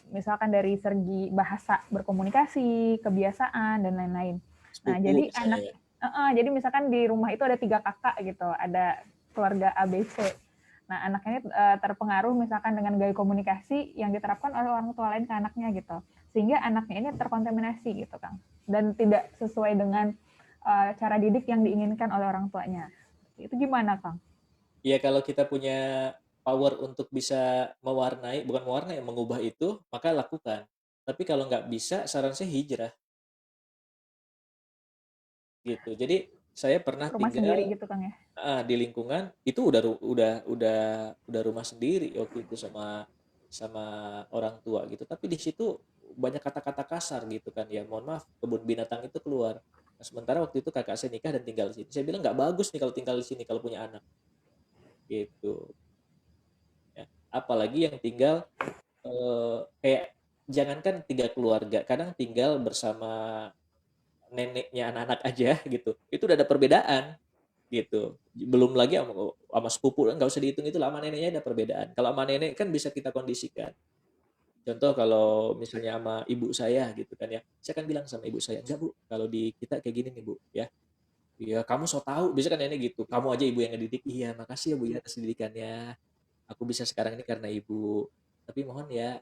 Misalkan dari segi bahasa berkomunikasi, kebiasaan dan lain-lain. Nah, Sepupu jadi misalnya anak ya. jadi misalkan di rumah itu ada 3 kakak gitu, ada keluarga ABC. Nah, anaknya ini terpengaruh misalkan dengan gaya komunikasi yang diterapkan oleh orang tua lain ke anaknya gitu. Sehingga anaknya ini terkontaminasi gitu, Kang. Dan tidak sesuai dengan cara didik yang diinginkan oleh orang tuanya. Itu gimana, Kang? Ya kalau kita punya power untuk bisa mewarnai, bukan mewarnai, mengubah itu, maka lakukan. Tapi kalau nggak bisa, saran saya hijrah. gitu. Jadi saya pernah Rumah sendiri tinggal gitu Kang ya. di lingkungan itu udah rumah sendiri waktu itu sama sama orang tua gitu. Tapi di situ banyak kata-kata kasar gitu kan ya. Mohon maaf, kebun binatang itu keluar. Nah, sementara waktu itu kakak saya nikah dan tinggal di sini. Saya bilang nggak bagus nih kalau tinggal di sini kalau punya anak gitu. Ya. Apalagi yang tinggal kayak jangankan tiga keluarga, kadang tinggal bersama neneknya anak-anak aja gitu. Itu udah ada perbedaan gitu. Belum lagi sama sepupu, nggak usah dihitung itu lah, sama neneknya ada perbedaan. Kalau sama nenek kan bisa kita kondisikan. Contoh kalau misalnya sama ibu saya gitu kan ya, saya kan bilang sama ibu saya, enggak bu, kalau di kita kayak gini nih bu, ya. Iya, kamu so tahu, bisa kan nenek gitu. Kamu aja ibu yang ngedidik. Iya, makasih ya bu ya atas didikannya. Aku bisa sekarang ini karena ibu. Tapi mohon ya,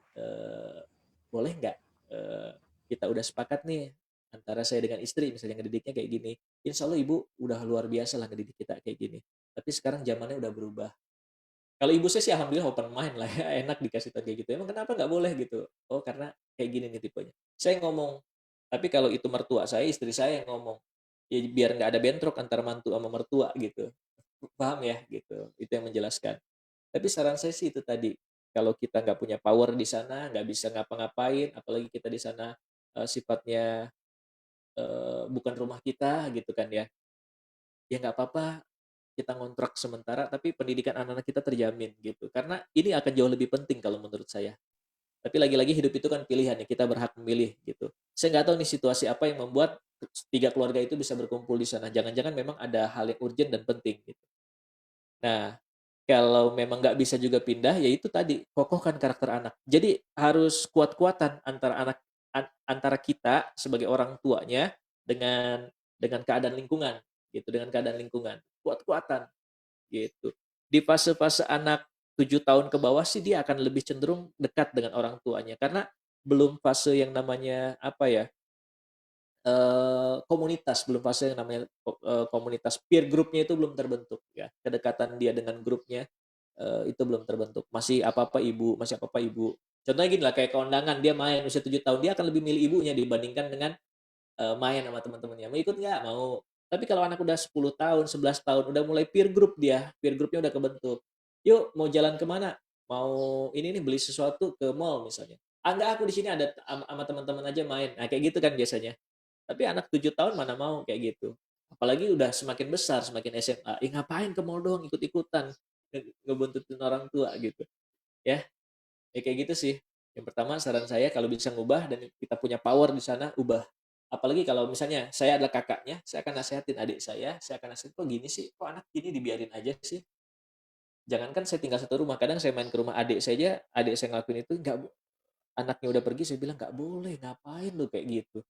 boleh nggak eh, kita udah sepakat nih antara saya dengan istri misalnya ngedidiknya kayak gini. Insya Allah ibu udah luar biasa lah ngedidik kita kayak gini. Tapi sekarang zamannya udah berubah. Kalau ibu saya sih alhamdulillah open mind lah ya, enak dikasih tahu kayak gitu. Emang kenapa nggak boleh gitu? Oh karena kayak gini nih tipenya. Saya ngomong, tapi kalau itu mertua saya, istri saya yang ngomong, ya biar nggak ada bentrok antara mantu sama mertua gitu. Paham ya gitu. Itu yang menjelaskan. Tapi saran saya sih itu tadi, kalau kita nggak punya power di sana, nggak bisa ngapa-ngapain, apalagi kita di sana sifatnya bukan rumah kita gitu kan ya, ya nggak apa-apa kita ngontrak sementara, tapi pendidikan anak-anak kita terjamin gitu. Karena ini akan jauh lebih penting kalau menurut saya. Tapi lagi-lagi hidup itu kan pilihan ya, kita berhak memilih gitu. Saya nggak tahu nih situasi apa yang membuat tiga keluarga itu bisa berkumpul di sana. Jangan-jangan memang ada hal yang urgent dan penting gitu. Nah, kalau memang nggak bisa juga pindah, ya itu tadi, kokohkan karakter anak. Jadi harus kuat-kuatan antara antara kita sebagai orang tuanya dengan keadaan lingkungan gitu, dengan keadaan lingkungan. Kuat-kuatan gitu. Di fase-fase anak 7 tahun ke bawah sih dia akan lebih cenderung dekat dengan orang tuanya karena belum fase yang namanya apa ya? Komunitas, belum fase yang namanya komunitas, peer grupnya itu belum terbentuk ya. Kedekatan dia dengan grupnya itu belum terbentuk. Masih apa-apa ibu, masih apa-apa ibu. Contohnya gini lah, kayak kondangan dia main usia 7 tahun, dia akan lebih milih ibunya dibandingkan dengan main sama teman-temannya. Mau ikut nggak? Mau. Tapi kalau anak udah 10 tahun, 11 tahun, udah mulai peer group dia, peer grupnya udah kebentuk. Yuk, mau jalan kemana? Mau ini nih beli sesuatu ke mall misalnya. Ah, enggak, aku di sini ada sama teman-teman aja main. Nah, kayak gitu kan biasanya. Tapi anak 7 tahun mana mau kayak gitu. Apalagi udah semakin besar, semakin SMA. Ngapain ke mall doang ikut-ikutan ngebuntutin orang tua gitu. Ya, ya kayak gitu sih. Yang pertama saran saya kalau bisa ngubah dan kita punya power di sana, ubah. Apalagi kalau misalnya saya adalah kakaknya, saya akan nasihatin adik saya akan nasihatin, kok gini sih, kok anak gini dibiarin aja sih. Jangankan saya tinggal satu rumah, kadang saya main ke rumah adik saya aja, adik saya ngelakuin itu, nggak, anaknya udah pergi, saya bilang nggak boleh, ngapain lu kayak gitu.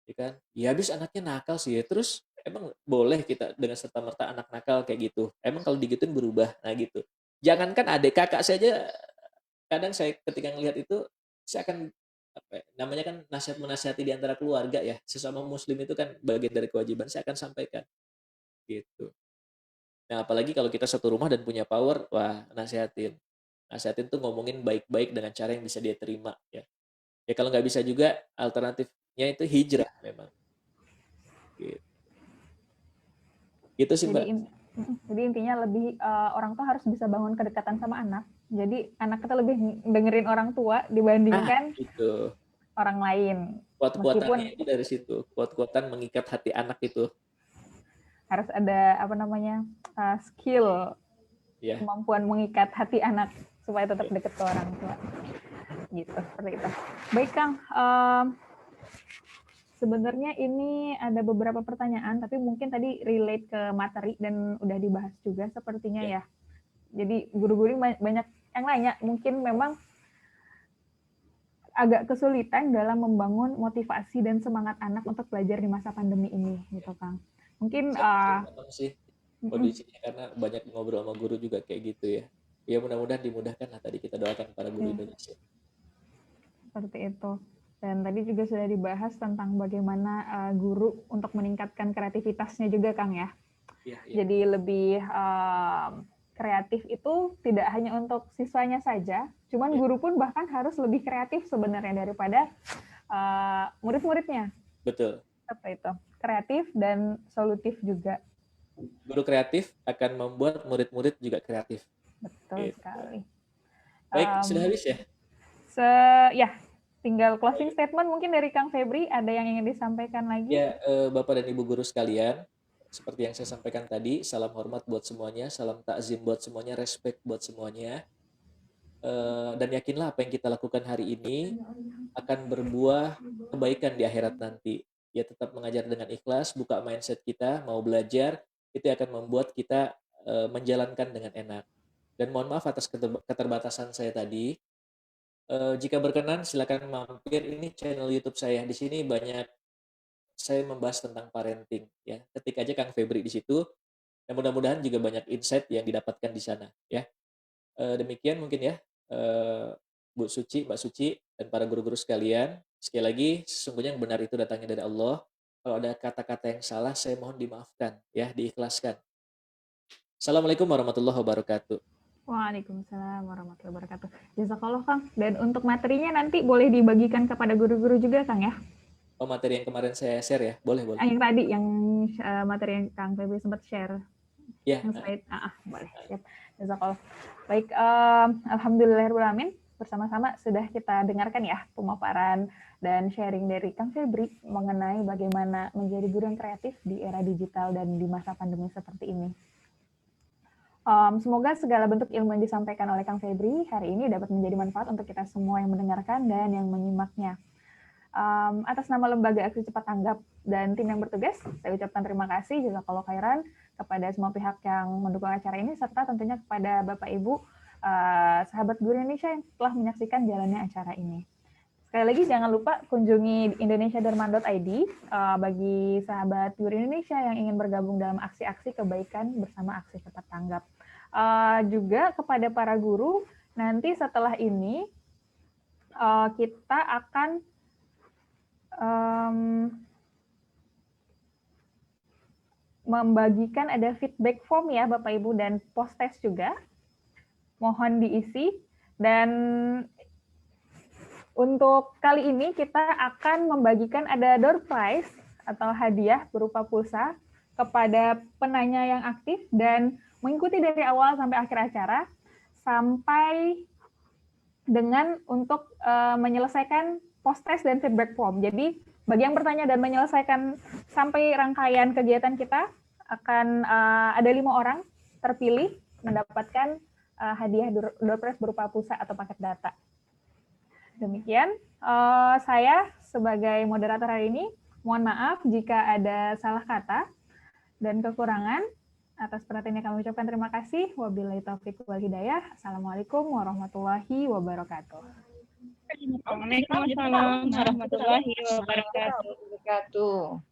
Ya kan? Ya habis anaknya nakal sih ya. Terus emang boleh kita dengan serta-merta anak nakal kayak gitu? Emang kalau digituin berubah? Nah gitu. Jangankan adik kakak saja, kadang saya ketika ngelihat itu, saya akan apa ya, namanya kan nasihat menasihati di antara keluarga ya. Sesama muslim itu kan bagian dari kewajiban saya akan sampaikan gitu. Nah, apalagi kalau kita satu rumah dan punya power, wah nasihatin. Nasihatin tuh ngomongin baik-baik dengan cara yang bisa dia terima ya. Ya kalau nggak bisa juga alternatifnya itu hijrah memang. Gitu. Gitu sih Jadi Mbak. jadi intinya lebih orang tua harus bisa bangun kedekatan sama anak. Jadi anak kita lebih dengerin orang tua Ah, dibandingkan itu. orang lain. Kuat-kuatannya Meskipun itu dari situ. Kuat-kuatan mengikat hati anak itu. harus ada apa namanya skill, Ya. kemampuan mengikat hati anak supaya tetap dekat ke orang tua. Gitu, seperti itu. Baik Kang, sebenarnya ini ada beberapa pertanyaan, tapi mungkin tadi relate ke materi dan udah dibahas juga sepertinya Ya. ya. Jadi guru-guru banyak yang nanya, mungkin memang agak kesulitan dalam membangun motivasi dan semangat anak untuk belajar di masa pandemi ini, gitu Kang. Mungkin Memang sih kondisinya karena banyak ngobrol sama guru juga kayak gitu ya. Ya mudah-mudahan dimudahkan lah, tadi kita doakan para guru ya, Indonesia. seperti itu. Dan tadi juga sudah dibahas tentang bagaimana guru untuk meningkatkan kreativitasnya juga Kang ya. Iya, iya. Jadi lebih kreatif itu tidak hanya untuk siswanya saja, cuman Ya, guru pun bahkan harus lebih kreatif sebenarnya daripada murid-muridnya. betul. Seperti itu. kreatif dan solutif juga. Guru kreatif akan membuat murid-murid juga kreatif. Betul Gitu. sekali. Baik, sudah habis ya? Ya, tinggal closing statement mungkin dari Kang Febri, ada yang ingin disampaikan lagi? Ya, Bapak dan Ibu guru sekalian, seperti yang saya sampaikan tadi, salam hormat buat semuanya, salam takzim buat semuanya, respect buat semuanya. Dan yakinlah apa yang kita lakukan hari ini akan berbuah kebaikan di akhirat nanti. Ya, tetap mengajar dengan ikhlas, buka mindset kita, mau belajar, itu akan membuat kita menjalankan dengan enak. Dan mohon maaf atas keterbatasan saya tadi. Jika berkenan, silakan mampir, ini channel YouTube saya. Di sini banyak saya membahas tentang parenting. Ya, ketik aja Kang Febri di situ. Dan mudah-mudahan juga banyak insight yang didapatkan di sana. Ya, demikian mungkin ya. Bu Suci, Mbak Suci, dan para guru-guru sekalian. Sekali lagi, sesungguhnya yang benar itu datangnya dari Allah. Kalau ada kata-kata yang salah, saya mohon dimaafkan, ya, diikhlaskan. Assalamualaikum warahmatullahi wabarakatuh. Waalaikumsalam warahmatullahi wabarakatuh. Jazakallah Kang. Dan untuk materinya nanti boleh dibagikan kepada guru-guru juga Kang ya? Oh, materi yang kemarin saya share ya? Boleh. Yang tadi, yang materi yang Kang Febri sempat share. Ya. Yang slide, boleh. Siap. Jazakallah. Baik, alhamdulillahirrahmanirrahim. Bersama-sama sudah kita dengarkan ya pemaparan dan sharing dari Kang Febri mengenai bagaimana menjadi guru yang kreatif di era digital dan di masa pandemi seperti ini. Semoga segala bentuk ilmu yang disampaikan oleh Kang Febri hari ini dapat menjadi manfaat untuk kita semua yang mendengarkan dan yang menyimaknya. Atas nama Lembaga Aksi Cepat Tanggap dan tim yang bertugas, saya ucapkan terima kasih jazakallahu khairan kepada semua pihak yang mendukung acara ini, serta tentunya kepada Bapak Ibu sahabat guru Indonesia yang telah menyaksikan jalannya acara ini. Sekali lagi jangan lupa kunjungi indonesiaderman.id bagi sahabat guru Indonesia yang ingin bergabung dalam aksi-aksi kebaikan bersama Aksi Cepat Tanggap. Juga kepada para guru, nanti setelah ini kita akan membagikan ada feedback form ya Bapak Ibu dan post test juga. Mohon diisi. Dan untuk kali ini kita akan membagikan ada door prize atau hadiah berupa pulsa kepada penanya yang aktif dan mengikuti dari awal sampai akhir acara sampai dengan untuk menyelesaikan post test dan feedback form. Jadi bagi yang bertanya dan menyelesaikan sampai rangkaian kegiatan kita akan ada 5 orang terpilih mendapatkan hadiah door prize berupa pulsa atau paket data. Demikian saya sebagai moderator hari ini mohon maaf jika ada salah kata dan kekurangan. Atas perhatiannya kami ucapkan terima kasih. Wabillahi taufiq wal hidayah. Assalamualaikum warahmatullahi wabarakatuh. Waalaikumsalam warahmatullahi wabarakatuh.